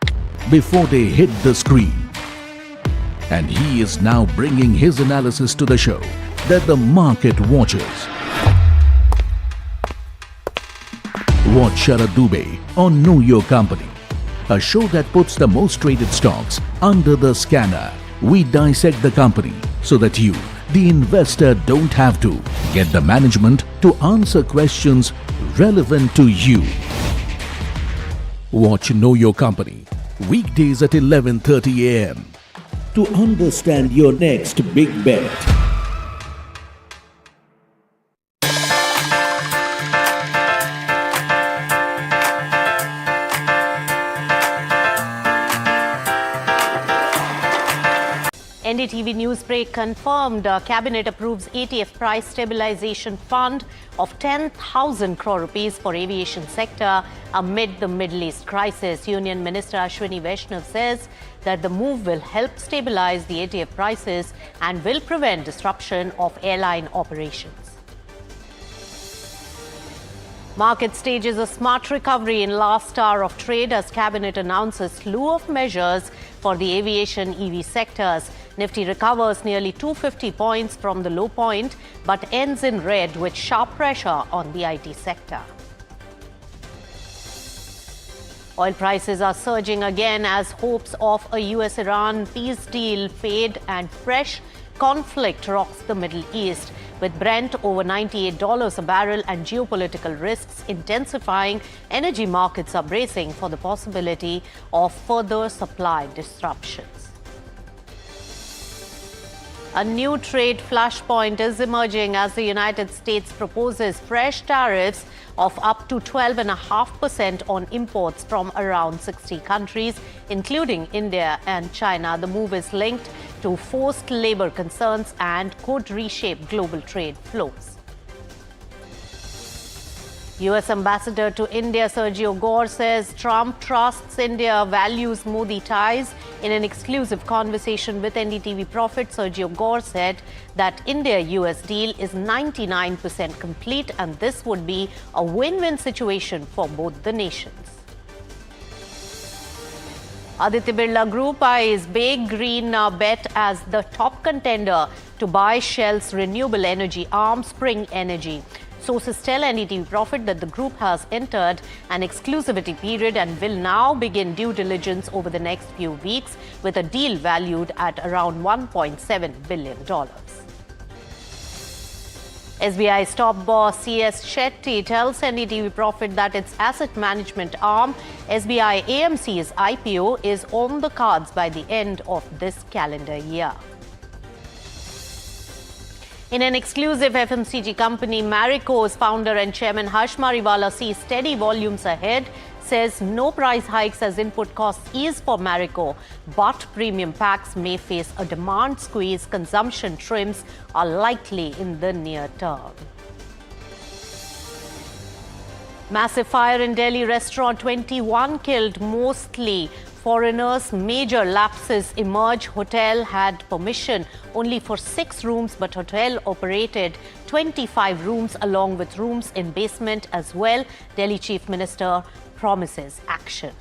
before they hit the screen. And he is now bringing his analysis to the show that the market watches. Watch Sharad Dubey on Know Your Company, a show that puts the most traded stocks under the scanner. We dissect the company so that you, the investor, don't have to. Get the management to answer questions relevant to you. Watch Know Your Company, weekdays at 11:30 a.m. to understand your next big bet. NDTV Newsbreak confirmed Cabinet approves ETF price stabilization fund of 10,000 crore rupees for aviation sector amid the Middle East crisis. Union Minister Ashwini Vaishnav says that the move will help stabilize the ETF prices and will prevent disruption of airline operations. Market stages a smart recovery in last hour of trade as Cabinet announces slew of measures for the aviation EV sectors. Nifty recovers nearly 250 points from the low point but ends in red with sharp pressure on the IT sector. Oil prices are surging again as hopes of a US-Iran peace deal fade and fresh conflict rocks the Middle East. With Brent over $98 a barrel and geopolitical risks intensifying, energy markets are bracing for the possibility of further supply disruptions. A new trade flashpoint is emerging as the United States proposes fresh tariffs of up to 12.5% on imports from around 60 countries, including India and China. The move is linked to forced labor concerns and could reshape global trade flows. US Ambassador to India Sergio Gore says Trump trusts India, values Modi ties. In an exclusive conversation with NDTV Profit, Sergio Gore said that India-US deal is 99% complete and this would be a win-win situation for both the nations. Aditya Birla Group eyes Big Green bet as the top contender to buy Shell's renewable energy arm Spring Energy. Sources tell NDTV Profit that the group has entered an exclusivity period and will now begin due diligence over the next few weeks with a deal valued at around $1.7 billion. SBI's top boss CS Shetty tells NDTV Profit that its asset management arm SBI AMC's IPO is on the cards by the end of this calendar year. In an exclusive FMCG company, Marico's founder and chairman Harsh Mariwala sees steady volumes ahead, says no price hikes as input costs ease for Marico, but premium packs may face a demand squeeze. Consumption trims are likely in the near term. Massive fire in Delhi restaurant, 21 killed, mostly foreigners. Major lapses emerge. Hotel had permission only for 6 rooms, but hotel operated 25 rooms along with rooms in basement as well. Delhi Chief Minister promises action.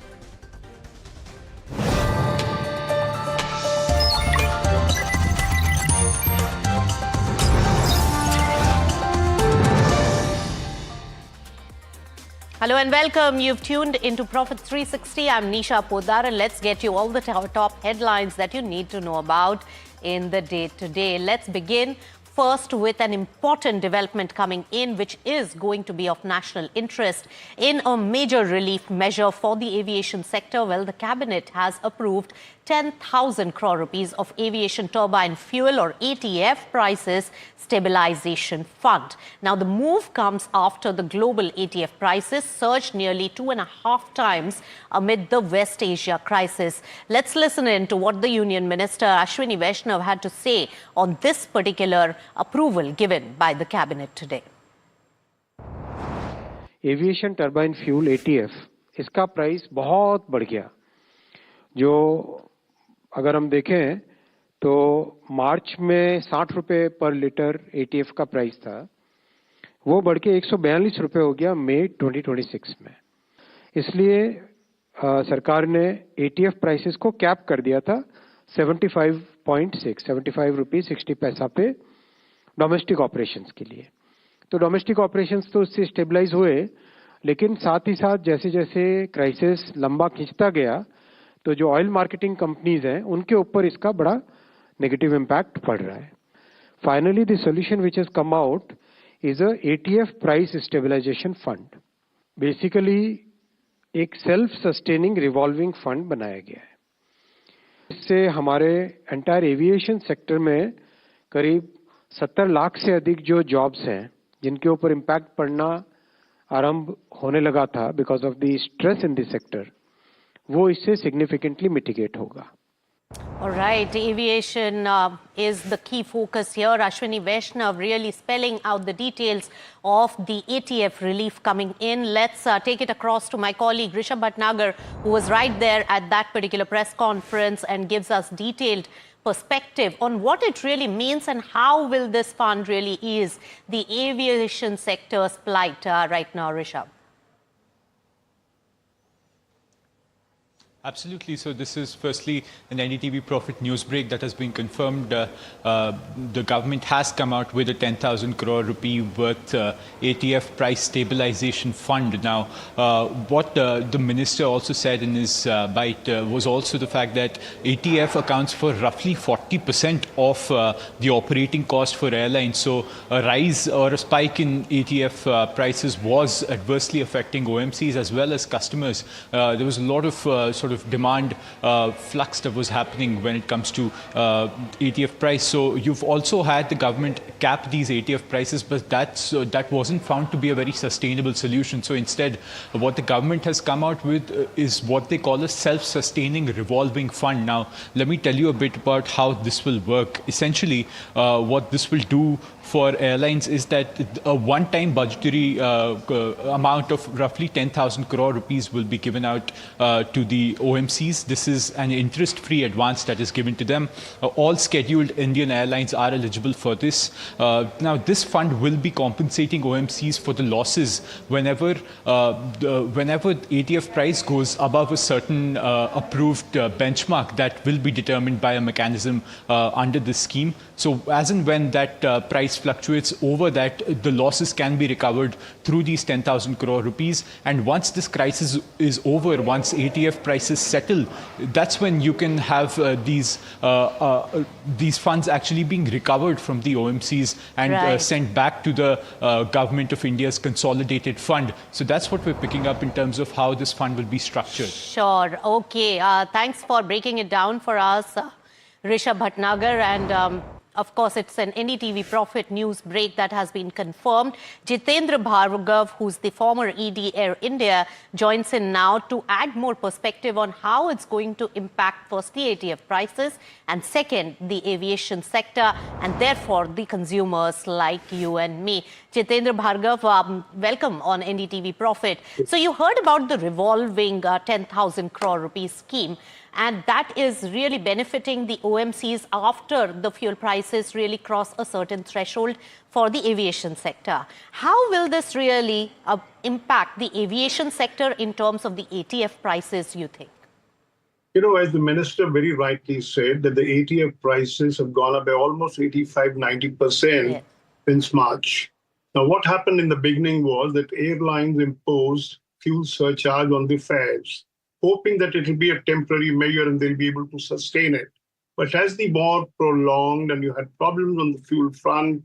Hello and welcome. You've tuned into Profit 360. I'm Nisha Poddar, and let's get you all the top headlines that you need to know about in the day today. Let's begin first with an important development coming in, which is going to be of national interest in a major relief measure for the aviation sector. Well, the cabinet has approved 10,000 crore rupees of aviation turbine fuel or ATF prices stabilization fund. Now, the move comes after the global ATF prices surged nearly 2.5 times amid the West Asia crisis. Let's listen in to what the Union Minister Ashwini Vaishnav had to say on this particular approval given by the cabinet today. Aviation turbine fuel ETF इसका price बहुत बढ़ गया। जो अगर हम देखें तो मार्च में 60 रुपए पर लीटर एटीएफ का प्राइस था, वो बढ़ के 142 रुपए हो गया मई 2026 में। इसलिए सरकार ने एटीएफ प्राइसेस को कैप कर दिया था 75 रुपीस 60 पैसा पे डोमेस्टिक ऑपरेशंस के लिए। तो डोमेस्टिक ऑपरेशंस तो उससे स्टेबलाइज हुए, लेकिन साथ ही साथ जैसे जैसे क्राइसिस लंबा खिंचता गया तो जो ऑयल मार्केटिंग कंपनीज हैं उनके ऊपर इसका बड़ा नेगेटिव इम्पैक्ट पड़ रहा है। Finally the solution which has come out is a ATF price stabilisation fund. Basically एक सेल्फ सस्टेनिंग रिवॉल्विंग फंड बनाया गया है। इससे हमारे एंटायर एविएशन सेक्टर में करीब 70 लाख से अधिक जो जॉब्स हैं जिनके ऊपर इम्पैक्ट पड़ना आरंभ होने लगा था because of the stress in the sector, वो इससे सिग्निफिकेंटली मिटिगेट होगा। All right, aviation is the key focus here. Ashwini Vaishnav really spelling out the details of the ATF relief coming in. Let's take it across to my colleague Rishabh Bhatnagar, who was right there at that particular press conference and gives us detailed perspective on what it really means and how will this fund really ease the aviation sector's plight right now, Rishabh. Absolutely. So this is firstly an NDTV Profit news break that has been confirmed. The government has come out with a 10,000 crore rupee worth ATF price stabilization fund. Now, what the minister also said in his bite was also the fact that ATF accounts for roughly 40% of the operating cost for airlines. So a rise or a spike in ATF prices was adversely affecting OMCs as well as customers. There was a lot of sort of demand flux that was happening when it comes to ATF price. So you've also had the government cap these ATF prices, but that wasn't found to be a very sustainable solution. So instead, what the government has come out with is what they call a self-sustaining revolving fund. Now, let me tell you a bit about how this will work. Essentially, what this will do for airlines is that a one-time budgetary amount of roughly 10,000 crore rupees will be given out to the OMCs. This is an interest-free advance that is given to them. All scheduled Indian airlines are eligible for this. Now, this fund will be compensating OMCs for the losses whenever ATF price goes above a certain approved benchmark that will be determined by a mechanism under this scheme. So as and when that price fluctuates over that, the losses can be recovered through these 10,000 crore rupees. And once this crisis is over, once ATF prices settle, that's when you can have these funds actually being recovered from the OMCs and sent back to the Government of India's consolidated fund. So that's what we're picking up in terms of how this fund will be structured. Sure. Okay. Thanks for breaking it down for us, Rishabh Bhatnagar. And Of course, it's an NDTV Profit news break that has been confirmed. Jitendra Bhargav, who's the former ED Air India, joins in now to add more perspective on how it's going to impact first the ATF prices and second, the aviation sector and therefore the consumers like you and me. Jitendra Bhargav, welcome on NDTV Profit. So you heard about the revolving 10,000 crore rupees scheme. And that is really benefiting the OMCs after the fuel prices really cross a certain threshold for the aviation sector. How will this really impact the aviation sector in terms of the ATF prices, you think? You know, as the minister very rightly said, that the ATF prices have gone up by almost 85–90% since March. Now, what happened in the beginning was that airlines imposed fuel surcharge on the fares, hoping that it will be a temporary measure and they'll be able to sustain it. But as the war prolonged and you had problems on the fuel front,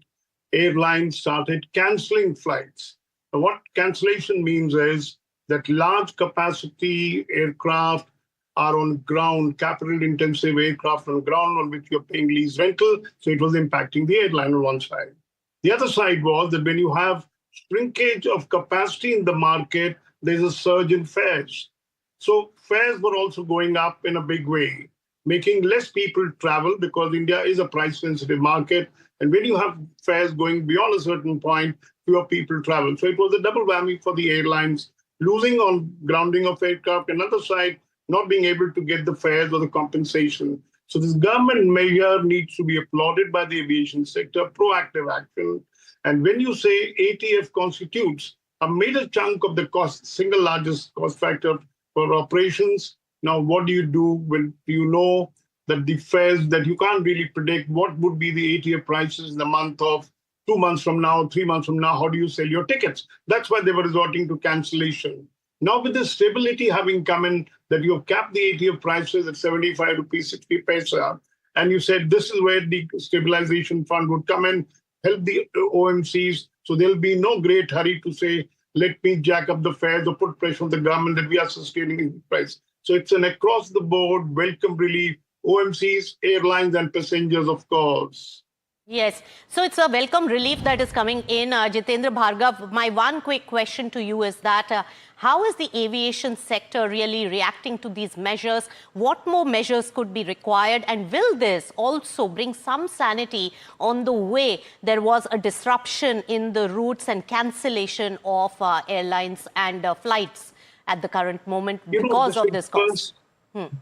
airlines started canceling flights. Now, what cancellation means is that large capacity aircraft are on ground, capital-intensive aircraft on ground on which you're paying lease rental, so it was impacting the airline on one side. The other side was that when you have shrinkage of capacity in the market, there's a surge in fares. So fares were also going up in a big way, making less people travel because India is a price-sensitive market. And when you have fares going beyond a certain point, fewer people travel. So it was a double whammy for the airlines, losing on grounding of aircraft, and on the other side, not being able to get the fares or the compensation. So this government measure needs to be applauded by the aviation sector, proactive action. And when you say ATF constitutes a major chunk of the cost, single largest cost factor for operations, now what do you do when you know that the fares that you can't really predict what would be the ATF prices in the month of 2 months from now, 3 months from now, how do you sell your tickets? That's why they were resorting to cancellation. Now with the stability having come in, that you have capped the ATF prices at 75 rupees 60 paisa, and you said this is where the stabilization fund would come in, help the OMCs, so there'll be no great hurry to say, let me jack up the fares or put pressure on the government that we are sustaining the price. So it's an across-the-board welcome relief, OMCs, airlines and passengers, of course. Yes, so it's a welcome relief that is coming in. Jitendra Bhargav, my one quick question to you is that how is the aviation sector really reacting to these measures? What more measures could be required? And will this also bring some sanity on the way there was a disruption in the routes and cancellation of airlines and flights at the current moment because of this cost?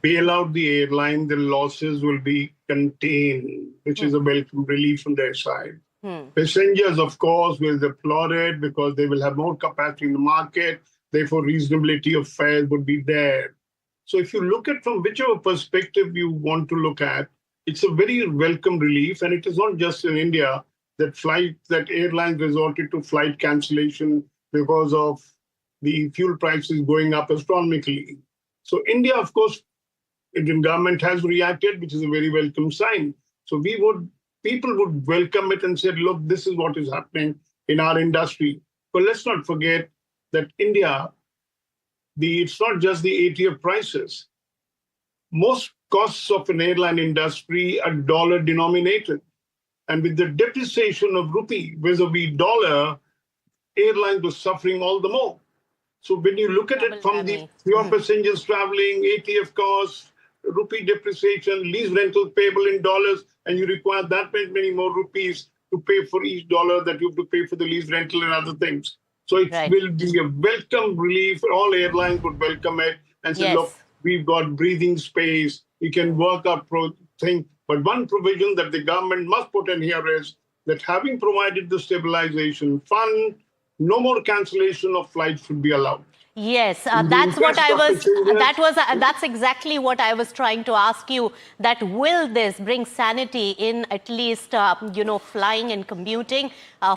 Bail out the airline, the losses will be contained, which is a welcome relief from their side. Passengers, of course, will applaud it because they will have more capacity in the market. Therefore, reasonability of fares would be there. So if you look at from whichever perspective you want to look at, it's a very welcome relief. And it is not just in India that airlines resorted to flight cancellation because of the fuel prices going up astronomically. So India, of course, Indian government has reacted, which is a very welcome sign. So people would welcome it and say, look, this is what is happening in our industry. But let's not forget that India, it's not just the ATF prices. Most costs of an airline industry are dollar denominated. And with the depreciation of rupee vis-a-vis dollar, airlines were suffering all the more. So when you look at it from the fewer passengers traveling, ATF costs, rupee depreciation, lease rental payable in dollars, and you require that many more rupees to pay for each dollar that you have to pay for the lease rental and other things. So it will be a welcome relief. All airlines would welcome it and say, look, we've got breathing space. We can work out things. But one provision that the government must put in here is that having provided the stabilization fund, no more cancellation of flights should be allowed. Yes, that's exactly what I was trying to ask you, that will this bring sanity in at least, flying and commuting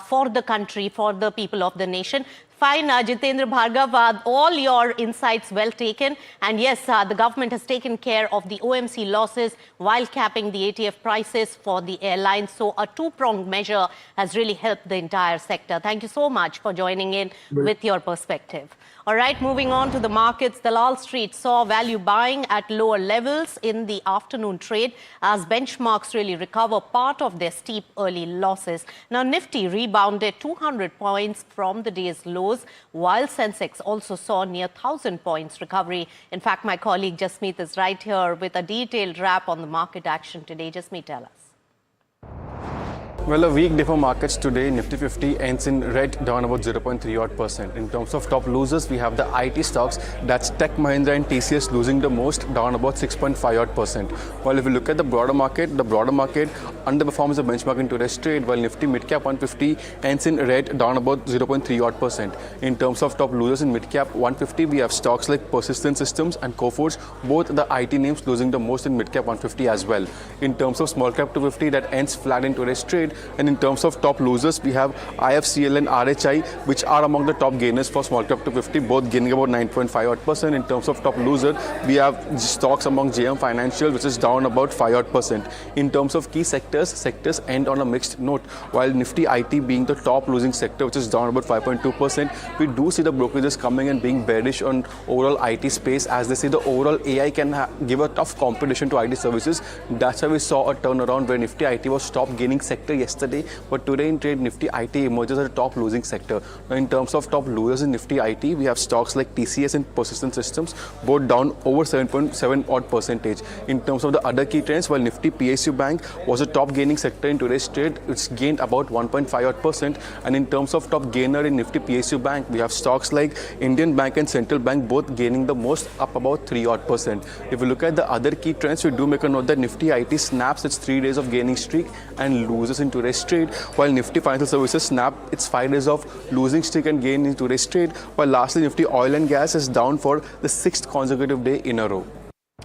for the country, for the people of the nation? Fine, Jitendra Bhargav, all your insights well taken. And yes, the government has taken care of the OMC losses while capping the ATF prices for the airlines. So a two-pronged measure has really helped the entire sector. Thank you so much for joining in with your perspective. All right, moving on to the markets. Dalal Street saw value buying at lower levels in the afternoon trade as benchmarks really recover part of their steep early losses. Now, Nifty rebounded 200 points from the day's lows, while Sensex also saw near 1,000 points recovery. In fact, my colleague Jasmeet is right here with a detailed wrap on the market action today. Jasmeet, tell us. Well, a weak day for markets today. Nifty 50 ends in red, down about 0.3%. In terms of top losers, we have the IT stocks. That's Tech Mahindra and TCS losing the most, down about 6.5%. While if you look at the broader market underperforms the benchmark in today's trade, while Nifty Midcap 150 ends in red, down about 0.3%. In terms of top losers in Midcap 150, we have stocks like Persistent Systems and Coforge, both the IT names losing the most in Midcap 150 as well. In terms of Small Cap 250, that ends flat in today's trade. And in terms of top losers, we have IFCL and RHI, which are among the top gainers for Small Cap 250, both gaining about 9.5%. In terms of top loser, we have stocks among JM Financial, which is down about 5%. In terms of key sectors end on a mixed note. While Nifty IT being the top losing sector, which is down about 5.2%, we do see the brokerages coming and being bearish on overall IT space, as they say the overall AI can give a tough competition to IT services. That's why we saw a turnaround where Nifty IT was top gaining sector yesterday, but today in trade, Nifty IT emerges as a top losing sector. Now, in terms of top losers in Nifty IT, we have stocks like TCS and Persistent Systems, both down over 7.7%. In terms of the other key trends, while Nifty PSU Bank was a top gaining sector in today's trade, it's gained about 1.5%. And in terms of top gainer in Nifty PSU Bank, we have stocks like Indian Bank and Central Bank, both gaining the most, up about 3%. If we look at the other key trends, we do make a note that Nifty IT snaps its 3 days of gaining streak and loses in today's trade, while Nifty Financial Services snapped its 5 days of losing streak and gain in today's trade, while lastly Nifty Oil and Gas is down for the 6th consecutive day in a row.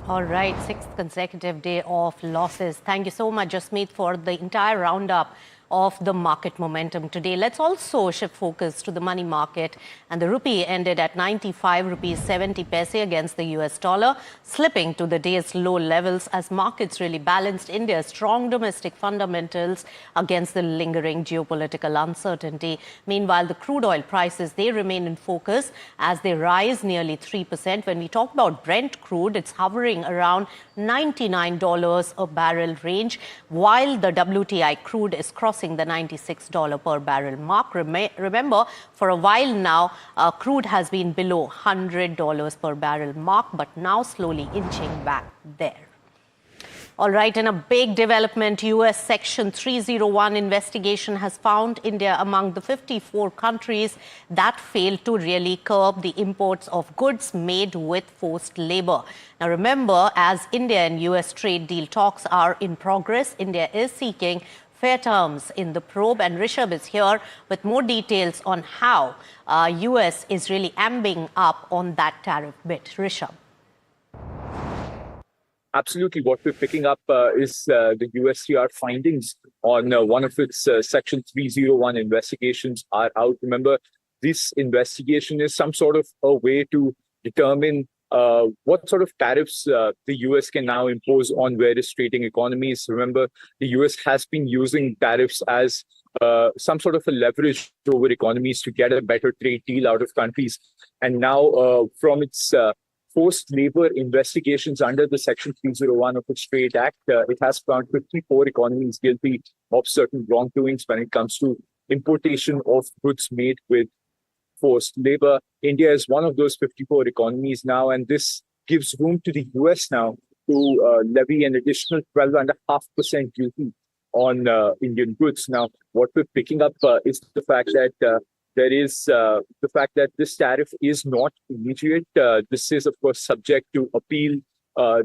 All right, 6th consecutive day of losses. Thank you so much, Jasmeet, for the entire roundup of the market momentum today. Let's also shift focus to the money market, and the rupee ended at 95 rupees 70 paise against the US dollar, slipping to the day's low levels as markets really balanced India's strong domestic fundamentals against the lingering geopolitical uncertainty. Meanwhile, the crude oil prices, they remain in focus as they rise nearly 3%. When we talk about Brent crude, it's hovering around $99 a barrel range, while the WTI crude is crossing the $96 per barrel mark. Remember, for a while now, crude has been below $100 per barrel mark, but now slowly inching back there. All right, in a big development, US Section 301 investigation has found India among the 54 countries that failed to really curb the imports of goods made with forced labor. Now remember, as India and US trade deal talks are in progress, India is seeking fair terms in the probe, and Rishabh is here with more details on how US is really amping up on that tariff bit. Rishabh. Absolutely. What we're picking up is the USTR findings on one of its Section 301 investigations are out. Remember, this investigation is some sort of a way to determine what sort of tariffs the US can now impose on various trading economies. Remember, the US has been using tariffs as some sort of a leverage over economies to get a better trade deal out of countries. And now from its forced labor investigations under the Section 301 of its Trade Act, it has found 54 economies guilty of certain wrongdoings when it comes to importation of goods made with forced labor. India is one of those 54 economies now, and this gives room to the US now to levy an additional 12.5% duty on Indian goods. Now, what we're picking up is the fact that the fact that this tariff is not immediate. This is, of course, subject to appeal.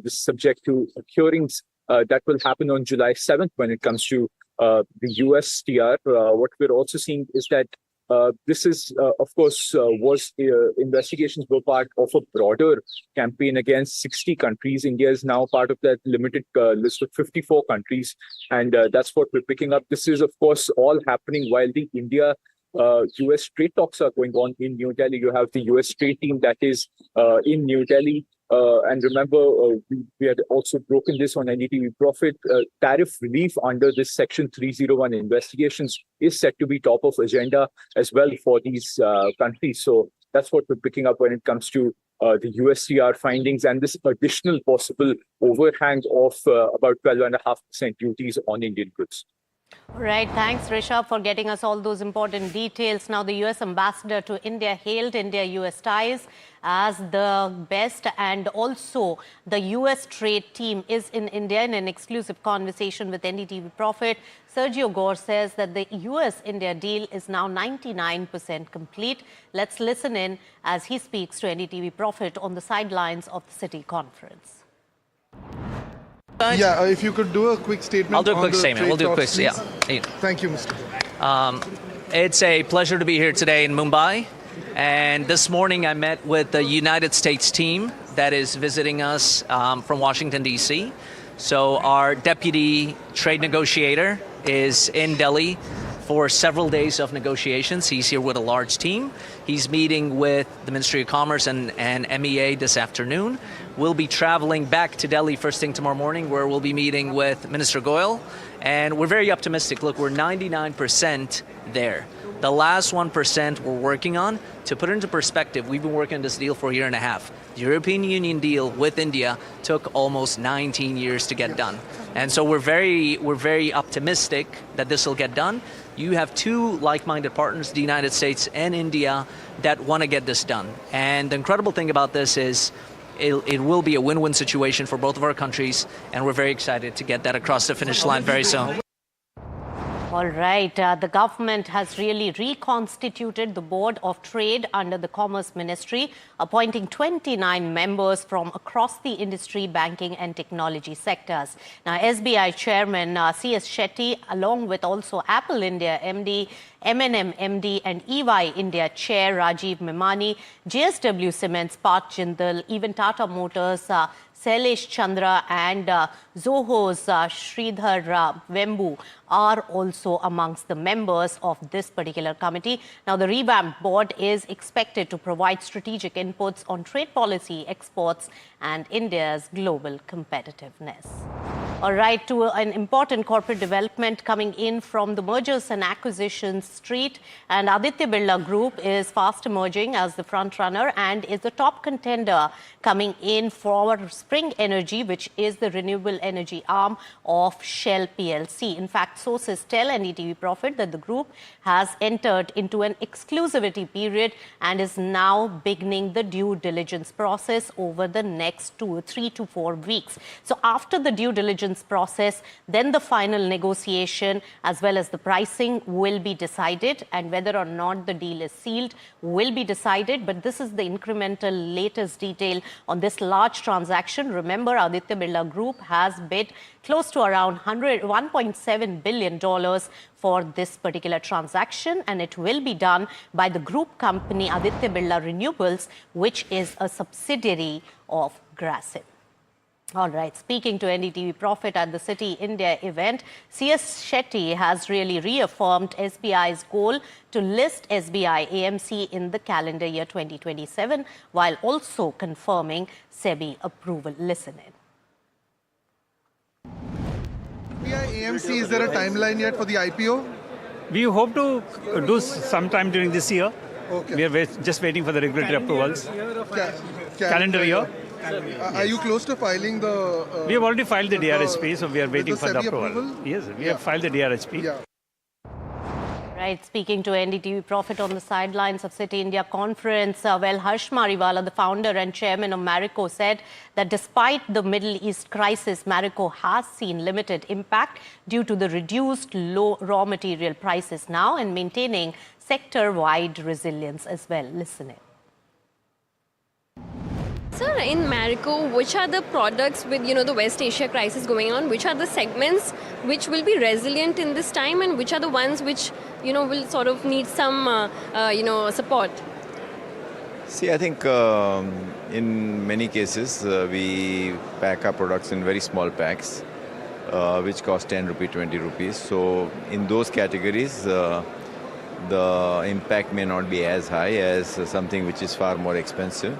This is subject to hearings that will happen on July 7th when it comes to the USTR. What we're also seeing is that this is, of course, investigations were part of a broader campaign against 60 countries. India is now part of that limited list of 54 countries. And that's what we're picking up. This is, of course, all happening while the India US trade talks are going on in New Delhi. You have the US trade team that is in New Delhi. And remember, we had also broken this on NDTV Profit. Tariff relief under this Section 301 investigations is set to be top of agenda as well for these countries. So that's what we're picking up when it comes to the USTR findings and this additional possible overhang of about 12.5% duties on Indian goods. All right, thanks Rishabh for getting us all those important details. Now the US ambassador to India hailed India-US ties as the best, and also the US trade team is in India. In an exclusive conversation with NDTV Profit, Sergio Gore says that the US-India deal is now 99% complete. Let's listen in as he speaks to NDTV Profit on the sidelines of the City conference. Yeah, if you could do a quick statement. I'll do a quick on the statement. We'll trade do a quick, talks, yeah. please. Thank you, Mr. It's a pleasure to be here today in Mumbai. And this morning I met with the United States team that is visiting us from Washington, D.C. So our deputy trade negotiator is in Delhi for several days of negotiations. He's here with a large team. He's meeting with the Ministry of Commerce and MEA this afternoon. We'll be traveling back to Delhi first thing tomorrow morning, where we'll be meeting with Minister Goyal. And we're very optimistic. Look, we're 99% there. The last 1% we're working on. To put it into perspective, we've been working on this deal for a year and a half. The European Union deal with India took almost 19 years to get done. And so we're very optimistic that this will get done. You have two like-minded partners, the United States and India, that want to get this done. And the incredible thing about this is it will be a win-win situation for both of our countries, and we're very excited to get that across the finish line very soon. All right, the government has really reconstituted the Board of Trade under the Commerce Ministry, appointing 29 members from across the industry, banking and technology sectors. Now, SBI Chairman C.S. Shetty, along with also Apple India MD, M&M MD and EY India Chair Rajiv Memani, JSW Cements Parth Jindal, even Tata Motors Sailesh Chandra and Zoho's Sridhar Vembu are also amongst the members of this particular committee. Now, the revamped board is expected to provide strategic inputs on trade policy, exports and India's global competitiveness. All right, to an important corporate development coming in from the mergers and acquisitions street, and Aditya Birla Group is fast emerging as the front runner and is the top contender coming in for Spring Energy, which is the renewable energy arm of Shell PLC. In fact, sources tell NDTV Profit that the group has entered into an exclusivity period and is now beginning the due diligence process over the next 3 to 4 weeks. So after the due diligence process, then the final negotiation as well as the pricing will be decided, and whether or not the deal is sealed will be decided. But this is the incremental latest detail on this large transaction. Remember, Aditya Birla Group has bid close to around $1.7 billion for this particular transaction, and it will be done by the group company Aditya Birla Renewables, which is a subsidiary of Grasim. All right, speaking to NDTV Profit at the City India event, C.S. Shetty has really reaffirmed SBI's goal to list SBI AMC in the calendar year 2027, while also confirming SEBI approval. Listen in. SBI AMC, is there a timeline yet for the IPO? We hope to do sometime during this year. Okay. We are just waiting for the regulatory approvals. Calendar year. Are you close to filing the... we have already filed the DRHP, so we are waiting for the approval. Yes, we have filed the DRHP. Yeah. Right, speaking to NDTV Profit on the sidelines of City India conference, well, Harsh Mariwala, the founder and chairman of Marico, said that despite the Middle East crisis, Marico has seen limited impact due to the reduced low raw material prices now and maintaining sector-wide resilience as well. Listen in. Sir, in Marico, which are the products with, the West Asia crisis going on? Which are the segments which will be resilient in this time, and which are the ones which, will sort of need some, support? See, I think in many cases, we pack our products in very small packs, which cost 10 rupees, 20 rupees. So in those categories, the impact may not be as high as something which is far more expensive.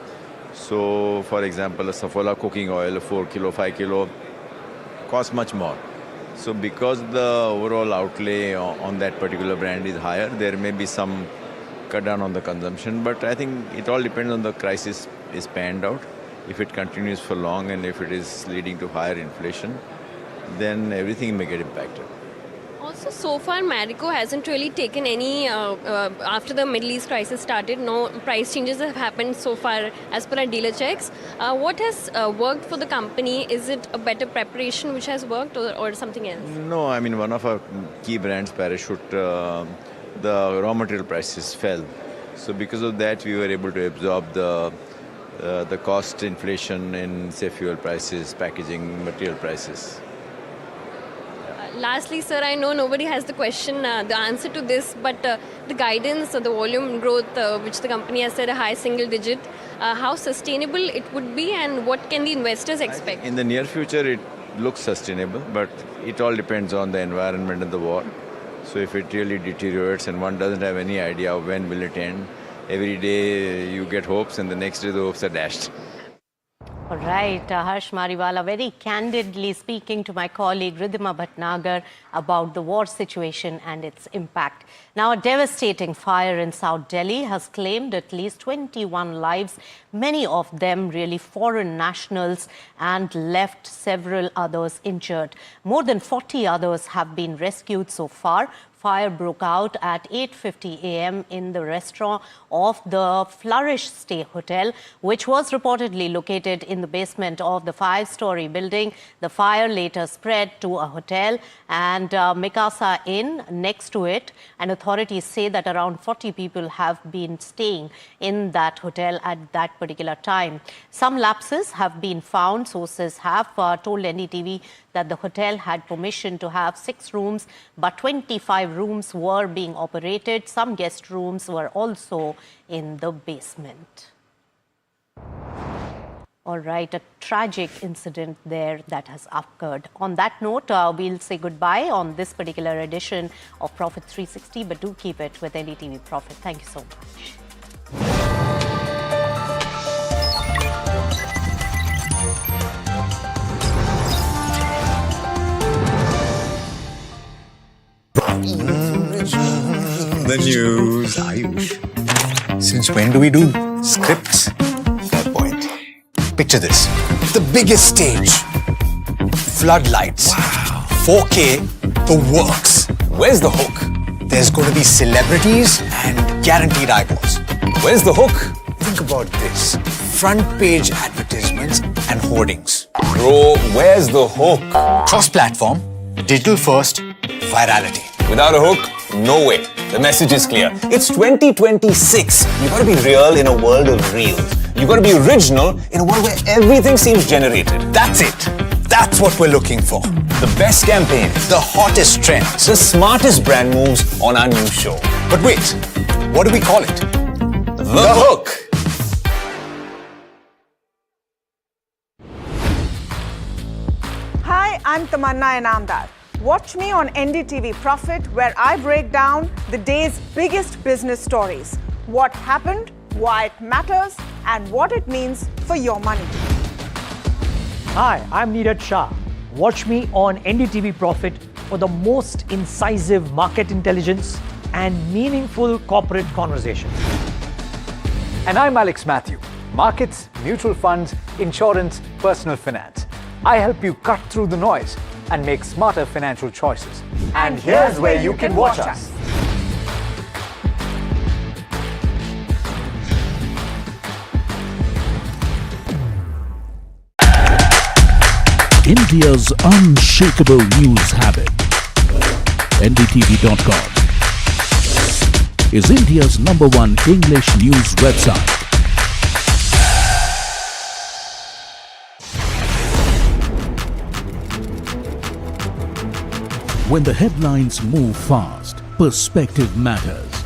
So, for example, a Saffola cooking oil, 4 kilo, 5 kilo, costs much more. So, because the overall outlay on that particular brand is higher, there may be some cut down on the consumption. But I think it all depends on the crisis is panned out. If it continues for long and if it is leading to higher inflation, then everything may get impacted. Also, so far, Marico hasn't really taken any, after the Middle East crisis started, no price changes have happened so far as per our dealer checks. What has worked for the company? Is it a better preparation which has worked or something else? No, I mean, one of our key brands, Parachute, the raw material prices fell. So because of that, we were able to absorb the cost inflation in, say, fuel prices, packaging, material prices. Lastly, sir, I know nobody has the answer to this, but the guidance, the volume growth, which the company has said a high single digit, how sustainable it would be and what can the investors expect? In the near future, it looks sustainable, but it all depends on the environment and the war. So if it really deteriorates and one doesn't have any idea of when will it end, every day you get hopes and the next day the hopes are dashed. All right, Harsh Mariwala very candidly speaking to my colleague Ridhima Bhatnagar about the war situation and its impact. Now, a devastating fire in South Delhi has claimed at least 21 lives, many of them really foreign nationals, and left several others injured. More than 40 others have been rescued so far. Fire broke out at 8:50 a.m. in the restaurant of the Flourish Stay Hotel, which was reportedly located in the basement of the 5-story building. The fire later spread to a hotel and Mikasa Inn next to it, and authorities say that around 40 people have been staying in that hotel at that particular time. Some lapses have been found. Sources have told NDTV that the hotel had permission to have 6 rooms, but 25 rooms were being operated. Some guest rooms were also in the basement. All right, a tragic incident there that has occurred. On that note, we'll say goodbye on this particular edition of Profit 360, but do keep it with NDTV Profit. Thank you so much. The news, Ayush. Since when do we do scripts? Fair point. Picture this. The biggest stage. Floodlights. Wow. 4K, the works. Where's the hook? There's going to be celebrities and guaranteed eyeballs. Where's the hook? Think about this. Front page advertisements and hoardings. Bro, where's the hook? Cross-platform, digital first, virality. Without a hook, no way. The message is clear. It's 2026. You gotta be real in a world of reels. You gotta be original in a world where everything seems generated. That's it. That's what we're looking for. The best campaigns. The hottest trends. The smartest brand moves on our new show. But wait, what do we call it? The hook. Hi, I'm Tamanna Inamdar. Watch me on NDTV Profit, where I break down the day's biggest business stories. What happened, why it matters, and what it means for your money. Hi, I'm Niraj Shah. Watch me on NDTV Profit for the most incisive market intelligence and meaningful corporate conversations. And I'm Alex Matthew. Markets, mutual funds, insurance, personal finance. I help you cut through the noise and make smarter financial choices. And here's where you can watch us. India's unshakable news habit. NDTV.com is India's #1 English news website. When the headlines move fast, perspective matters.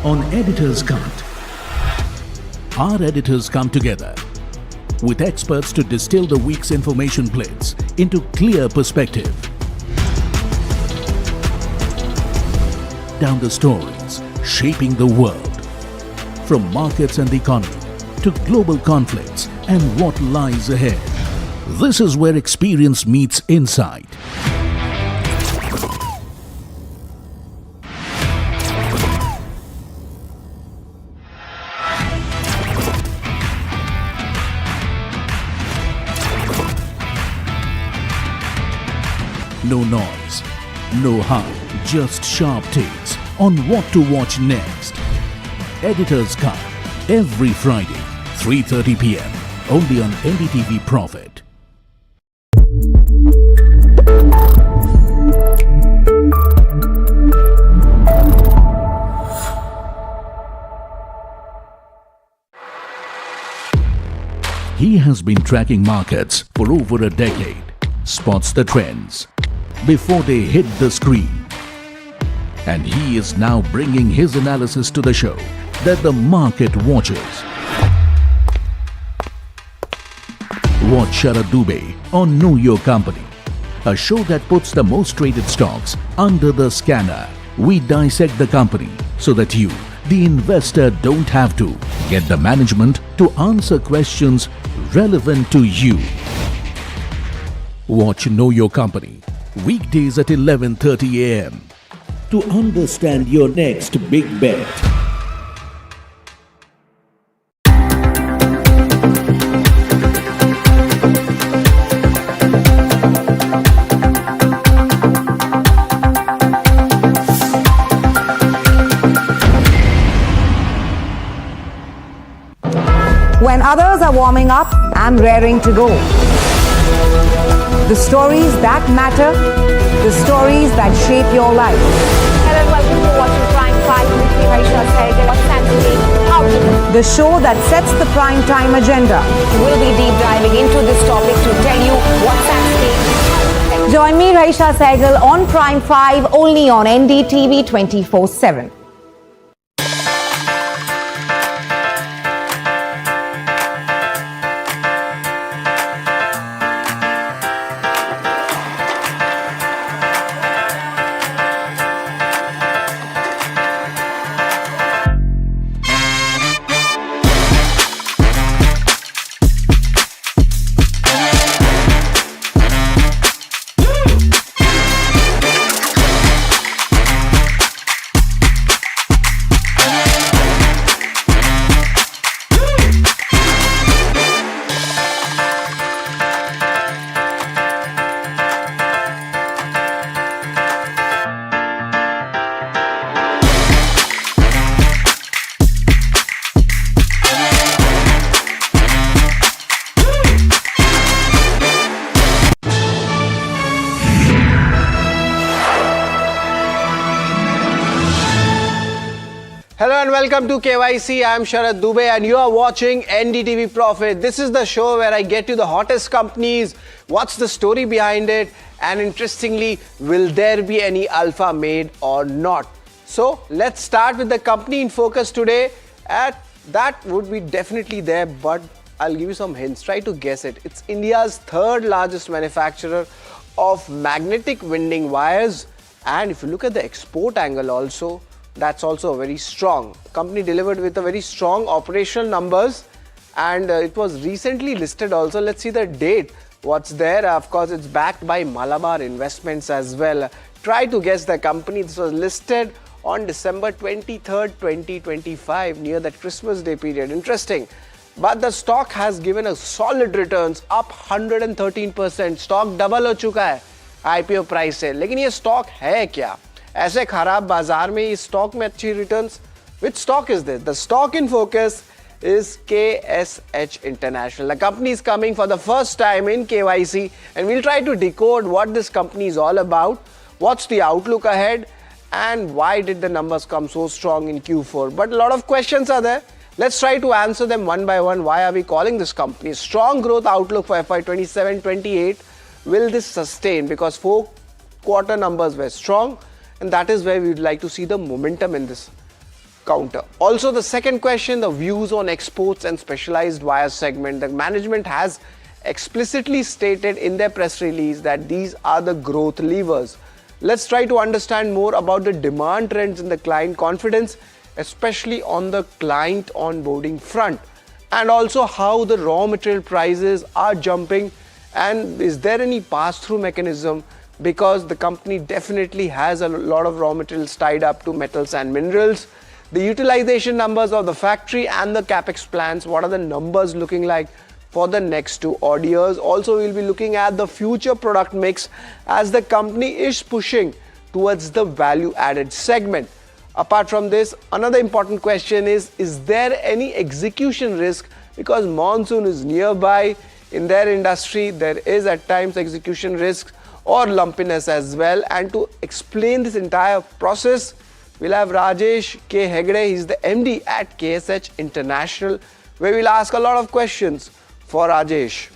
On Editor's Cut, our editors come together with experts to distill the week's information blitz into clear perspective. down the stories shaping the world. From markets and the economy to global conflicts and what lies ahead. This is where experience meets insight. No noise, no hype, just sharp takes on what to watch next. Editor's Cut, every Friday, 3:30 p.m. only on NDTV Profit. He has been tracking markets for over a decade, spots the trends before they hit the screen. And he is now bringing his analysis to the show that the market watches. Watch Sharad Dubey on Know Your Company, a show that puts the most traded stocks under the scanner. We dissect the company so that you, the investor, don't have to get the management to answer questions relevant to you. Watch Know Your Company weekdays at 11:30 a.m. to understand your next big bet. When others are warming up, I'm raring to go. The stories that matter, the stories that shape your life. Hello and welcome to watching Prime 5 with me, Raisha Sehgal. What's happening? How to The show that sets the prime time agenda. We'll be deep diving into this topic to tell you what's at stake. Join me, Raisha Sehgal, on Prime 5 only on NDTV 24/7. Hello and welcome to KYC. I'm Sharad Dubey and you are watching NDTV Profit. This is the show where I get you the hottest companies, what's the story behind it, and interestingly, will there be any alpha made or not? So let's start with the company in focus today. That would be definitely there, but I'll give you some hints. Try to guess it. It's India's third largest manufacturer of magnetic winding wires, and if you look at the export angle also, that's also very strong. Company delivered with a very strong operational numbers, and it was recently listed also. Let's see the date. What's there? Of course, it's backed by Malabar Investments as well. Try to guess the company. This was listed on December 23rd, 2025, near the Christmas Day period. Interesting. But the stock has given a solid returns, up 113%. Stock double हो चुका है IPO price से. लेकिन ये stock है क्या? ऐसे खराब बाजार में इस स्टॉक में अच्छी returns? Which stock is this? The stock in focus is KSH International. The company is coming for the first time in KYC, and we'll try to decode what this company is all about, what's the outlook ahead, and why did the numbers come so strong in Q4. But a lot of questions are there. Let's try to answer them one by one. Why are we calling this company? Strong growth outlook for FY 27-28. Will this sustain? Because 4 quarter numbers were strong, and that is where we would like to see the momentum in this counter. Also, the second question, the views on exports and specialized wire segment. The management has explicitly stated in their press release that these are the growth levers. let's try to understand more about the demand trends in the client confidence, especially on the client onboarding front, and also how the raw material prices are jumping, and is there any pass-through mechanism, because the company definitely has a lot of raw materials tied up to metals and minerals. The utilization numbers of the factory and the capex plans, what are the numbers looking like for the next 2 odd years. Also, we'll be looking at the future product mix as the company is pushing towards the value added segment. Apart from this, another important question is there any execution risk, because monsoon is nearby in their industry? There is at times execution risk or lumpiness as well. And to explain this entire process, we'll have Rajesh K. Hegde. He's the MD at KSH International, where we'll ask a lot of questions for Rajesh.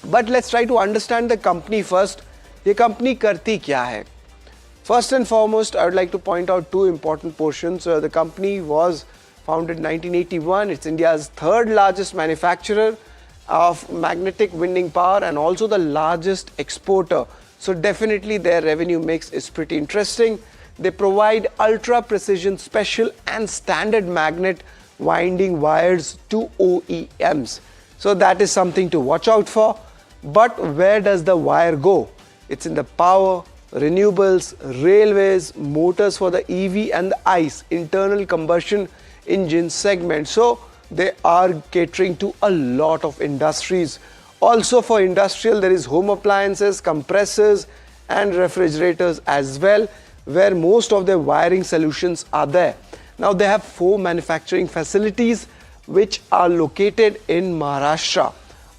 But let's try to understand the company first. Ye company karti kya hai? First and foremost, I would like to point out 2 important portions. The company was founded in 1981. It's India's 3rd largest manufacturer of magnetic winding power and also the largest exporter. So definitely their revenue mix is pretty interesting. They provide ultra precision special and standard magnet winding wires to OEMs. So that is something to watch out for. But where does the wire go? It's in the power, renewables, railways, motors for the EV and the ICE, internal combustion engine segment. So they are catering to a lot of industries. Also for industrial, there is home appliances, compressors and refrigerators as well, where most of their wiring solutions are there. Now they have 4 manufacturing facilities which are located in Maharashtra.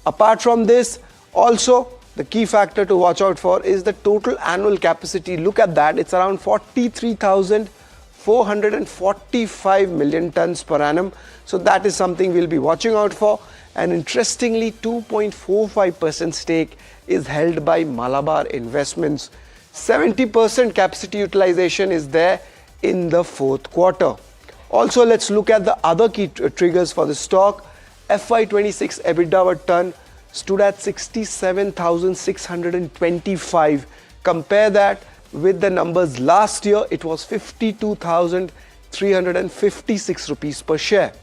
Apart from this, also the key factor to watch out for is the total annual capacity. Look at that, it's around 43,445 million tons per annum. So that is something we'll be watching out for. And interestingly, 2.45% stake is held by Malabar Investments. 70% capacity utilization is there in the 4th quarter. Also, let's look at the other key triggers for the stock. FY26 EBITDA per ton stood at 67,625. Compare that with the numbers last year, it was 52,356 rupees per share.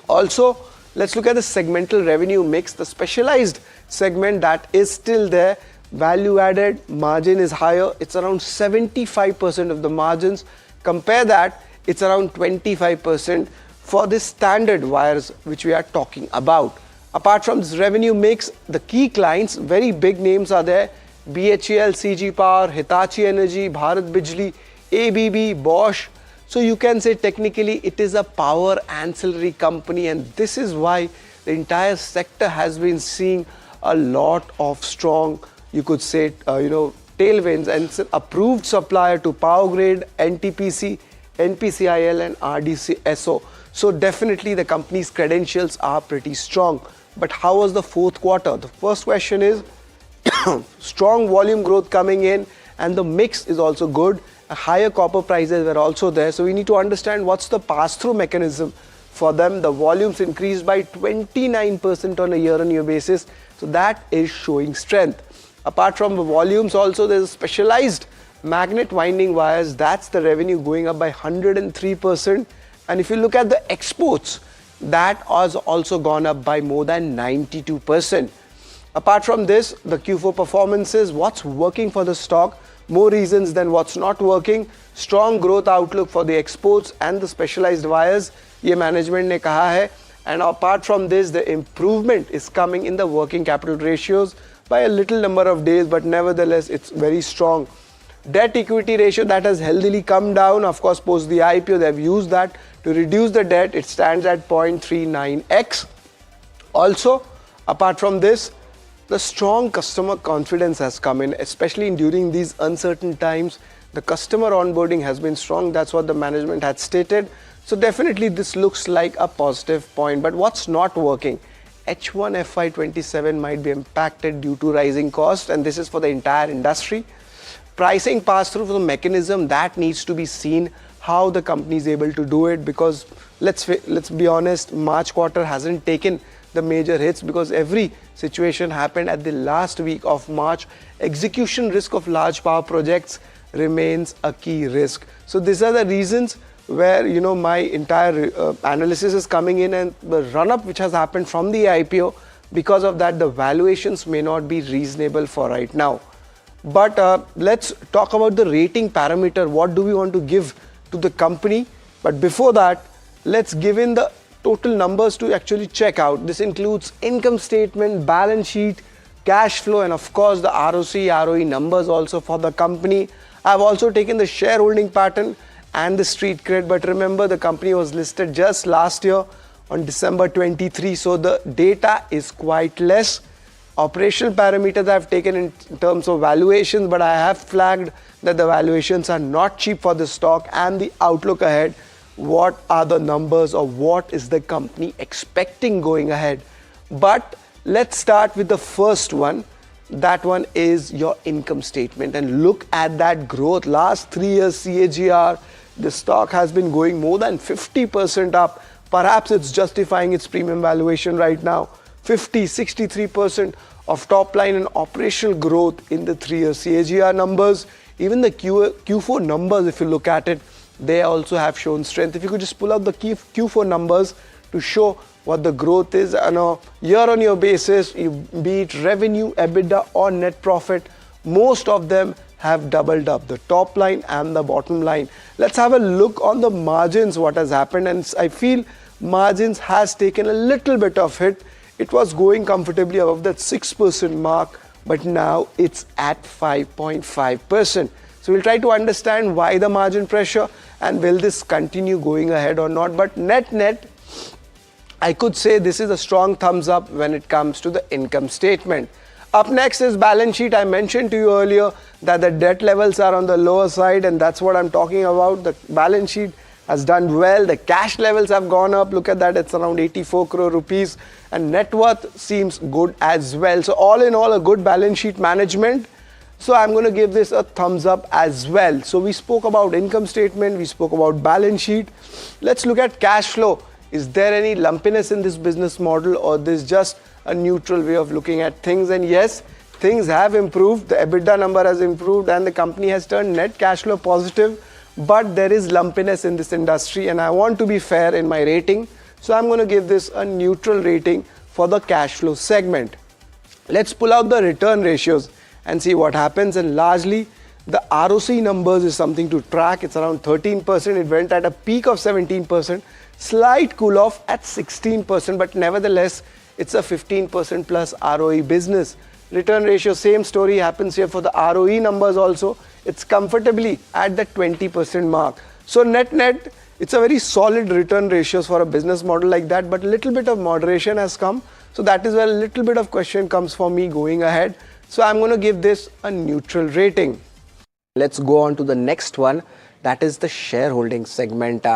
Also, let's look at the segmental revenue mix. The specialized segment, that is still there. Value added margin is higher. It's around 75% of the margins. Compare that, it's around 25% for the standard wires which we are talking about. Apart from this revenue mix, the key clients, very big names are there. BHEL, CG Power, Hitachi Energy, Bharat Bijli, ABB, Bosch. So you can say technically it is a power ancillary company, and this is why the entire sector has been seeing a lot of strong, you could say, tailwinds, and it's an approved supplier to Power Grid, NTPC, NPCIL and RDSO. So definitely the company's credentials are pretty strong. But how was the 4th quarter? The first question is strong volume growth coming in, and the mix is also good. Higher copper prices were also there. So we need to understand what's the pass-through mechanism for them. The volumes increased by 29% on a year-on-year basis. So that is showing strength. Apart from the volumes, also there's specialized magnet winding wires. That's the revenue going up by 103%. And if you look at the exports, that has also gone up by more than 92%. Apart from this, the Q4 performances, what's working for the stock, more reasons than what's not working. Strong growth outlook for the exports and the specialized wires, ye management ne kaha hai. And apart from this, the improvement is coming in the working capital ratios by a little number of days, but nevertheless, it's very strong. Debt equity ratio, that has healthily come down. Of course, post the IPO, they have used that to reduce the debt. It stands at 0.39x. Also, apart from this, the strong customer confidence has come in, especially during these uncertain times. The customer onboarding has been strong. That's what the management had stated. So definitely this looks like a positive point. But what's not working? H1 FY27 might be impacted due to rising costs, and this is for the entire industry. Pricing pass-through for the mechanism, that needs to be seen how the company is able to do it, because let's be honest, March quarter hasn't taken the major hits because every situation happened at the last week of March. Execution risk of large power projects remains a key risk. So these are the reasons where my entire analysis is coming in, and the run-up which has happened from the IPO, because of that the valuations may not be reasonable for right now. But let's talk about the rating parameter. What do we want to give to the company? But before that, let's give in the total numbers to actually check out. This includes income statement, balance sheet, cash flow, and of course the ROC, ROE numbers also for the company. I've also taken the shareholding pattern and the street cred, but remember the company was listed just last year on December 23, so the data is quite less. Operational parameters I've taken in terms of valuations, but I have flagged that the valuations are not cheap for the stock, and the outlook ahead. What are the numbers, or what is the company expecting going ahead? But let's start with the first one. That one is your income statement, and look at that growth. Last 3 years CAGR, the stock has been going more than 50% up. Perhaps it's justifying its premium valuation right now. 63% of top line and operational growth in the 3 year CAGR numbers. Even the Q4 numbers, if you look at it, they also have shown strength. If you could just pull out the Q4 numbers to show what the growth is on a year-on-year basis, be it revenue, EBITDA or net profit, most of them have doubled up, the top line and the bottom line. Let's have a look on the margins, what has happened, and I feel margins has taken a little bit of hit. It was going comfortably above that 6% mark, but now it's at 5.5%. So we'll try to understand why the margin pressure and will this continue going ahead or not. But net, I could say this is a strong thumbs up when it comes to the income statement. Up next is balance sheet. I mentioned to you earlier that the debt levels are on the lower side, and that's what I'm talking about. The balance sheet has done well. The cash levels have gone up. Look at that, it's around 84 crore rupees, and net worth seems good as well. So all in all, a good balance sheet management. So I'm going to give this a thumbs up as well. So we spoke about income statement, we spoke about balance sheet. Let's look at cash flow. Is there any lumpiness in this business model, or this just a neutral way of looking at things? And yes, things have improved. The EBITDA number has improved and the company has turned net cash flow positive. But there is lumpiness in this industry, and I want to be fair in my rating. So I'm going to give this a neutral rating for the cash flow segment. Let's pull out the return ratios and see what happens. And largely, the ROC numbers is something to track. It's around 13%. It went at a peak of 17%. Slight cool off at 16%, but nevertheless, it's a 15% plus ROE business. Return ratio, same story happens here for the ROE numbers also. It's comfortably at the 20% mark. So net, it's a very solid return ratios for a business model like that, but a little bit of moderation has come. So that is where a little bit of question comes for me going ahead. So I'm going to give this a neutral rating. Let's go on to the next one. That is the shareholding segment.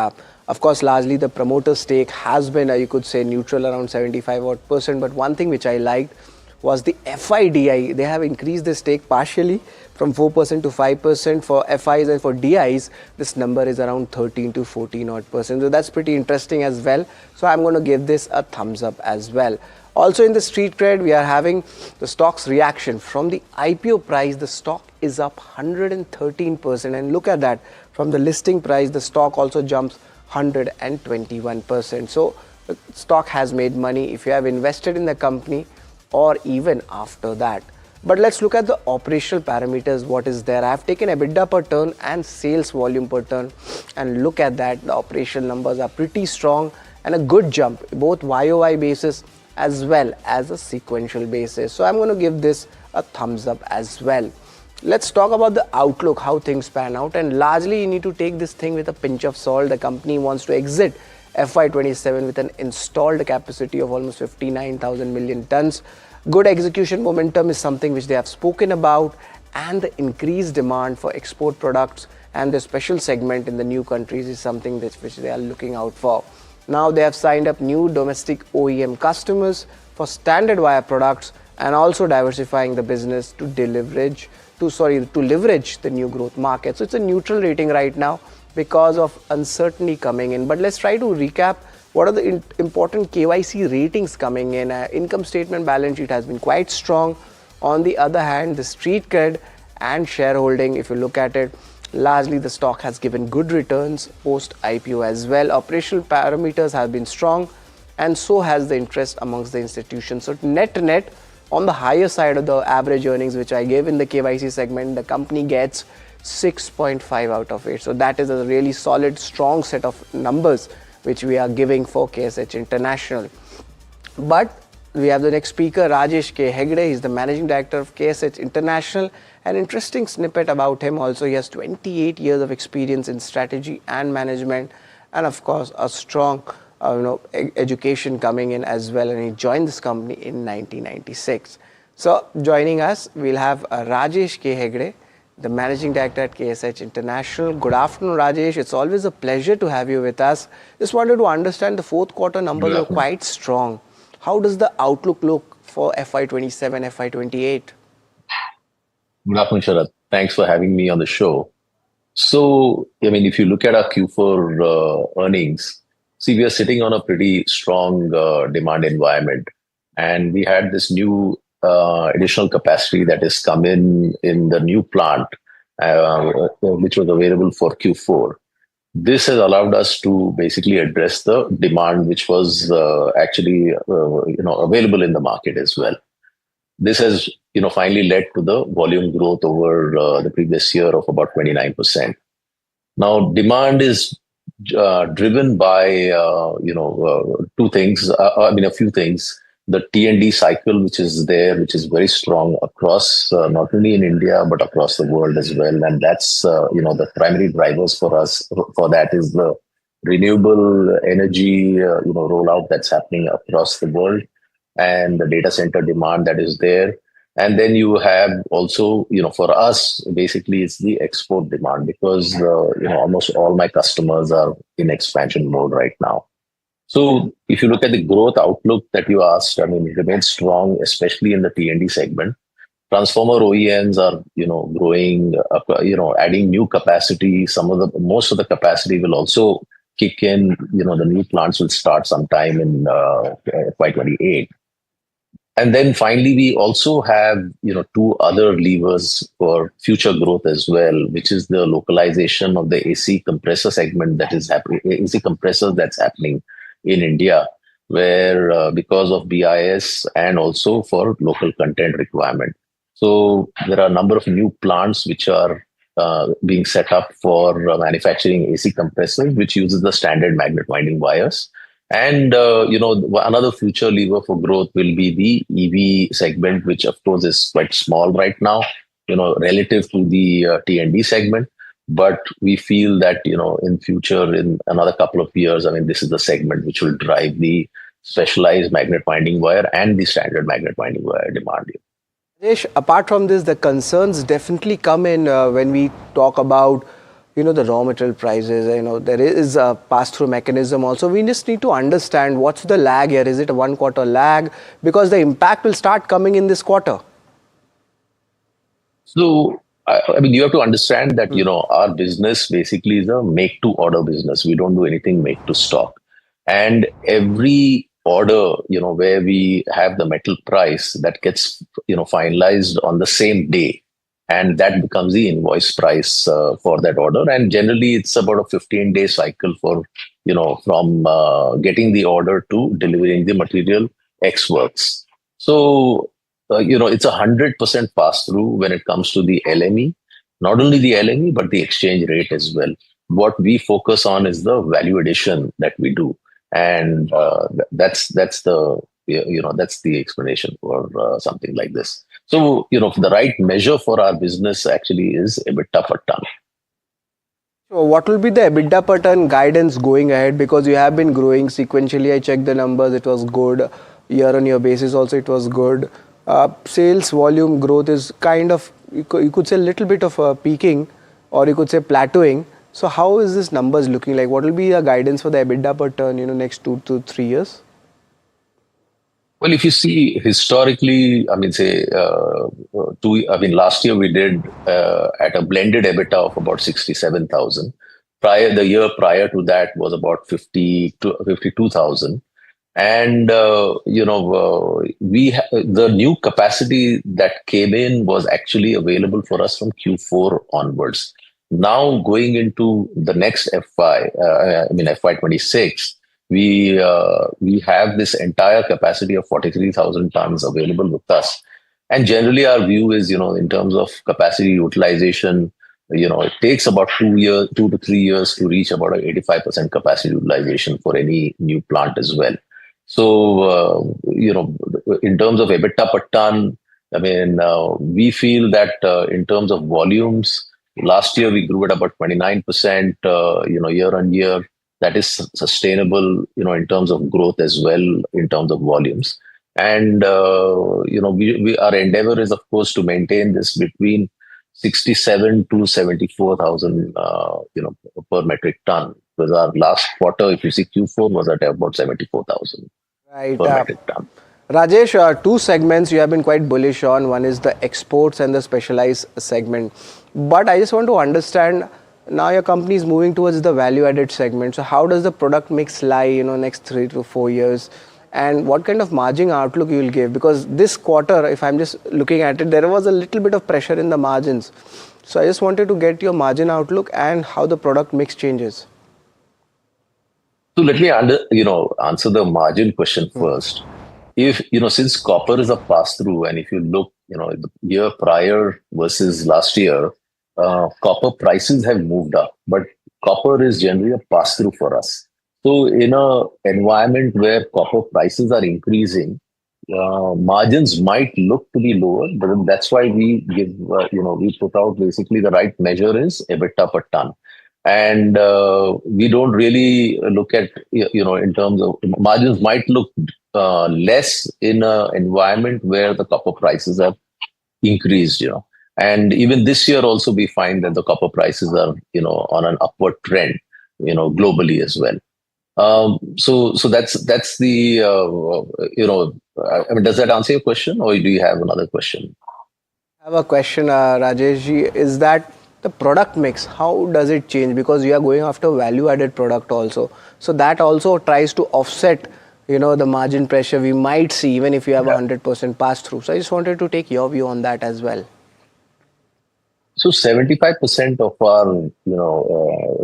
Of course, largely the promoter stake has been, you could say, neutral around 75%. But one thing which I liked was the FIDI. They have increased the stake partially from 4% to 5% for FIs, and for DIs, this number is around 13 to 14%. So that's pretty interesting as well. So I'm going to give this a thumbs up as well. Also in the street cred, we are having the stock's reaction. From the IPO price, the stock is up 113%. And look at that, from the listing price, the stock also jumps 121%. So the stock has made money if you have invested in the company or even after that. But let's look at the operational parameters, what is there. I have taken EBITDA per turn and sales volume per turn, and look at that, the operational numbers are pretty strong and a good jump, both YOY basis as well as a sequential basis. So I'm going to give this a thumbs up as well. Let's talk about the outlook, how things pan out, and largely you need to take this thing with a pinch of salt. The company wants to exit FY27 with an installed capacity of almost 59,000 million tons. Good execution momentum is something which they have spoken about, and the increased demand for export products and the special segment in the new countries is something which they are looking out for. Now they have signed up new domestic OEM customers for standard wire products, and also diversifying the business to leverage the new growth market. So it's a neutral rating right now because of uncertainty coming in. But let's try to recap what are the important KYC ratings coming in. Income statement, balance sheet has been quite strong. On the other hand, the street cred and shareholding, if you look at it, largely the stock has given good returns post IPO as well. Operational parameters have been strong, and so has the interest amongst the institutions. So net on the higher side of the average earnings which I gave in the KYC segment, the company gets 6.5 out of 8. So that is a really solid, strong set of numbers which we are giving for KSH International. But we have the next speaker, Rajesh K. Hegde. He's the Managing Director of KSH International. An interesting snippet about him also. He has 28 years of experience in strategy and management, and of course a strong education coming in as well, and he joined this company in 1996. So joining us, we'll have Rajesh K. Hegde, the Managing Director at KSH International. Good afternoon, Rajesh. It's always a pleasure to have you with us. Just wanted to understand the fourth quarter numbers are quite strong. How does the outlook look for FY27, FY28? Good afternoon, Sharad. Thanks for having me on the show. So, if you look at our Q4 earnings, see, we are sitting on a pretty strong demand environment. And we had this new additional capacity that has come in the new plant, which was available for Q4. This has allowed us to basically address the demand which was actually available in the market as well. This has finally led to the volume growth over the previous year of about 29%. Now, demand is driven by two things. A few things. The T&D cycle, which is there, which is very strong across not only in India but across the world as well, and that's the primary drivers for us. For that is the renewable energy rollout that's happening across the world, and the data center demand that is there. And then you have also, for us, basically it's the export demand, because almost all my customers are in expansion mode right now. So if you look at the growth outlook that you asked, it remains strong, especially in the T&D segment. Transformer OEMs are, growing, adding new capacity. Most of the capacity will also kick in. The new plants will start sometime in FY28. And then finally, we also have, two other levers for future growth as well, which is the localization of the AC compressor segment that is happening, AC compressors that's happening in India, where because of BIS and also for local content requirement. So there are a number of new plants which are being set up for manufacturing AC compressors, which uses the standard magnet winding wires. And, another future lever for growth will be the EV segment, which of course is quite small right now, relative to the T&D segment. But we feel that, in future, in another couple of years, this is the segment which will drive the specialized magnet winding wire and the standard magnet winding wire demand. Rajesh, apart from this, the concerns definitely come in when we talk about, the raw material prices. There is a pass-through mechanism also. We just need to understand what's the lag here. Is it a 1 quarter lag? Because the impact will start coming in this quarter. So, you have to understand that, our business basically is a make-to-order business. We don't do anything make-to-stock. And every order, where we have the metal price, that gets, finalized on the same day. And that becomes the invoice price for that order. And generally, it's about a 15-day cycle for, from getting the order to delivering the material X works. So, it's 100% pass-through when it comes to the LME. Not only the LME, but the exchange rate as well. What we focus on is the value addition that we do. And that's the explanation for something like this. So, the right measure for our business actually is EBITDA per ton. So what will be the EBITDA per ton guidance going ahead? Because you have been growing sequentially. I checked the numbers. It was good. Year-on-year basis also it was good. Sales volume growth is kind of, you could say a little bit of peaking, or you could say plateauing. So how is this numbers looking like? What will be the guidance for the EBITDA per ton, next 2 to 3 years? Well, if you see historically, last year we did at a blended EBITDA of about 67,000. The year prior to that was about 52,000. And the new capacity that came in was actually available for us from Q4 onwards. Now going into the next FY26, we have this entire capacity of 43,000 tons available with us. And generally, our view is, in terms of capacity utilization, it takes about 2 to 3 years to reach about 85% capacity utilization for any new plant as well. So, in terms of EBITDA per ton, we feel that in terms of volumes, last year we grew at about 29%, year on year. That is sustainable, in terms of growth as well, in terms of volumes. And, our endeavor is, of course, to maintain this between 67 to 74,000, per metric ton. Because our last quarter, if you see Q4, was at about 74,000 Right. per metric ton. Rajesh, two segments you have been quite bullish on. One is the exports and the specialized segment. But I just want to understand, now your company is moving towards the value-added segment. So how does the product mix lie, next 3 to 4 years? And what kind of margin outlook you will give? Because this quarter, if I'm just looking at it, there was a little bit of pressure in the margins. So I just wanted to get your margin outlook and how the product mix changes. So let me answer the margin question first. If since copper is a pass-through, and if you look, the year prior versus last year, copper prices have moved up, but copper is generally a pass-through for us. So in a environment where copper prices are increasing, margins might look to be lower, but that's why we give, we put out basically the right measure is EBITDA per ton. And we don't really look at, in terms of margins might look less in an environment where the copper prices have increased, And even this year also we find that the copper prices are, on an upward trend, globally as well. So that's the, does that answer your question, or do you have another question? I have a question, Rajesh ji, is that the product mix, how does it change? Because you are going after value-added product also. So that also tries to offset, the margin pressure we might see even if you have 100% pass-through. So I just wanted to take your view on that as well. So 75% of our,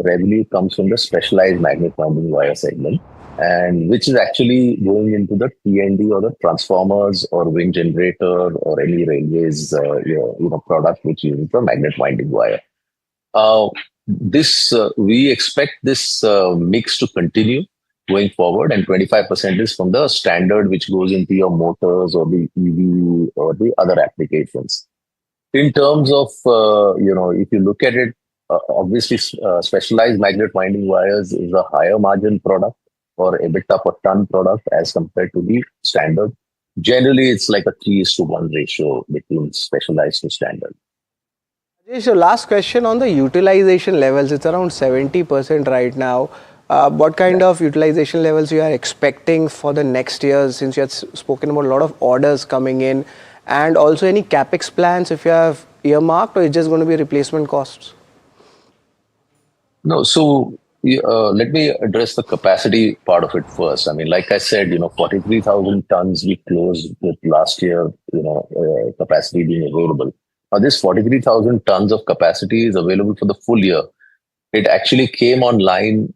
revenue comes from the specialized magnet winding wire segment, and which is actually going into the T&D or the transformers or wind generator or any railways, product which uses the magnet winding wire. We expect this mix to continue going forward, and 25% is from the standard which goes into your motors or the EV or the other applications. In terms of, if you look at it, obviously specialized magnet winding wires is a higher margin product or EBITDA per ton product as compared to the standard. Generally, it's like a 3:1 ratio between specialized to standard. So last question on the utilization levels. It's around 70% right now. What kind of utilization levels you are expecting for the next year, since you have spoken about a lot of orders coming in? And also any capex plans if you have earmarked, or it's just going to be replacement costs? No, so let me address the capacity part of it first. Like I said, 43,000 tons we closed with last year, capacity being available. Now this 43,000 tons of capacity is available for the full year. It actually came online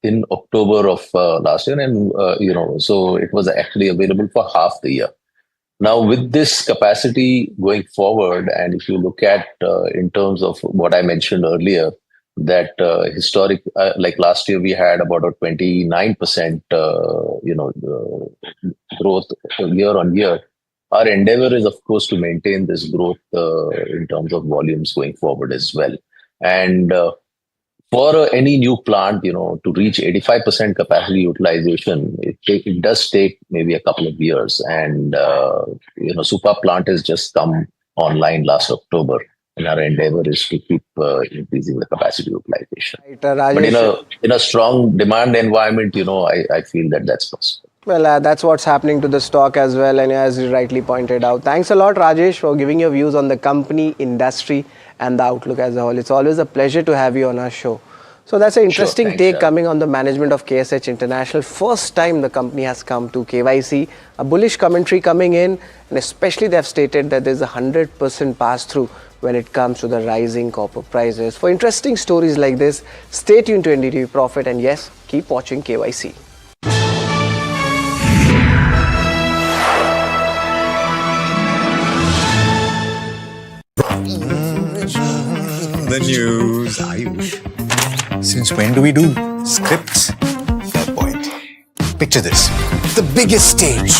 in October of last year, and so it was actually available for half the year. Now, with this capacity going forward, and if you look at in terms of what I mentioned earlier, that historic, like last year, we had about a 29%, growth year on year. Our endeavor is, of course, to maintain this growth in terms of volumes going forward as well. And for any new plant, to reach 85% capacity utilization, it does take maybe a couple of years. And, Supa plant has just come online last October, and our endeavor is to keep increasing the capacity utilization. Right, but in a strong demand environment, I feel that that's possible. Well, that's what's happening to the stock as well, and as you rightly pointed out. Thanks a lot, Rajesh, for giving your views on the company, industry, and the outlook as a whole. It's always a pleasure to have you on our show. So that's an interesting Thanks, take Shah. coming on the management of KSH International. First time the company has come to KYC. A bullish commentary coming in, and especially they have stated that there's a 100% pass-through when it comes to the rising copper prices. For interesting stories like this, stay tuned to NDTV Profit, and yes, keep watching KYC. The news, Ayush. Since when do we do scripts? Fair point. Picture this. The biggest stage.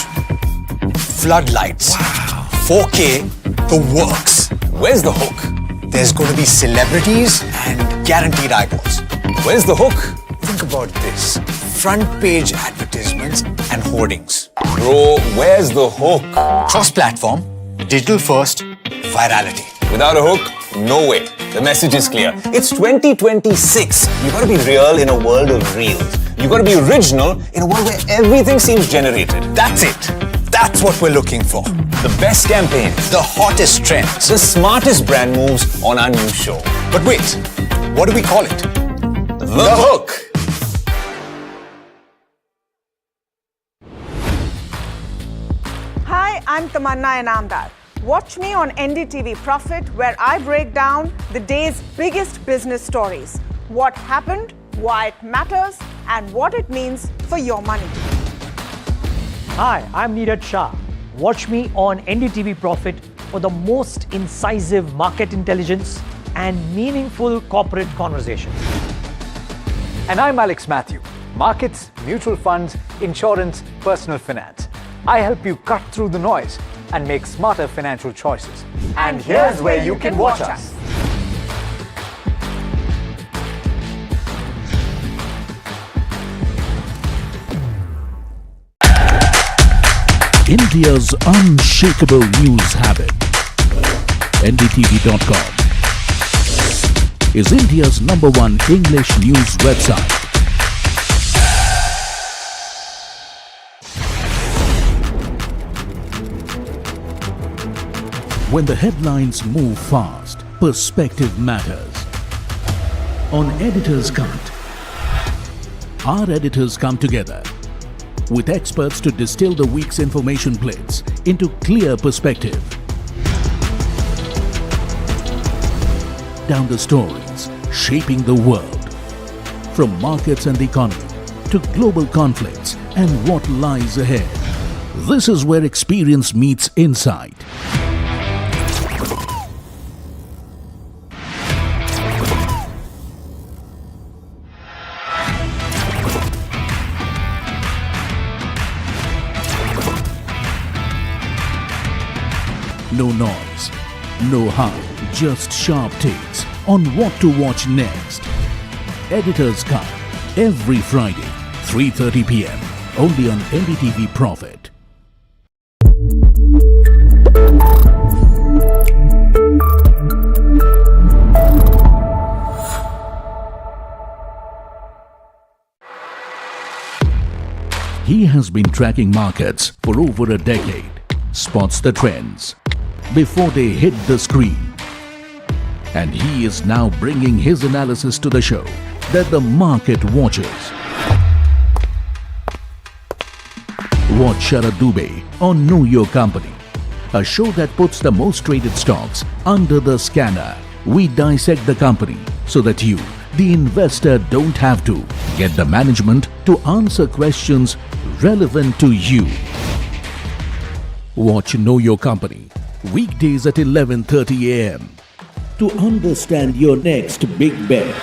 Floodlights. Wow. 4K, the works. Where's the hook? There's going to be celebrities and guaranteed eyeballs. Where's the hook? Think about this. Front page advertisements and hoardings. Bro, where's the hook? Cross-platform, digital first, virality. Without a hook, no way. The message is clear. It's 2026. You gotta be real in a world of reels. You gotta be original in a world where everything seems generated. That's it. That's what we're looking for. The best campaigns. The hottest trends. The smartest brand moves on our new show. But wait, what do we call it? The hook. Hi, I'm Tamanna Inamdar. Watch me on NDTV Profit, where I break down the day's biggest business stories. What happened, why it matters, and what it means for your money. Hi, I'm Niraj Shah. Watch me on NDTV Profit for the most incisive market intelligence and meaningful corporate conversations. And I'm Alex Matthew. Markets, mutual funds, insurance, personal finance. I help you cut through the noise and make smarter financial choices. And here's where you can watch us. India's unshakable news habit. NDTV.com is India's #1 English news website. When the headlines move fast, perspective matters. On Editor's Cut, our editors come together with experts to distill the week's information blitz into clear perspective. Down the stories shaping the world, from markets and the economy to global conflicts and what lies ahead. This is where experience meets insight. No noise, no hype, just sharp takes on what to watch next. Editor's Cut, every Friday, 3:30 p.m. only on NDTV Profit. He has been tracking markets for over a decade, spots the trends before they hit the screen. And he is now bringing his analysis to the show that the market watches. Watch Sharad Dubey on Know Your Company, a show that puts the most traded stocks under the scanner. We dissect the company so that you, the investor, don't have to get the management to answer questions relevant to you. Watch Know Your Company weekdays at 11:30 a.m. to understand your next big bet.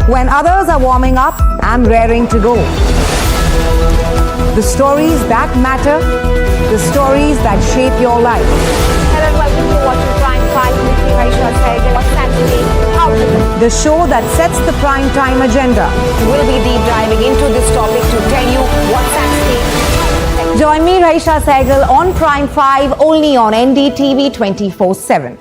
When others are warming up, I'm raring to go. The stories that matter, the stories that shape your life. Hello and welcome to watching Prime 5 with me, Raisha Sehgal. What's that today? How to The show that sets the prime time agenda. We'll be deep diving into this topic to tell you what's at stake. Join me, Raisha Sehgal, on Prime 5 only on NDTV 24/7.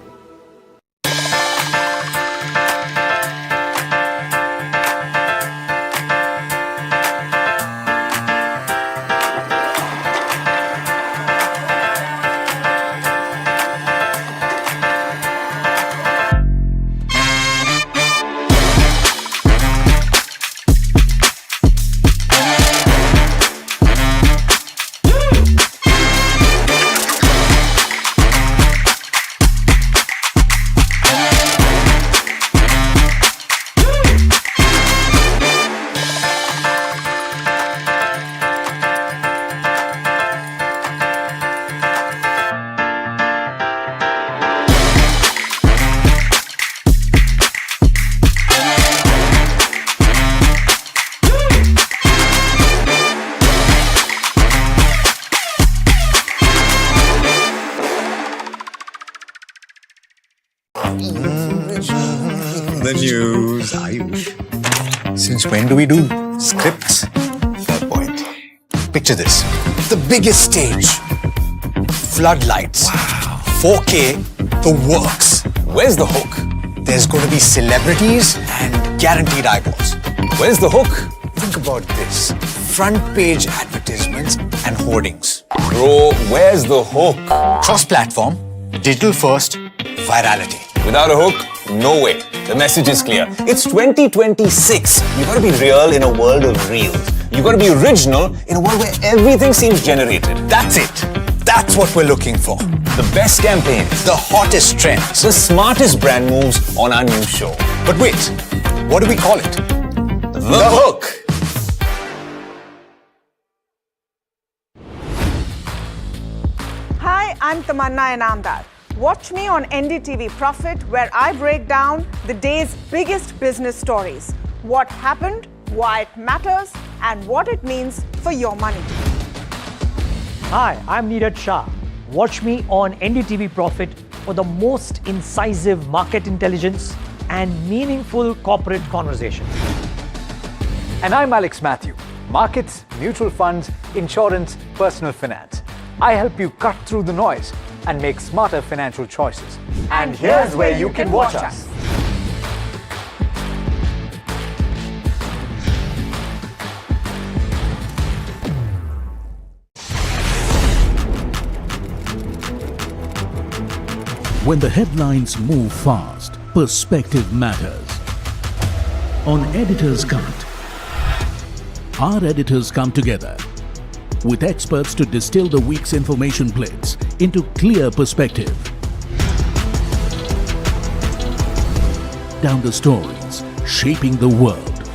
the news, Ayush. Since when do we do scripts? Fair point. Picture this. The biggest stage. Floodlights. Wow. 4K, the works. Where's the hook? There's going to be celebrities and guaranteed eyeballs. Where's the hook? Think about this. Front page advertisements and hoardings. Bro, where's the hook? Cross-platform, digital first, virality. Without a hook, no way. The message is clear. It's 2026. You gotta be real in a world of reels. You gotta be original in a world where everything seems generated. That's it. That's what we're looking for. The best campaigns. The hottest trends. The smartest brand moves on our new show. But wait, what do we call it? The hook. Hi, I'm Tamanna Inamdar. Watch me on NDTV Profit, where I break down the day's biggest business stories. What happened, why it matters, and what it means for your money. Hi, I'm Niraj Shah. Watch me on NDTV Profit for the most incisive market intelligence and meaningful corporate conversation. And I'm Alex Matthew. Markets, mutual funds, insurance, personal finance. I help you cut through the noise and make smarter financial choices. And here's where you can watch us. When the headlines move fast, perspective matters. On Editor's Cut, our editors come together with experts to distill the week's information blitz into clear perspective. Down the stories shaping the world,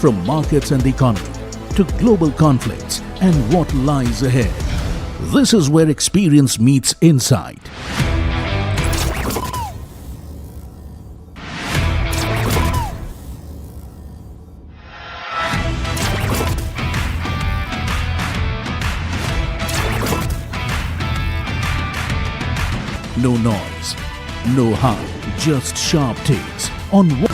from markets and the economy to global conflicts and what lies ahead. This is where experience meets insight. No noise, no hype, just sharp takes on what.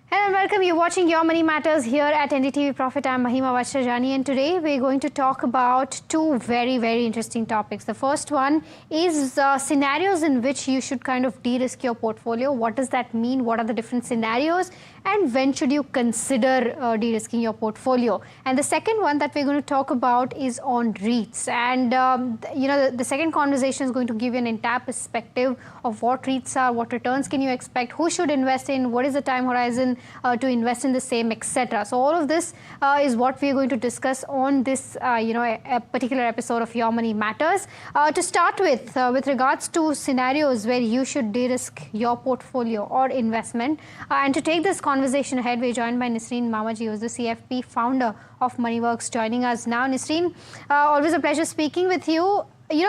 Hello and welcome. You're watching Your Money Matters here at NDTV Profit. I'm Mahima Vajrajani, and today we're going to talk about two very, very interesting topics. The first one is scenarios in which you should kind of de-risk your portfolio. What does that mean? What are the different scenarios? And when should you consider de-risking your portfolio? And the second one that we're going to talk about is on REITs. And the second conversation is going to give you an entire perspective of what REITs are, what returns can you expect, who should invest in, what is the time horizon to invest in the same, etc. So all of this is what we're going to discuss on this a particular episode of Your Money Matters. To start with regards to scenarios where you should de-risk your portfolio or investment, and to take this conversation ahead, we're joined by Nisreen Mamaji, who's the CFP founder of Moneyworks, joining us now. Nisreen, always a pleasure speaking with you.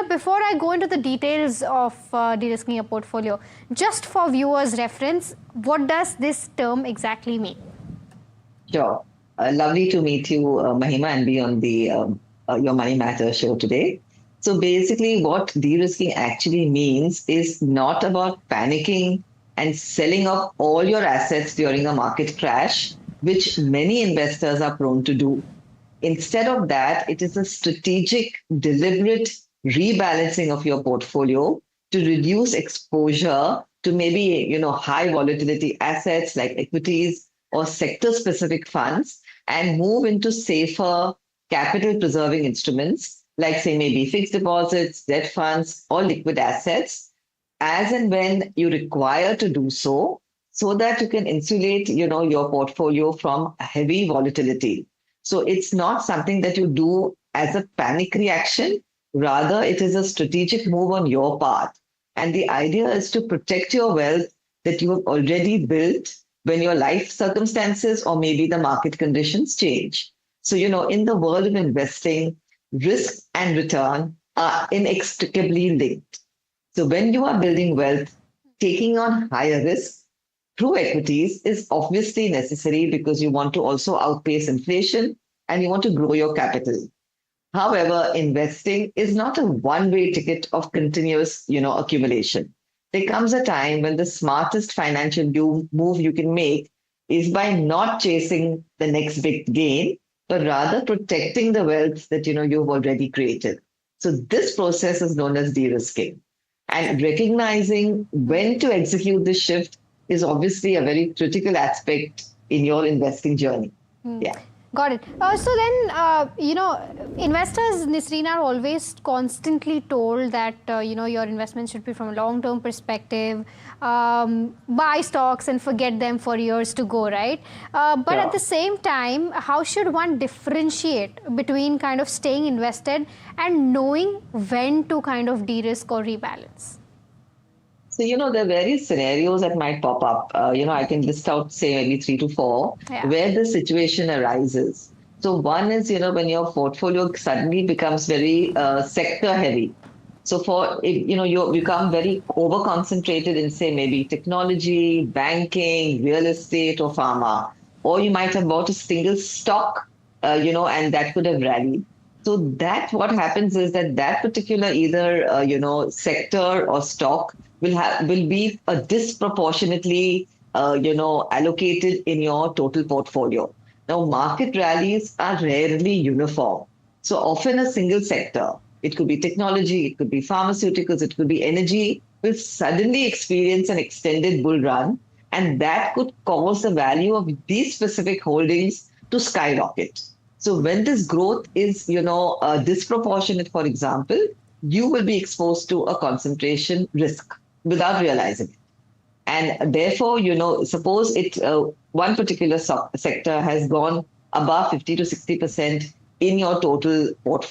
Before I go into the details of de-risking your portfolio, just for viewers' reference, what does this term exactly mean? Sure. Lovely to meet you, Mahima, and be on the Your Money Matters show today. So basically, what de-risking actually means is not about panicking and selling off all your assets during a market crash, which many investors are prone to do. Instead of that, it is a strategic, deliberate rebalancing of your portfolio to reduce exposure to maybe, high volatility assets like equities or sector specific funds, and move into safer capital preserving instruments like, say, maybe fixed deposits, debt funds, or liquid assets, as and when you require to do so that you can insulate, your portfolio from heavy volatility. So it's not something that you do as a panic reaction. Rather, it is a strategic move on your part. And the idea is to protect your wealth that you have already built when your life circumstances or maybe the market conditions change. So, in the world of investing, risk and return are inextricably linked. So when you are building wealth, taking on higher risk through equities is obviously necessary because you want to also outpace inflation and you want to grow your capital. However, investing is not a one-way ticket of continuous, accumulation. There comes a time when the smartest financial move you can make is by not chasing the next big gain, but rather protecting the wealth that you've already created. So this process is known as de-risking. And recognizing when to execute this shift is obviously a very critical aspect in your investing journey. Yeah. Got it. So then, investors, Nisreen, are always constantly told that, your investments should be from a long-term perspective, buy stocks and forget them for years to go, right? But at the same time, how should one differentiate between kind of staying invested and knowing when to kind of de-risk or rebalance? So, there are various scenarios that might pop up. I can list out, say, maybe 3 to 4, where the situation arises. So one is, when your portfolio suddenly becomes very sector heavy. So you become very over-concentrated in, say, maybe technology, banking, real estate, or pharma. Or you might have bought a single stock, and that could have rallied. So what happens is that particular either, sector or stock will be a disproportionately, allocated in your total portfolio. Now, market rallies are rarely uniform. So often a single sector, it could be technology, it could be pharmaceuticals, it could be energy, will suddenly experience an extended bull run. And that could cause the value of these specific holdings to skyrocket. So when this growth is, disproportionate, for example, you will be exposed to a concentration risk without realizing it. And therefore, suppose one particular sector has gone above 50 to 60% in your total portfolio.